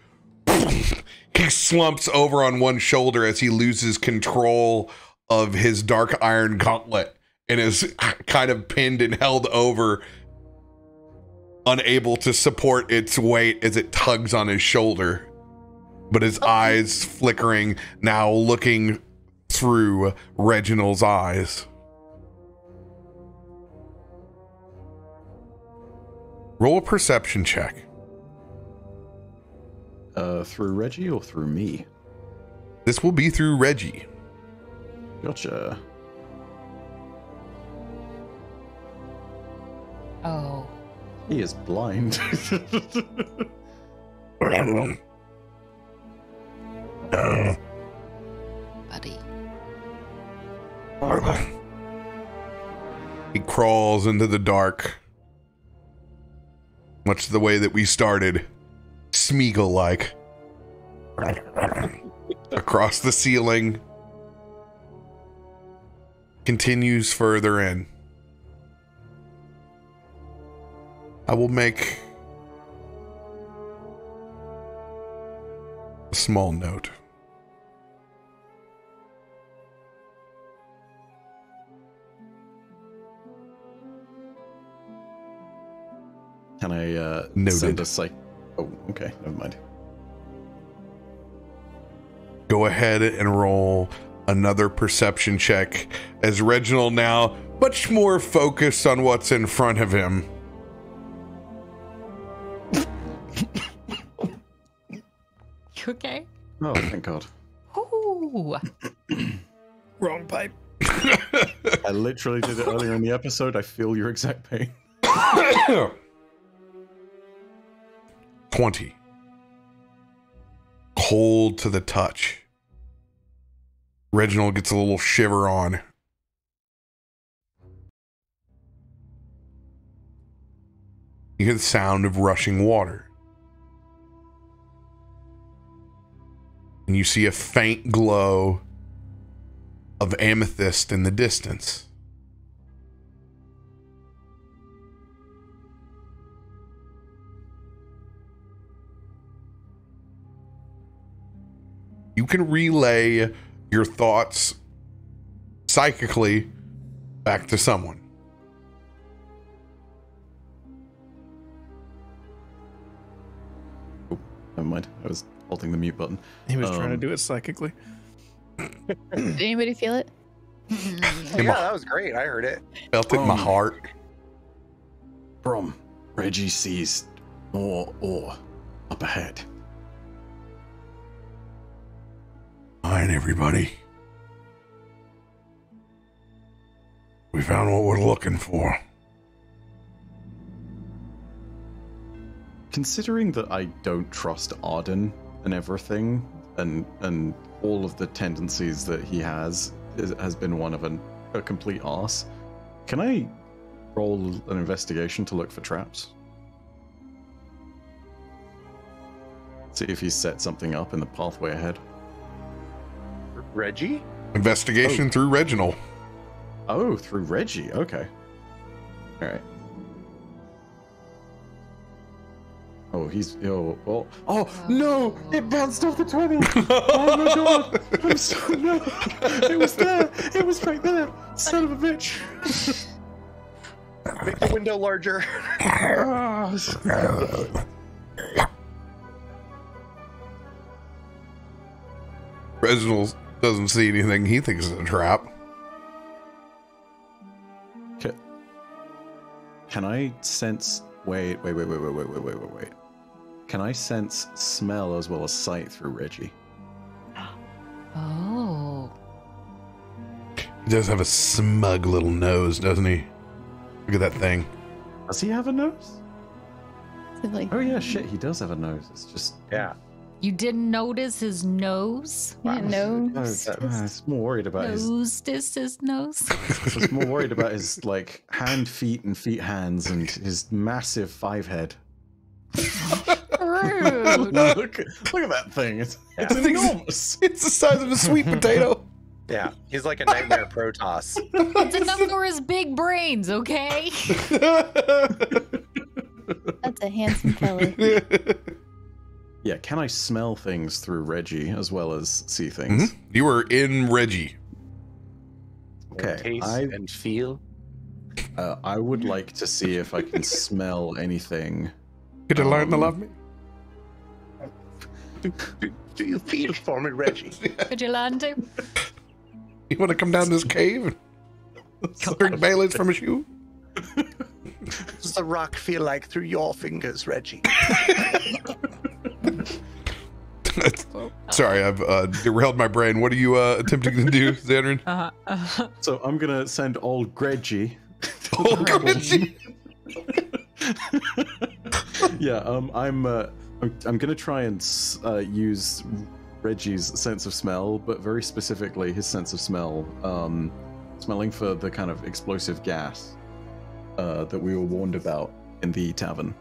he slumps over on one shoulder as he loses control of his dark iron gauntlet and is kind of pinned and held over, unable to support its weight as it tugs on his shoulder. But his eyes flickering, now looking through Reginald's eyes. Roll a perception check. Through Reggie or through me? This will be through Reggie. Gotcha. Oh. He is blind. Buddy. He crawls into the dark, much the way that we started, Smeagol-like, across the ceiling, continues further in. I will make a small note. Can I Noted. send a psych? Oh, okay, never mind. Go ahead and roll another perception check as Reginald now much more focused on what's in front of him. You okay? Oh, thank God. Ooh. Wrong pipe. I literally did it earlier in the episode. I feel your exact pain. 20. Cold to the touch. Reginald gets a little shiver on. You hear the sound of rushing water. And you see a faint glow of amethyst in the distance. You can relay your thoughts psychically back to someone. Oh, never mind. I was holding the mute button. He was trying to do it psychically. Did anybody feel it? Yeah, that was great. I heard it. Felt it in my heart. Brom, Reggie sees more ore up ahead. Fine, everybody. We found what we're looking for. Considering that I don't trust Arden and everything, and all of the tendencies that he has been one of a complete arse, can I roll an investigation to look for traps? See if he's set something up in the pathway ahead. Reggie? Investigation through Reginald. Oh, through Reggie. Okay. All right. Oh, he's oh no! It bounced off the 20. Oh my God! I'm so no. It was there. It was right there. Son of a bitch. Make the window larger. Reginald doesn't see anything he thinks is a trap. Can I sense? Wait. Can I sense smell as well as sight through Reggie? Oh. He does have a smug little nose, doesn't he? Look at that thing. Does he have a nose? Is it like, Oh yeah, shit, he does have a nose. It's just Yeah. You didn't notice his nose? yeah, no. I was more worried about his. His nose. I was more worried about his like hand, feet, and feet, hands, and his massive 5 head. Rude. look at that thing. It's enormous. It's the size of a sweet potato. Yeah. He's like a nightmare Protoss. It's enough for his big brains, okay? That's a handsome fella. Yeah, can I smell things through Reggie as well as see things? You were in Reggie. Okay, Taste and feel. I would like to see if I can smell anything. Could you learn to love me? Do you feel for me, Reggie? Could you learn to? You want to come down this cave and drink Bailey's from a shoe? What does the rock feel like through your fingers, Reggie? Sorry, I've derailed my brain. What are you attempting to do, Zanryn? So I'm gonna send old Greggy. Old Reggie. Yeah, I'm gonna try and use Reggie's sense of smell, but very specifically his sense of smell, smelling for the kind of explosive gas that we were warned about in the tavern.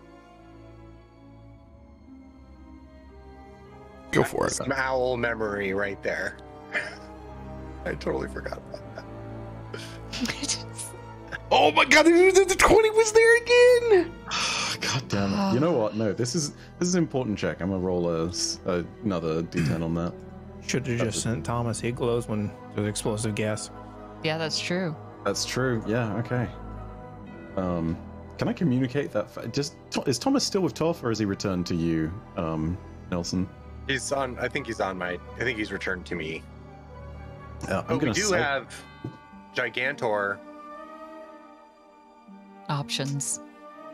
Go for it. Some owl memory right there. I totally forgot about that. Oh my god, the 20 was there again! God damn it. You know what? No, this is an important check. I'm gonna roll another d10 on that. Should have just sent Thomas. He glows when there's explosive gas. Yeah, that's true. That's true. Yeah, okay. Can I communicate that? Is Thomas still with Toff, or has he returned to you, Nelson? He's on. I think he's on my. I think he's returned to me. I'm But we gonna do say- have Gigantor. Options.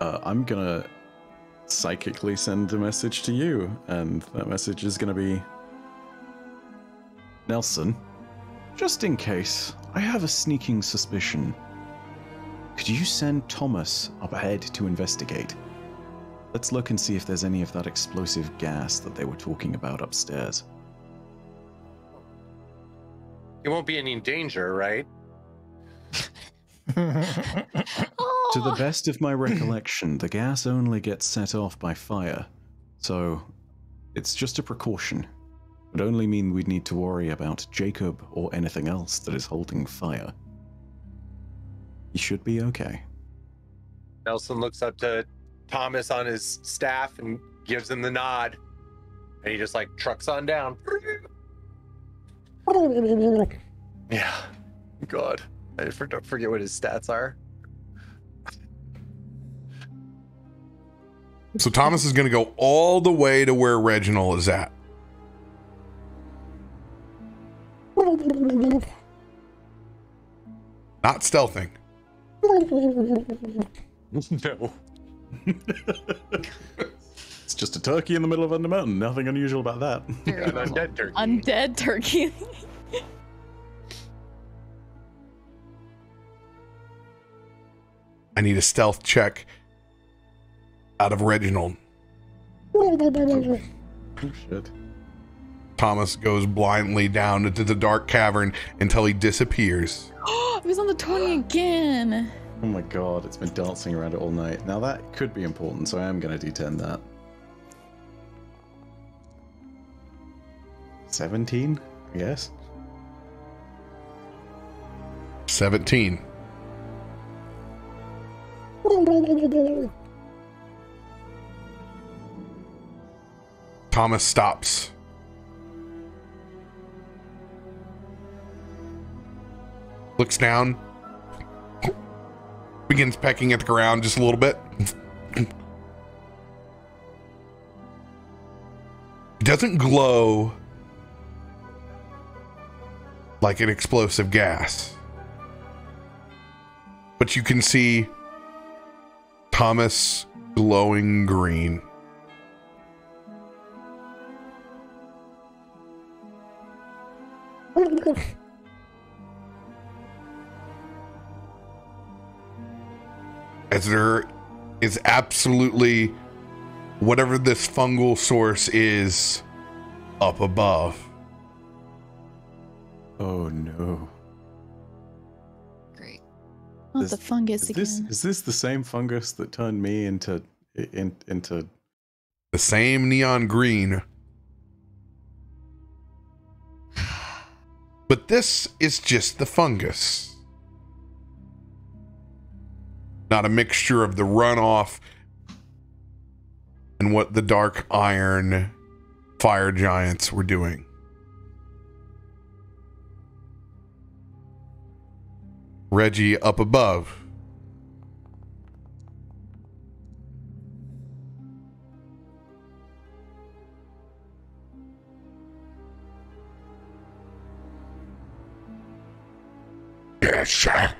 I'm gonna psychically send a message to you, and that message is gonna be, Nelson, just in case, I have a sneaking suspicion. Could you send Thomas up ahead to investigate? Let's look and see if there's any of that explosive gas that they were talking about upstairs. He won't be any danger, right? To the best of my recollection, the gas only gets set off by fire, so it's just a precaution. It would only mean we'd need to worry about Jacob or anything else that is holding fire. He should be okay. Nelson looks up to Thomas on his staff and gives him the nod, and he just like trucks on down. Yeah. God, I forget what his stats are. So Thomas is going to go all the way to where Reginald is at. Not stealthing. No. It's just a turkey in the middle of Under Mountain. Nothing unusual about that. Very An normal. undead turkey. Undead turkey. I need a stealth check out of Reginald. Oh shit. Thomas goes blindly down into the dark cavern until he disappears. It was on the 20 again. Oh my god, it's been dancing around it all night. Now that could be important, so I am going to D10 that. 17, I guess. 17. Thomas stops. Looks down. Begins pecking at the ground just a little bit. It doesn't glow like an explosive gas. But you can see Thomas glowing green. as there is absolutely whatever this fungal source is up above. Oh no. Great. Oh, the fungus again. Is this the same fungus that turned me into The same neon green. But this is just the fungus. Not a mixture of the runoff and what the dark iron fire giants were doing. Reggie up above. Yes, sir.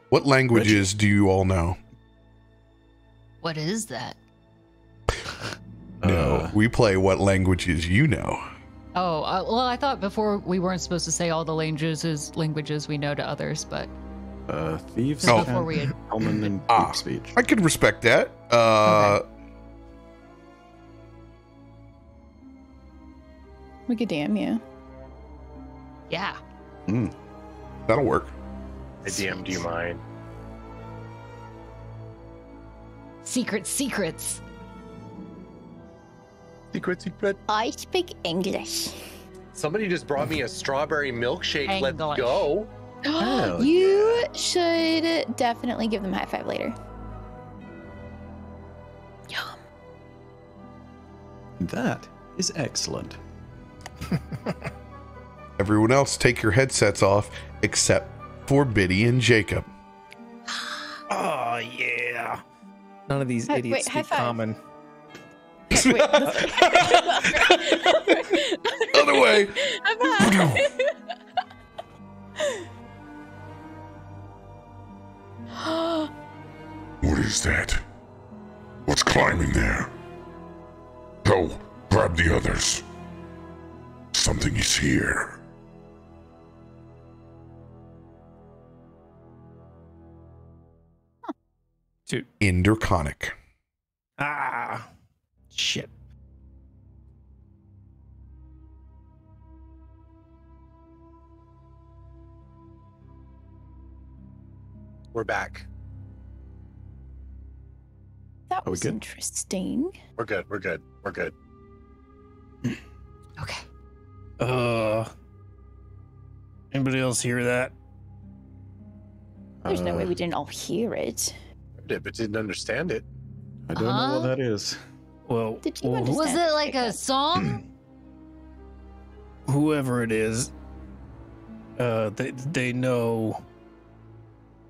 What languages do you all know? What is that? No, we play what languages you know. Oh, well, I thought before we weren't supposed to say all the languages we know to others, but thieves, just before we had... common, and deep speech. I could respect that. Okay. We could DM you. Yeah. That'll work. I DM, do you mind? Secrets. Secret. I speak English. Somebody just brought me a strawberry milkshake. Let's English. go. Hell You should definitely give them a high five later. Yum. That is excellent. Everyone else, take your headsets off except for Biddy and Jacob. Oh yeah. None of these Wait, idiots high speak five. common. Wait, Other way. What is that? What's climbing there? Go, grab the others. Something is here. Dude. Inderconic. Ah. Shit. We're back. That we was good? interesting. We're good. Okay. Anybody else hear that? There's no way we didn't all hear it. But didn't understand it. I don't know what that is. Well, Did you well, understand? Was it like a song? whoever it is, they know.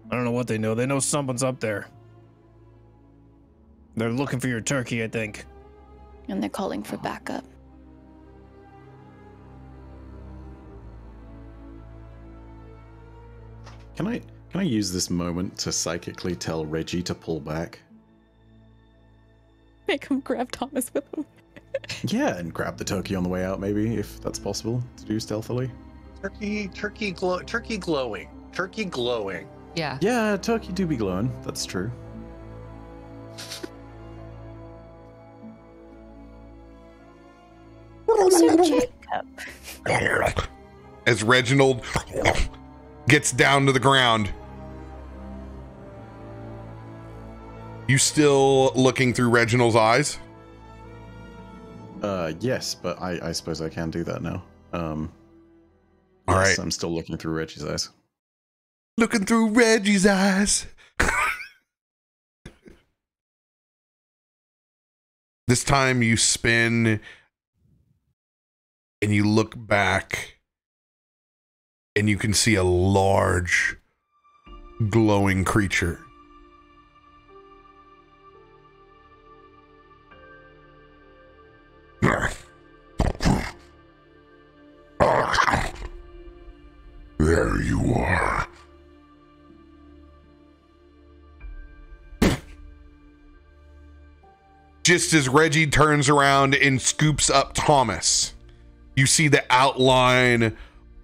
I don't know what they know. They know someone's up there. They're looking for your turkey, I think. And they're calling for backup. Can I use this moment to psychically tell Reggie to pull back? Make him grab Thomas with him. Yeah, and grab the turkey on the way out, maybe, if that's possible to do stealthily. Turkey glowing. Yeah. Yeah, turkey do be glowing. That's true. So Jacob. As Reginald gets down to the ground, you still looking through Reginald's eyes? Yes, but I suppose I can do that now. All Yes, right. I'm still looking through Reggie's eyes. Looking through Reggie's eyes. This time you spin and you look back and you can see a large glowing creature. There you are. just as Reggie turns around and scoops up Thomas, you see the outline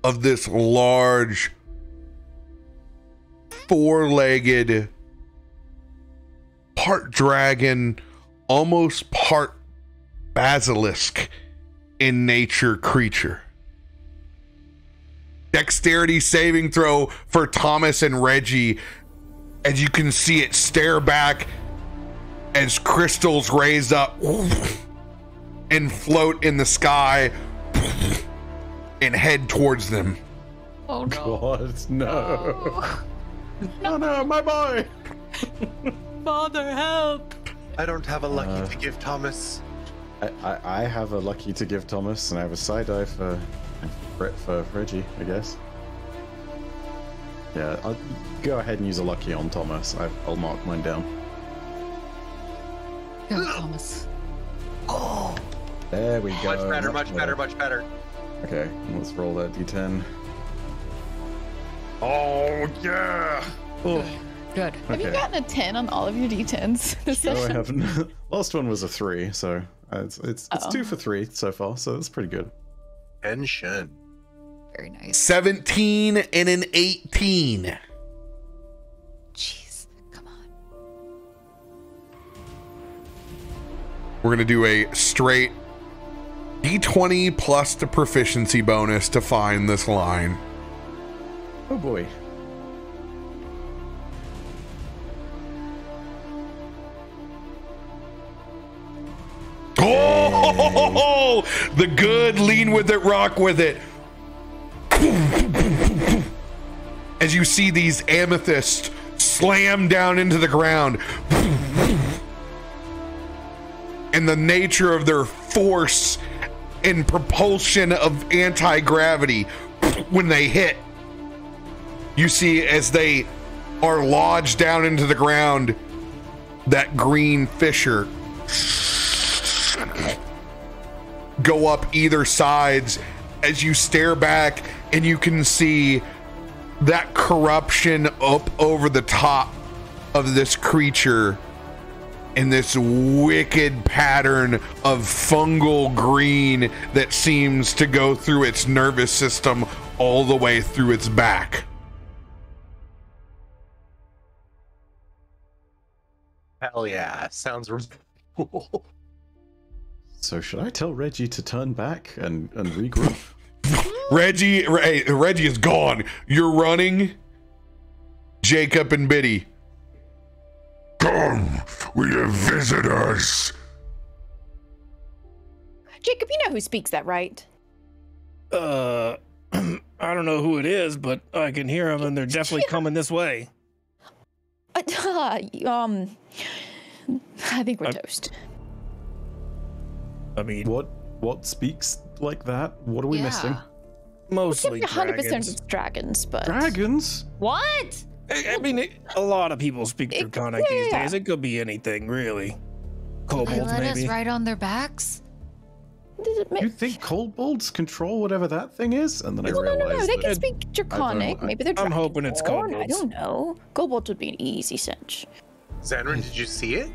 of this large, four-legged, part dragon, almost part basilisk in nature creature. Dexterity saving throw for Thomas and Reggie, as you can see it stare back as crystals raise up and float in the sky and head towards them. Oh no. God, no. Oh no, my boy. Father, help. I don't have a lucky to give Thomas. I have a lucky to give Thomas, and I have a side eye for Reggie, I guess. Yeah, I'll go ahead and use a lucky on Thomas. I'll mark mine down. Go, Thomas. Oh, there we go. Much better, much better, much better. Okay, let's roll that d10. Oh yeah! Good. Good. Have you gotten a 10 on all of your d10s this No, I session? haven't. Last one was a 3, so it's 2 for 3 so far, so that's pretty good. Tension. Very nice. 17 and an 18. Jeez. Come on. We're going to do a straight D20 plus the proficiency bonus to find this line. Oh boy. Oh, the good lean with it, rock with it. As you see these amethysts slam down into the ground, and the nature of their force and propulsion of anti-gravity when they hit, you see as they are lodged down into the ground, that green fissure go up either sides as you stare back, and you can see that corruption up over the top of this creature in this wicked pattern of fungal green that seems to go through its nervous system all the way through its back. Hell yeah. Sounds really cool. So should I tell Reggie to turn back and regroup? Reggie is gone. You're running. Jacob and Biddy. Come, we have visitors. Jacob, you know who speaks that, right? I don't know who it is, but I can hear them, and they're definitely coming this way. I think we're toast. I mean, What speaks like that? What are we missing? mostly 100% dragons. it's dragons, but Dragons? What? I mean, a lot of people speak Draconic these days. It could be anything, really. They Kobolds, let us maybe. ride on their backs? does it make... You think kobolds control whatever that thing is? And then I No, realized they can that speak Draconic. Maybe they're I'm hoping it's Dragonborn. I kobolds. don't know. Kobolds would be an easy cinch. Zanryn, did you see it?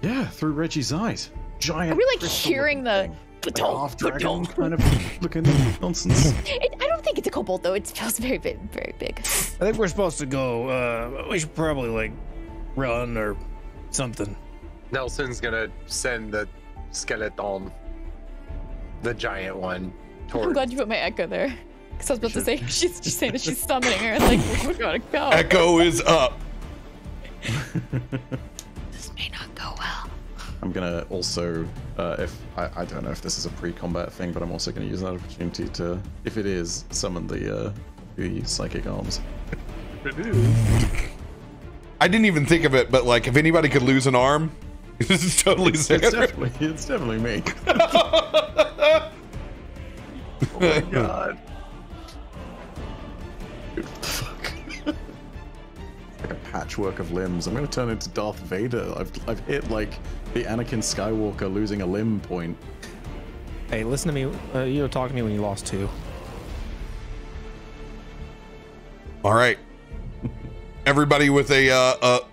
yeah, through Reggie's eyes. Giant. Are we like crystal hearing the... looking thing. Like half dragon kind of looking nonsense. I don't think it's a kobold, though. It feels very big, very big. I think we're supposed to go. We should probably, like, run or something. Nelson's gonna send the skeleton, the giant one, towards. I'm glad you put my echo there. Because I was about to say, she's just saying that she's summoning her. Like, we gotta go. Echo is up. This may not go well. I'm gonna also, if I don't know if this is a pre-combat thing, but I'm also gonna use that opportunity to, if it is, summon the psychic arms. I didn't even think of it, but like, if anybody could lose an arm, this is totally It's Zanryn. definitely me. Oh my god. Dude, what the fuck? It's like a patchwork of limbs. I'm gonna turn into Darth Vader. I've hit like the Anakin Skywalker losing a limb point. Hey, listen to me. You were talking to me when you lost 2. All right. Everybody with a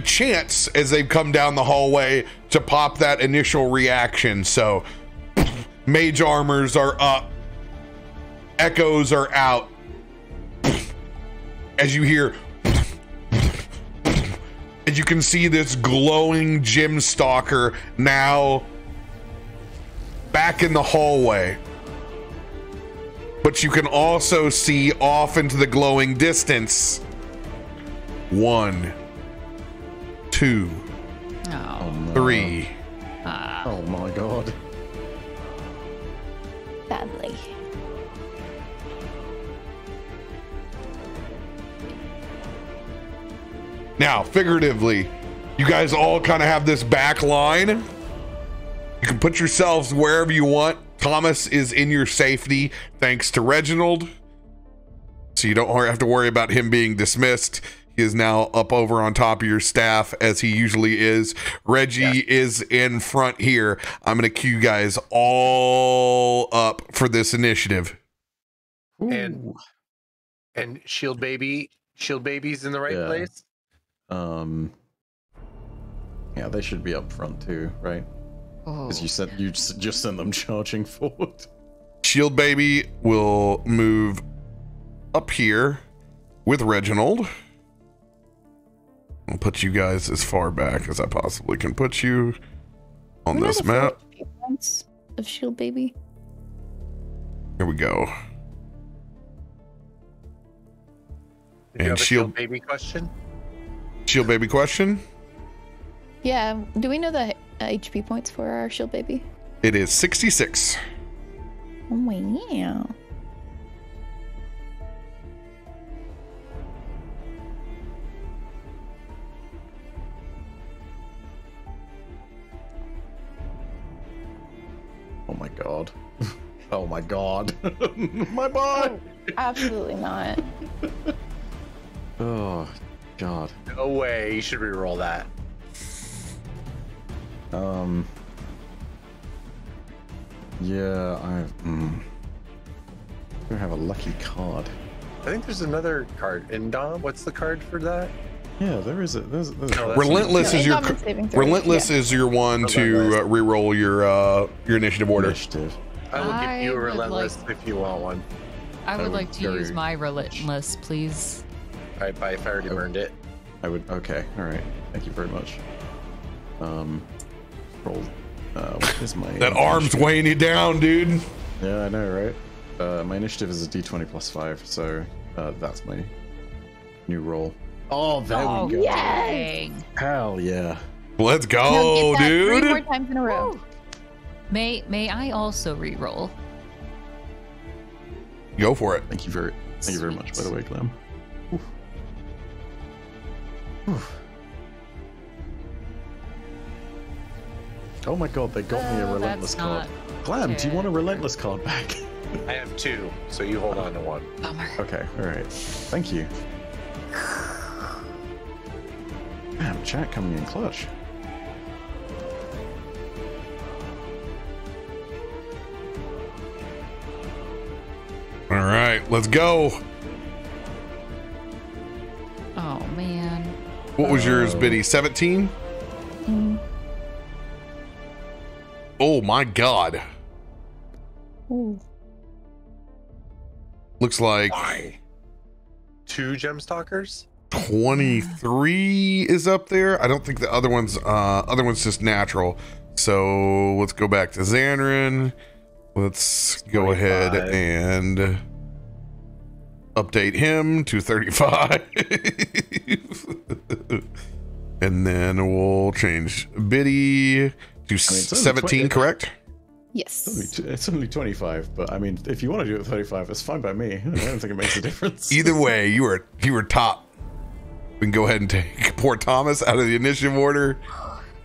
chance as they've come down the hallway to pop that initial reaction. So mage armors are up, echoes are out. As you hear, and you can see this glowing gym stalker now back in the hallway. But you can also see off into the glowing distance. 1, 2, Oh, no. 3. Oh my god. Badly. Now, figuratively, you guys all kind of have this back line. You can put yourselves wherever you want. Thomas is in your safety thanks to Reginald. So you don't have to worry about him being dismissed. He is now up over on top of your staff as he usually is. Reggie is in front here. I'm going to cue you guys all up for this initiative. And Shield Baby's in the right Yeah. place. Yeah, they should be up front too, right? Oh. Because you just sent them charging forward. Shield Baby will move up here with Reginald. I'll put you guys as far back as I possibly can put you on What are this the map. 4 points of Shield Baby? Here we go. Did you have a Shield Baby question? Shield Baby question. Yeah. Do we know the HP points for our Shield Baby? It is 66. Oh yeah. Oh my god. Oh my god. My bot! Absolutely not. Oh god. No way. You should re-roll that. Yeah, I have a lucky card. I think there's another card. And Dom, what's the card for that? Yeah, there's a that's- Relentless No, is your Indomitable saving throw. Relentless Yeah. is your one to re-roll your initiative order. initiative. I will I give you a would relentless if you want one. I would would like to very use my relentless, please. Alright, bye. If I already burned it. I would. Okay. All right. Thank you very much. Roll. What is my? That arm's weighing you down, dude. Yeah, I know, right? My initiative is a D20 plus 5, so that's my new roll. Oh, there we go. Dang. Hell yeah. Let's Now go, get that 3 more dude. times in a row. May I also re-roll? Go for it. Thank you very much, by the way, Glam. Oof. Oof. Oh my god, they got me a relentless that's card. not Glam, do you want a good. relentless card back? I have 2, so you hold on to one. Bummer. Okay, alright. Thank you. Damn, chat coming in clutch. All right, let's go. Oh man. What was yours, Biddy? 17? Oh my god. Ooh. Looks like Why? 2 Gemstalkers? 23 is up there. I don't think the other one's just natural. So let's go back to Zanryn. Let's go ahead 25. and update him to 35. And then we'll change Biddy to it's only 17, 20. correct? Yes. It's only 25, but I mean, if you want to do it at 35, it's fine by me. I don't think it makes a difference. Either way, you were top. We can go ahead and take poor Thomas out of the initiative order.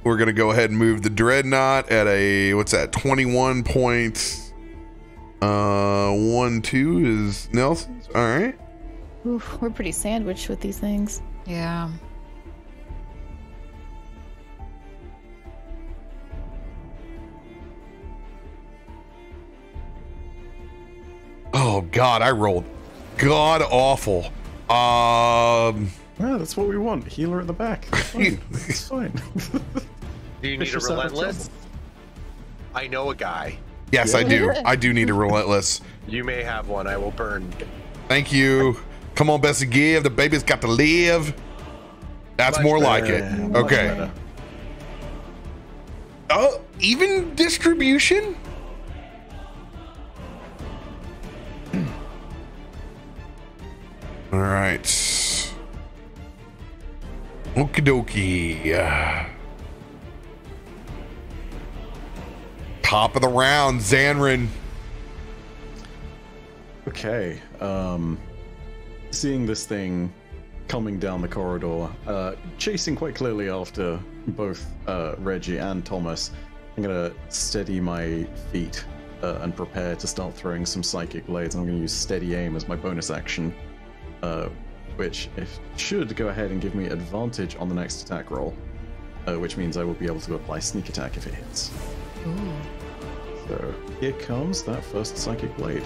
We're gonna go ahead and move the Dreadnought at a 21.12 is Nelson's. All right. Oof, we're pretty sandwiched with these things. Yeah. Oh God, I rolled god awful. Yeah, that's what we want. Healer at the back. It's fine. It's fine. Do you need a Fish yourself out of relentless? trouble. I know a guy. Yes, I do. I do need a relentless. You may have one. I will burn. Thank you. Come on, Bessie, give. The baby's got to live. That's more like it. Much Okay. better. Oh, even distribution? All right. Okie dokie. Top of the round, Zanryn. Okay. Seeing this thing coming down the corridor, chasing quite clearly after both Reggie and Thomas, I'm gonna steady my feet and prepare to start throwing some psychic blades. I'm gonna use steady aim as my bonus action, which should go ahead and give me advantage on the next attack roll, which means I will be able to apply sneak attack if it hits. Ooh. So here comes that first psychic blade,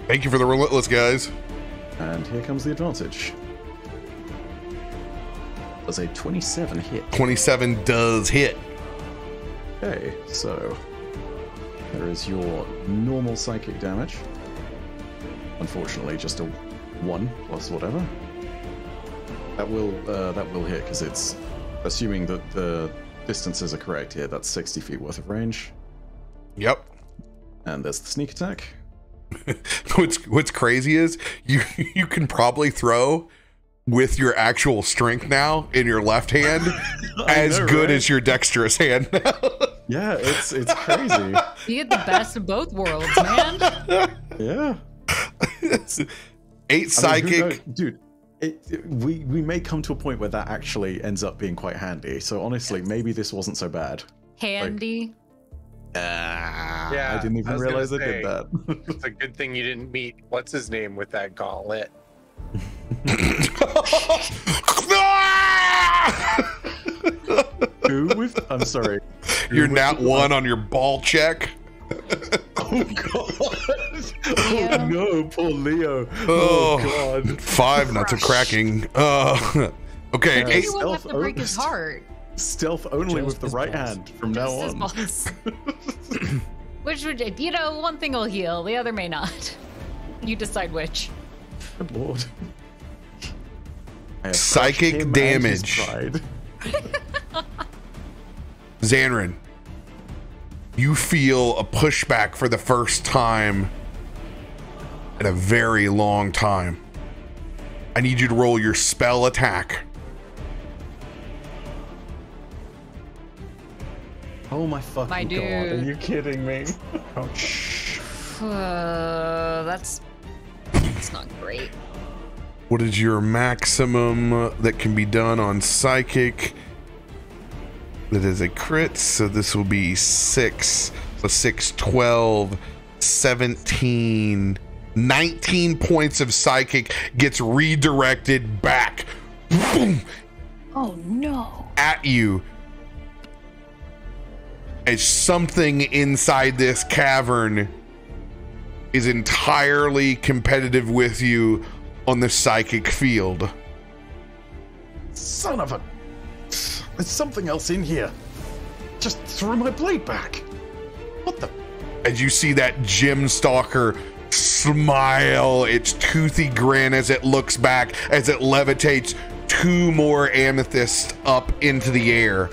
Thank you for the relentless, guys. and here comes the advantage. Does a 27 hit? 27 does hit. Okay, so there is your normal psychic damage. Unfortunately, just a 1 plus whatever. That will hit because it's assuming that the distances are correct here. That's 60 feet worth of range. Yep. And there's the sneak attack. What's crazy is you can probably throw with your actual strength now in your left hand as know, good right? as your dexterous hand now. Yeah, it's crazy. You get the best of both worlds, man. Yeah. 8 psychic. Dude. We may come to a point where that actually ends up being quite handy. So honestly, maybe this wasn't so bad. Handy. Yeah, I didn't even was realize I gonna did say, that. It's a good thing you didn't meet what's his name with that gauntlet. Who with? I'm sorry. You're nat 1 on your ball check. Oh god. Leo. Oh no, poor Leo. Oh, God. 5 nuts are cracking. Okay, Yeah. 8. He wouldn't have to break his heart. Stealth only with the right hand from now Just his on. balls. Which would, one thing will heal, the other may not. You decide which. Good lord. I have Psychic crushed him and his damage. pride. Zanryn, you feel a pushback for the first time in a very long time. I need you to roll your spell attack. Oh my fucking My god, are dude. you kidding me? That's not great. What is your maximum that can be done on psychic? That is a crit, so this will be 6. So 6, 12, 17, 19 points of psychic gets redirected back. Boom, Oh no. at you. As something inside this cavern is entirely competitive with you on the psychic field. Son of a... There's something else in here. Just threw my blade back. What the... As you see that gem stalker smile its toothy grin as it looks back, as it levitates 2 more amethysts up into the air.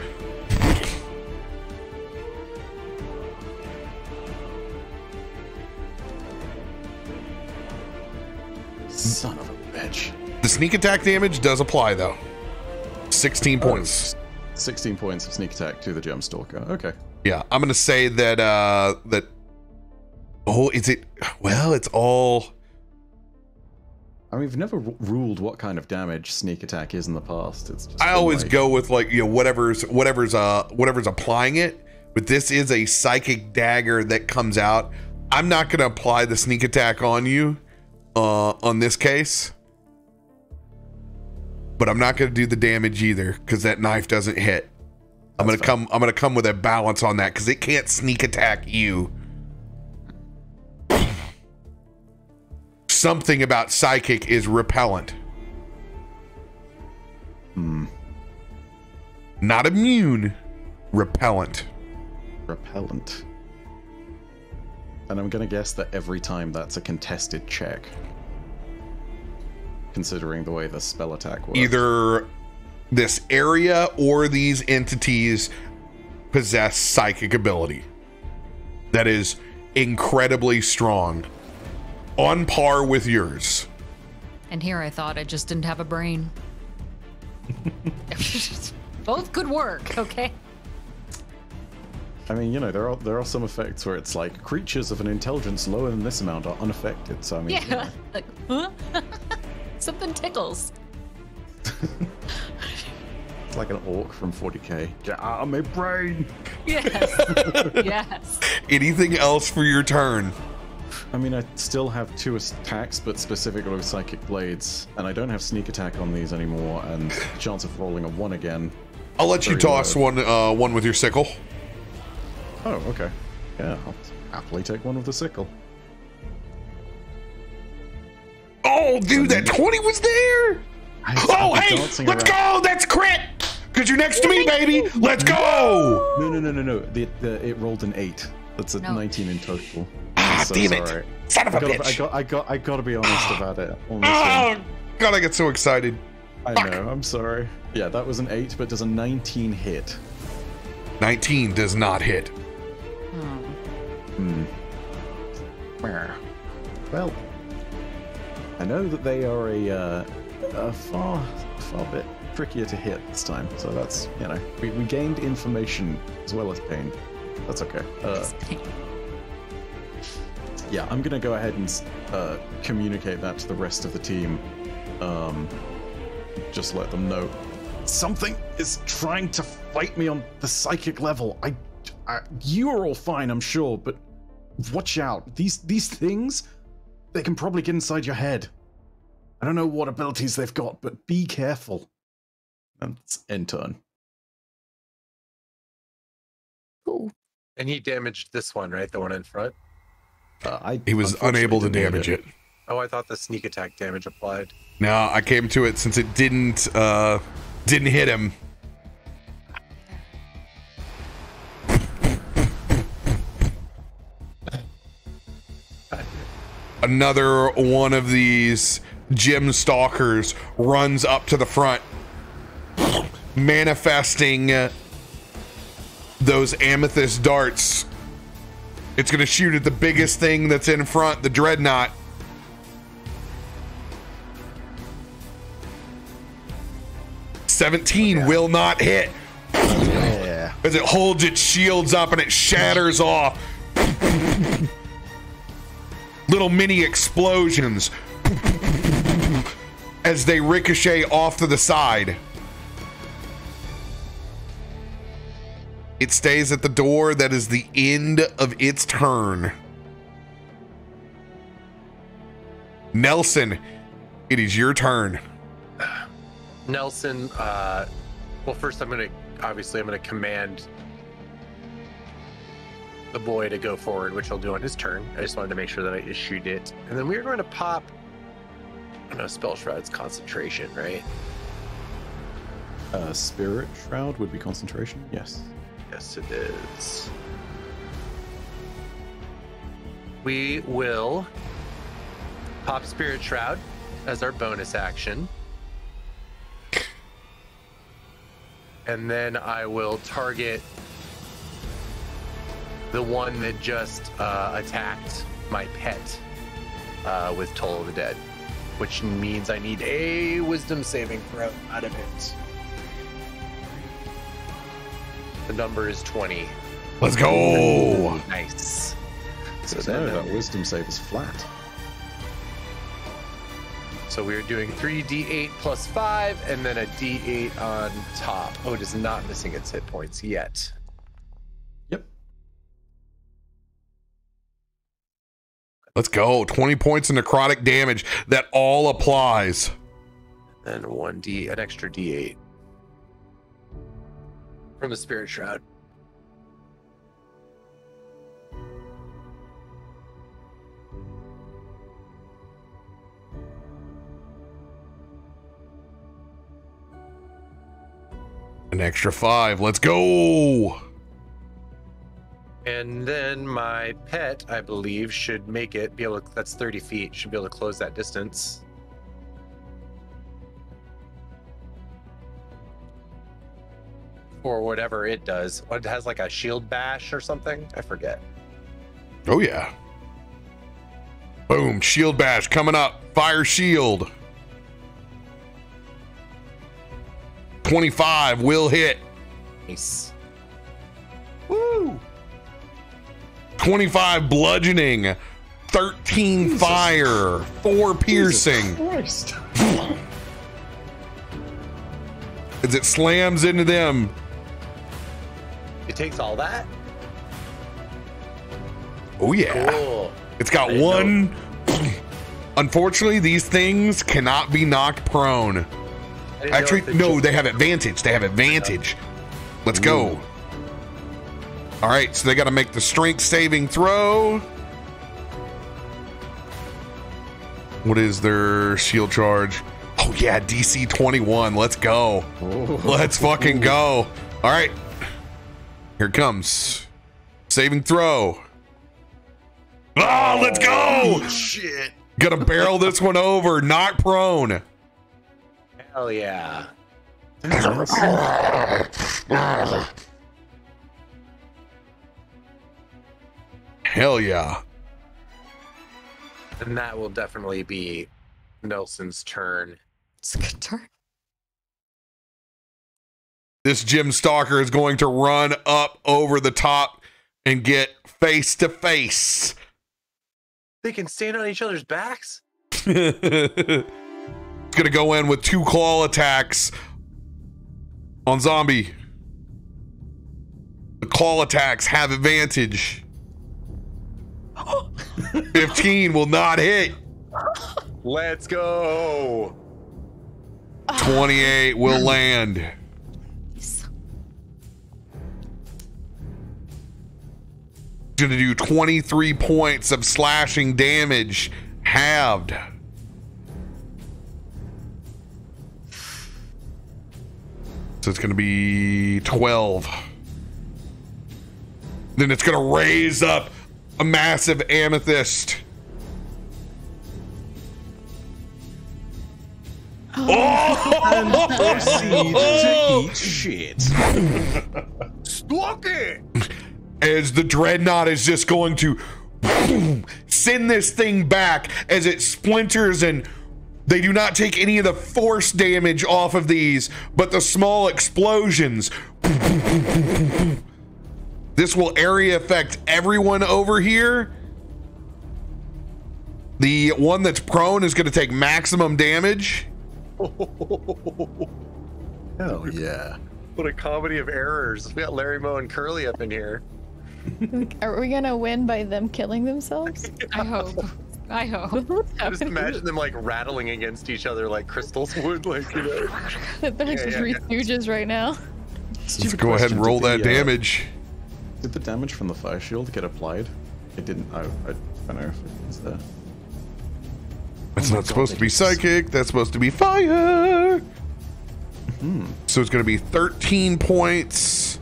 Son of a bitch. The sneak attack damage does apply though. 16 points. 16 points of sneak attack to the gem stalker. Okay. Yeah, I'm gonna say that is it? Well, it's all. I mean, we've never ruled what kind of damage sneak attack is in the past. It's just I been always like- go with like, whatever's applying it. But this is a psychic dagger that comes out. I'm not gonna apply the sneak attack on you, on this case. But I'm not gonna do the damage either because that knife doesn't hit. I'm gonna come with a balance on that because it can't sneak attack you. Something about psychic is repellent. Not immune, repellent. Repellent. And I'm going to guess that every time that's a contested check. Considering the way the spell attack works. Either this area or these entities possess psychic ability that is incredibly strong, on par with yours. And here I thought I just didn't have a brain. Both could work, okay? I mean, you know, there are some effects where it's like creatures of an intelligence lower than this amount are unaffected. So I mean, you know. Yeah, like, huh? Something tickles. It's like an orc from 40k. Get out of my brain. Yes. Yes. Anything else for your turn? I mean, I still have 2 attacks, but specifically with psychic blades, and I don't have sneak attack on these anymore, and chance of rolling a 1 again. I'll let you toss one with your sickle. Oh, okay. Yeah, I'll happily take one with the sickle. Oh, dude, that 20 was there. Oh, hey, let's go. That's crit. Because you're next to me, baby. Let's go. No. It rolled an 8. That's a 19 in total. Ah, So damn it's it. alright. Son of a bitch. I gotta be honest about it. On this Oh, one. God, I get so excited. I know, I'm sorry. Yeah, that was an 8, but does a 19 hit? 19 does not hit. Well, I know that they are a far bit trickier to hit this time, so that's, you know, we gained information as well as pain. That's okay. Yeah, I'm gonna go ahead and communicate that to the rest of the team. Just let them know something is trying to fight me on the psychic level. You are all fine, I'm sure, but watch out. These things, they can probably get inside your head. I don't know what abilities they've got, but be careful. And it's end turn. Cool. And he damaged this one, right? The one in front? He was unable to damage it. Oh, I thought the sneak attack damage applied. No, I came to it since it didn't hit him. Another one of these gem stalkers runs up to the front, manifesting those amethyst darts. It's going to shoot at the biggest thing that's in front, the dreadnought. $17 will not hit. Yeah. As it holds its shields up and it shatters off. Little mini explosions as they ricochet off to the side. It stays at the door. That is the end of its turn. Nelson, it is your turn. Nelson, well, first I'm going to command the boy to go forward, which he'll do on his turn. I just wanted to make sure that I issued it. And then we're going to pop, I know Spell Shroud's concentration, right? Spirit Shroud would be concentration, yes. Yes, it is. We will pop Spirit Shroud as our bonus action. And then I will target the one that just attacked my pet with Toll of the Dead, which means I need a wisdom saving throw out of it. The number is 20. Let's go. Nice. So No, then, that wisdom save is flat. so we're doing 3d8 plus 5 and then a d8 on top. Oh, it is not missing its hit points yet. Yep. Let's go. 20 points of necrotic damage. That all applies. Then an extra d8 from the Spirit Shroud. An extra 5. Let's go. And then my pet, I believe, should make it be able to, that's 30 feet, should be able to close that distance. Or whatever it does. It has like a shield bash or something. I forget. Oh, yeah. Boom. Shield bash coming up. Fire shield. 25 will hit. Nice. Woo. 25 bludgeoning. 13 Jesus. Fire. 4 piercing. Christ. As it slams into them. It takes all that? Oh, yeah. Cool. It's got one. Unfortunately, these things cannot be knocked prone. Actually, no, they have advantage. They have advantage. Let's go. All right, so they got to make the strength saving throw. What is their shield charge? Oh, yeah, DC 21. Let's go. Let's fucking go. All right. Here it comes. Saving throw. Oh, let's go. Shit. Gonna barrel this one over. Not prone. Hell yeah. Hell yeah. And that will definitely be Nelson's turn. It's a good turn. This Gym Stalker is going to run up over the top and get face to face. They can stand on each other's backs? It's gonna go in with 2 claw attacks on zombie. The claw attacks have advantage. 15 will not hit. Let's go. 28 will land. Gonna do 23 points of slashing damage, halved. So it's gonna be 12. Then it's gonna raise up a massive amethyst. And proceed to eat shit. Look it! As the dreadnought is just going to send this thing back as it splinters, and they do not take any of the force damage off of these, but the small explosions. This will area affect everyone over here. The one that's prone is going to take maximum damage. Hell yeah. What a comedy of errors. We got Larry, Moe, and Curly up in here. Are we gonna win by them killing themselves? I hope. I hope. I just imagine them like rattling against each other like crystals would, like, you know. They're just Three Stooges right now. Let's go ahead and roll that damage. Did the damage from the fire shield get applied? It didn't. I don't know if it was there. That's not supposed to be psychic. That's supposed to be fire. So it's going to be 13 points.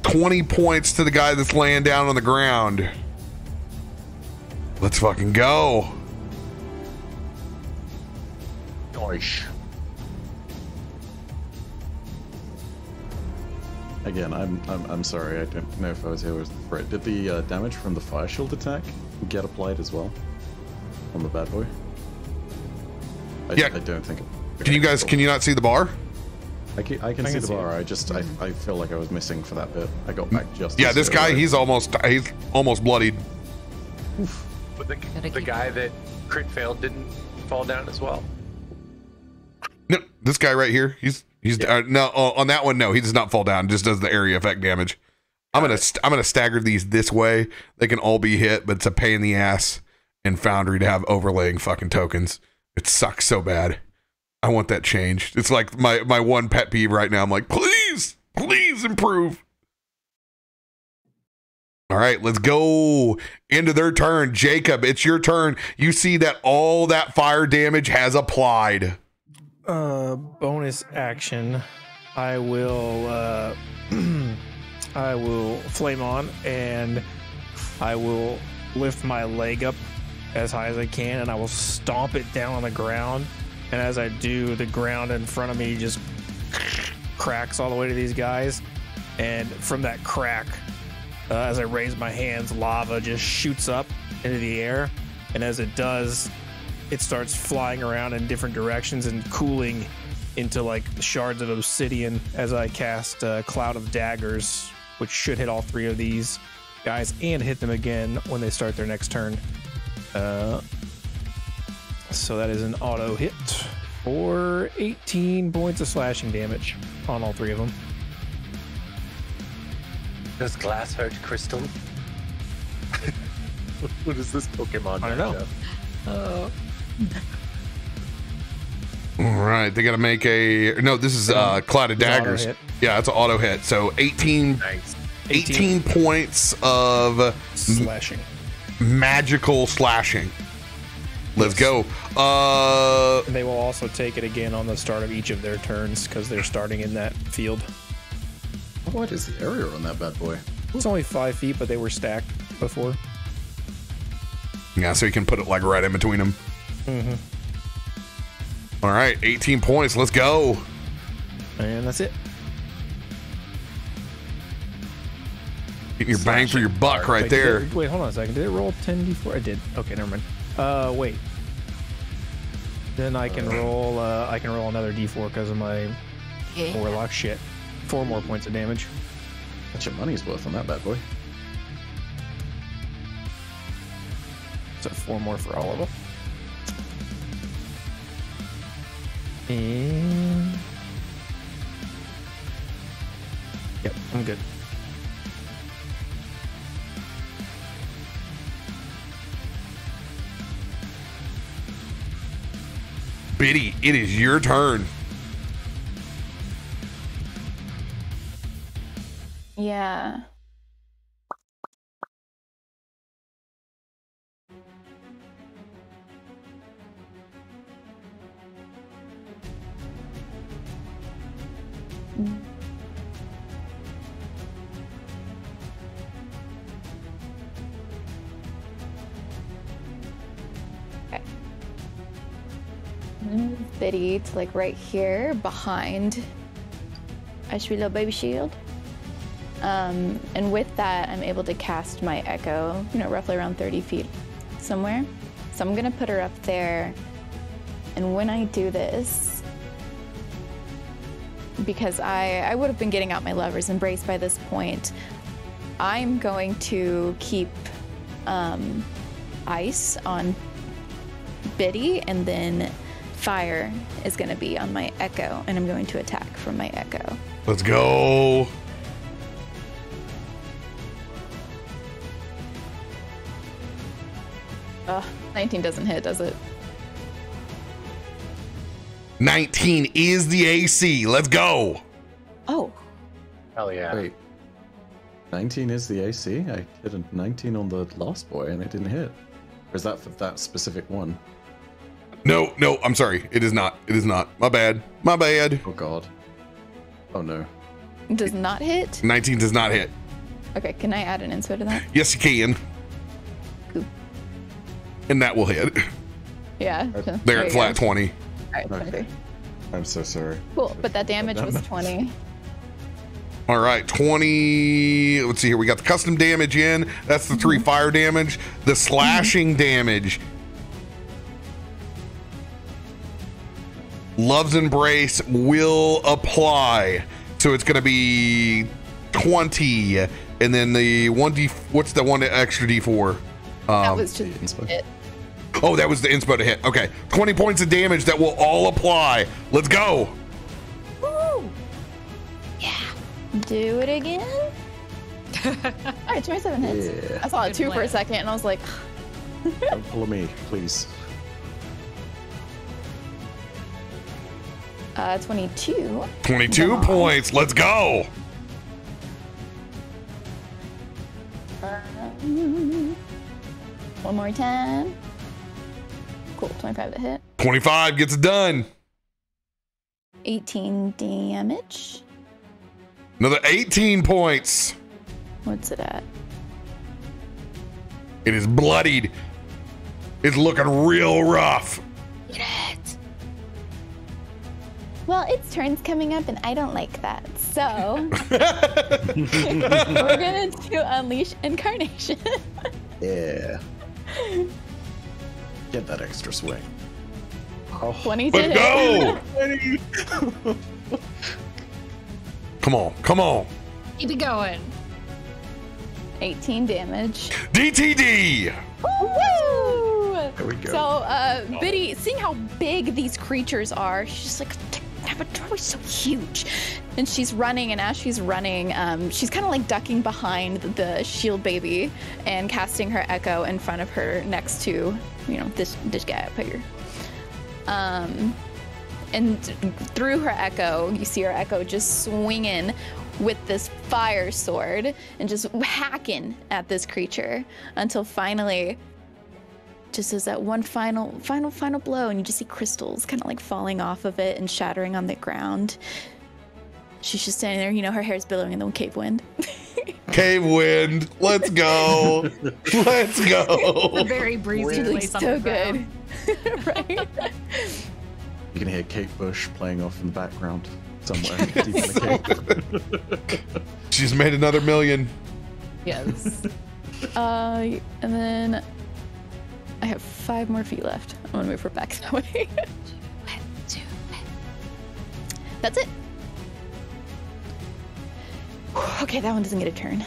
20 points to the guy that's laying down on the ground. Let's fucking go. Gosh. Again, I'm sorry. I don't know if I was here with Fred. Did the damage from the fire shield attack get applied as well on the bad boy? Yeah. I don't think. Can you not see the bar? I can see the bar. I feel like I was missing for that bit. I got back just. Yeah, this guy, he's almost bloodied. But the guy that crit failed didn't fall down as well. No, this guy right here, he's no, on that one, no, he does not fall down. Just does the area effect damage. I'm gonna stagger these this way. They can all be hit, but it's a pain in the ass in Foundry to have overlaying fucking tokens. It sucks so bad. I want that changed. It's like my one pet peeve right now. I'm like, please improve. All right, let's go into their turn. Jacob, it's your turn. You see that all that fire damage has applied. Bonus action. I will I will flame on, and I will lift my leg up as high as I can, and I will stomp it down on the ground. And as I do, the ground in front of me just cracks all the way to these guys. And from that crack, as I raise my hands, lava just shoots up into the air. And as it does, it starts flying around in different directions and cooling into like shards of obsidian as I cast Cloud of Daggers, which should hit all 3 of these guys and hit them again when they start their next turn. So that is an auto hit for 18 points of slashing damage on all 3 of them. Does glass hurt crystal? What is this Pokemon? I don't know. All right, they got to make a. No, this is Cloud of Daggers. Yeah, it's an auto hit. So 18 points of slashing, magical slashing. Let's go. They will also take it again on the start of each of their turns because they're starting in that field. How wide is the area on that bad boy? It's only 5 feet, but they were stacked before. Yeah, so you can put it like right in between them. Mm-hmm. All right, 18 points. Let's go. And that's it. Getting your bang for your buck right there. Wait, hold on a second. Did it roll 10d4? I did. Okay, never mind. Wait. Then I can roll. I can roll another d4 because of my Warlock shit. 4 more points of damage. That's your money's worth on that bad boy. So 4 more for all of them. And yep, I'm good. Biddy, it is your turn. Yeah. Okay. Move Biddy to like right here behind a sweet little baby shield. And with that, I'm able to cast my echo, roughly around 30 feet somewhere. So I'm gonna put her up there. And when I do this, because I would have been getting out my Lover's Embrace by this point, I'm going to keep ice on Biddy, and then fire is gonna be on my echo, and I'm going to attack from my echo. Let's go. Ugh, 19 doesn't hit, does it? 19 is the AC. Let's go. Oh. Hell yeah. Wait. 19 is the AC? I hit a 19 on the last boy and it didn't hit. Or is that for that specific one? No, I'm sorry. It is not. It is not. My bad. My bad. Oh god. Oh no. Does not hit? 19 does not hit. Okay, can I add an inspo to that? Yes, you can. Cool. And that will hit. Yeah. They're at flat 20. Alright, 23. I'm so sorry. Cool, but that damage was 20. All right, 20. Let's see here. We got the custom damage in. That's the 3 fire damage. The slashing damage. Love's Embrace will apply. So it's going to be 20. And then the 1d. What's the one extra d4? That was just it. Oh, that was the inspo to hit. Okay. 20 points of damage that will all apply. Let's go. Woo! Yeah. Do it again. Alright, 27 hits. Yeah. I saw a Good 2 for a plan. second and I was like, Don't follow me, please. 22. 22 Nice. points. Let's go. One more time. Cool, 25 to hit. 25 gets it done. 18 damage. Another 18 points. What's it at? It is bloodied. It's looking real rough. Eat it. Well, its turn's coming up, and I don't like that. So we're gonna do Unleash Incarnation. Yeah. Get that extra swing. 20 Let's did it. go. Come on, come on. Keep it going. 18 damage. DTD. Woo! There we go. So, Biddy, seeing how big these creatures are, she's just like, Avatar is so huge. And she's running, and as she's running, she's kind of like ducking behind the shield baby and casting her echo in front of her next to, you know, this guy up here. And through her echo, you see her echo just swinging with this fire sword and just hacking at this creature until finally, just as that one final blow, and you just see crystals kind of like falling off of it and shattering on the ground. She's just standing there, you know, her hair's billowing in the cave wind. Cave wind. Let's go. Let's go. It's a very breezy place on so the ground. good. Right? You can hear Kate Bush playing off in the background somewhere deep in the cave. She's made another million. Yes. And then I have 5 more feet left. I'm gonna move her back that way. That's it. Okay, that one doesn't get a turn.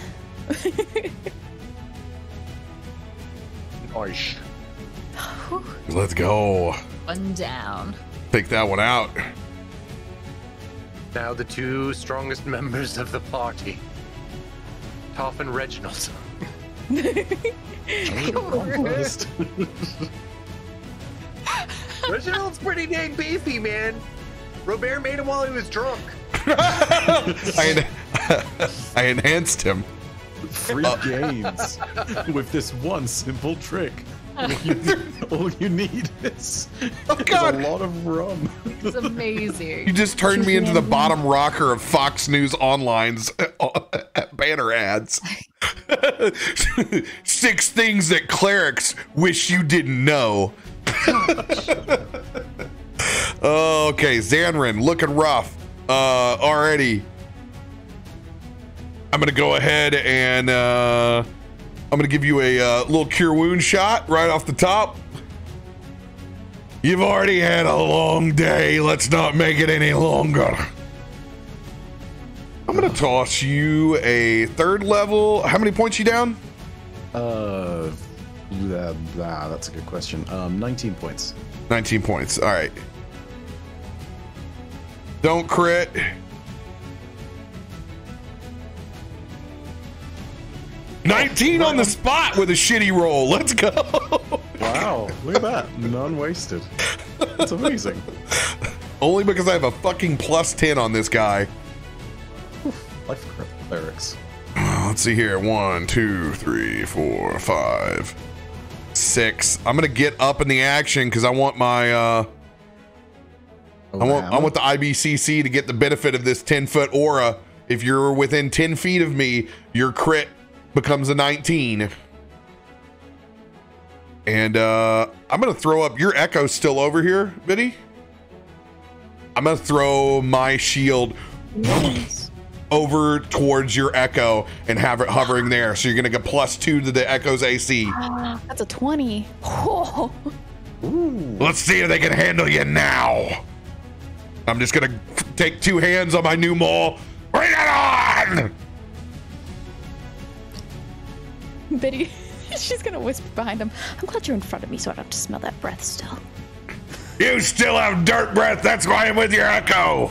Oish. Let's go. One down. Take that one out. Now the 2 strongest members of the party, Toff and Reginald. Reginald's pretty dang beefy, man. RoBear made him while he was drunk. I enhanced him. Free gains with this one simple trick. All you need is Oh, God. a lot of rum. It's amazing. You just turned me into the bottom rocker of Fox News Online's banner ads. 6 things that clerics wish you didn't know. Okay, Zanryn, looking rough already. I'm gonna go ahead and I'm gonna give you a little cure wound shot right off the top. You've already had a long day. Let's not make it any longer. I'm gonna toss you a 3rd level. How many points you down? That's a good question. 19 points. 19 points. All right. Don't crit. $19 on the spot with a shitty roll. Let's go. Wow, look at that. None wasted. That's amazing. Only because I have a fucking +10 on this guy. Life clerics. Let's see here. 1, 2, 3, 4, 5, 6. I'm gonna get up in the action because I want my I want the IBCC to get the benefit of this 10-foot aura. If you're within 10 feet of me, your crit becomes a 19. And I'm gonna throw up your echo's still over here, Biddy. I'm gonna throw my shield over towards your echo and have it hovering there. So you're gonna get +2 to the echo's AC. That's a 20. Oh. Let's see if they can handle you now. I'm just gonna take 2 hands on my new maul. Bring it on! Biddy, she's gonna whisper behind him, I'm glad you're in front of me so I don't have to smell that breath still. You still have dirt breath. That's why I'm with your echo.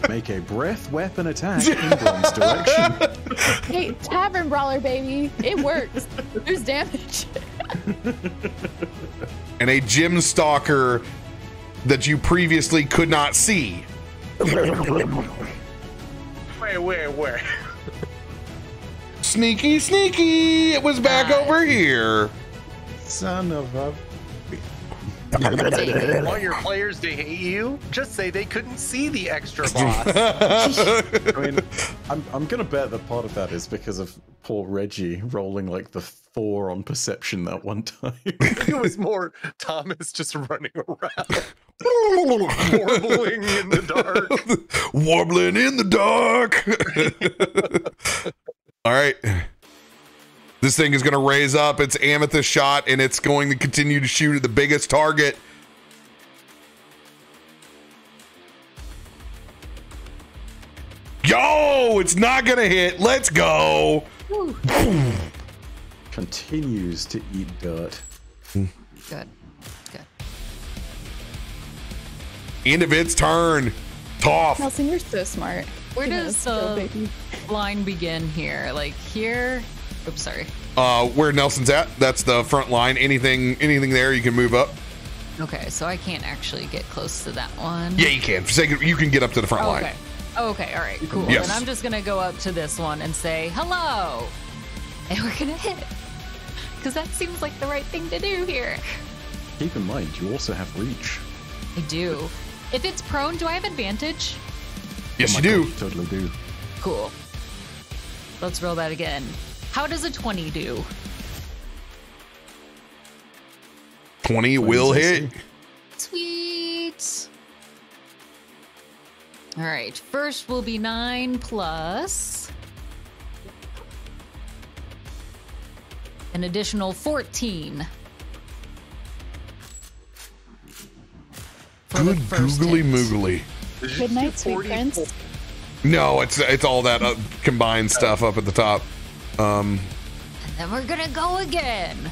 Make a breath weapon attack in Brom's direction. Hey, Tavern Brawler, baby. It works. There's damage. And a gym stalker that you previously could not see. Where? Sneaky, sneaky. It was back over here. Son of a... Want your players to hate you? Just say they couldn't see the extra boss. I mean, I'm gonna bet that part of that is because of poor Reggie rolling like the 4 on perception that one time. It was more Thomas just running around, warbling in the dark. Warbling in the dark. All right. This thing is going to raise up its amethyst shot, and it's going to continue to shoot at the biggest target. Yo, it's not going to hit. Let's go. Continues to eat dirt. Good. Good. End of its turn. Toff. Nelson, you're so smart. Where You know, does go, the baby. line begin here? Like here? Oops, sorry. Where Nelson's at, that's the front line. Anything there, you can move up. Okay, so I can't actually get close to that one. Yeah, you can. You can get up to the front line. Okay. Okay, all right, cool. Yes. Then I'm just gonna go up to this one and say hello, and we're gonna hit, because that seems like the right thing to do here. Keep in mind, you also have reach. I do. If it's prone, do I have advantage? Yes, Oh you my do. God, totally do. Cool. Let's roll that again. How does a 20 do? 20 will hit. Sweet. All right, first will be 9 plus an additional 14. For the Good first googly hit. moogly. Good night, sweet prince. No, it's all that combined stuff up at the top. And then we're gonna go again.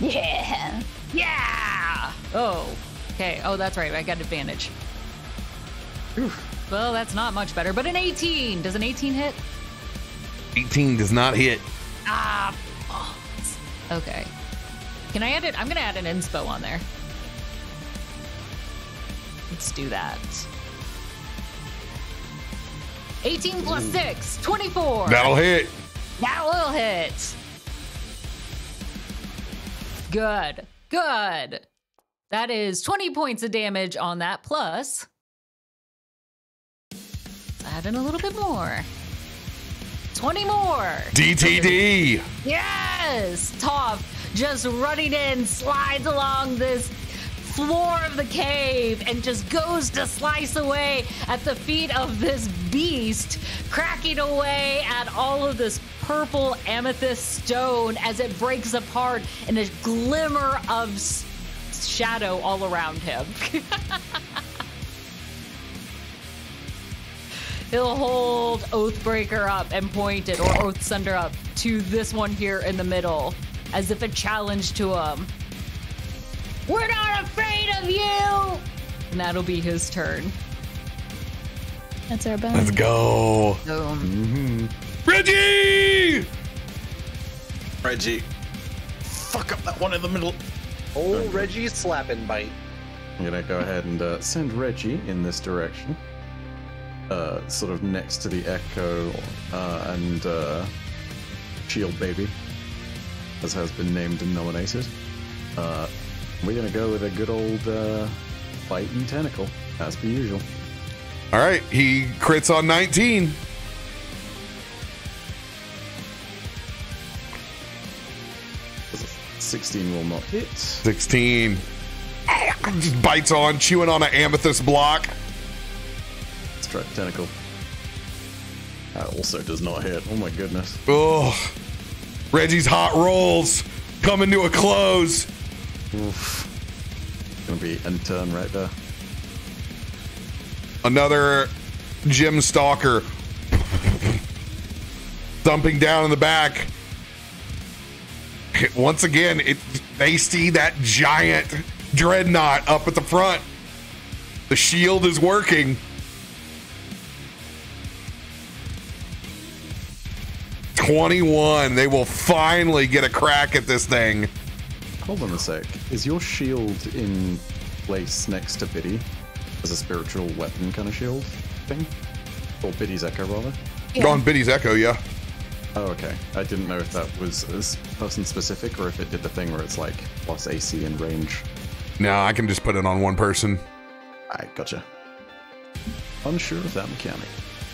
Yeah. Yeah. Oh. Okay. Oh, that's right. I got advantage. Well, that's not much better, but an 18. Does an 18 hit? 18 does not hit. Ah. Oh. Okay. Can I add it? I'm gonna add an inspo on there. Let's do that. 18 plus 6, 24. That'll hit. That will hit. Good. Good. That is 20 points of damage on that plus. Add in a little bit more. 20 more. DTD. Yes. Toff just running in, slides along this floor of the cave and just goes to slice away at the feet of this beast, cracking away at all of this purple amethyst stone as it breaks apart in a glimmer of shadow all around him. He'll hold Oathbreaker up and point it, or Oathsunder up, to this one here in the middle, as if a challenge to him. We're not afraid of you! And that'll be his turn. That's our bone. Let's go. Reggie! Reggie. Fuck up that one in the middle. Oh, Reggie's slapping bite. I'm gonna go ahead and send Reggie in this direction. Sort of next to the Echo and Shield Baby, as has been named and nominated. We're gonna go with a good old bite and tentacle, as per usual. All right, he crits on 19. Does a 16 will not hit. 16. Just bites on, chewing on an amethyst block. Strike tentacle. That also does not hit. Oh my goodness. Oh, Reggie's hot rolls coming to a close. Oof. Gonna be end turn right there. Another Gem Stalker thumping down in the back. Once again, they see that giant dreadnought up at the front. The shield is working. 21. They will finally get a crack at this thing. Hold on a sec. Is your shield in place next to Biddy as a spiritual weapon kind of shield thing? Or Biddy's Echo, rather? Yeah. On Biddy's Echo, yeah. Oh, okay. I didn't know if that was person specific or if it did the thing where it's like plus AC and range. No, I can just put it on one person. Alright, gotcha. Unsure of that mechanic.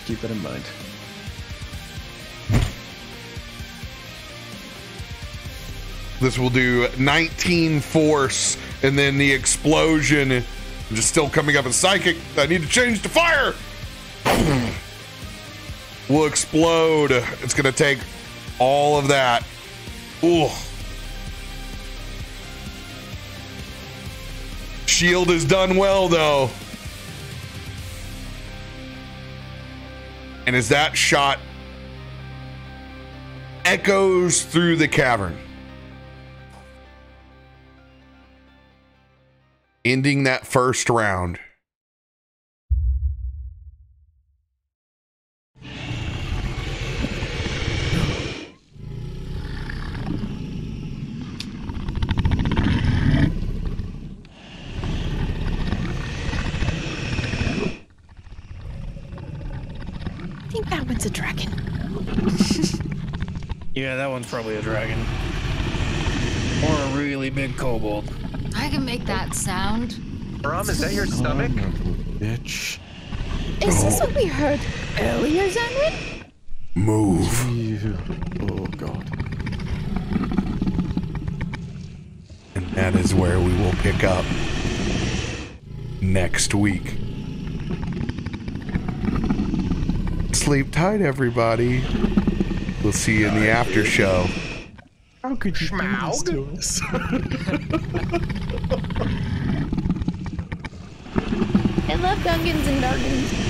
Keep that in mind. This will do 19 force, and then the explosion. I'm just still coming up as psychic. I need to change to fire. Will explode. It's gonna take all of that. Ooh. Shield is done well though. And as that shot echoes through the cavern, ending that first round. I think that one's a dragon. Yeah, that one's probably a dragon. Or a really big kobold. I can make that sound. Brom, is that your stomach? Bitch. Is this what we heard earlier, Zanryn? Move. Oh god. And that is where we will pick up next week. Sleep tight, everybody. We'll see you in the after show. How could you do this to us? I love Gungans and Dargans.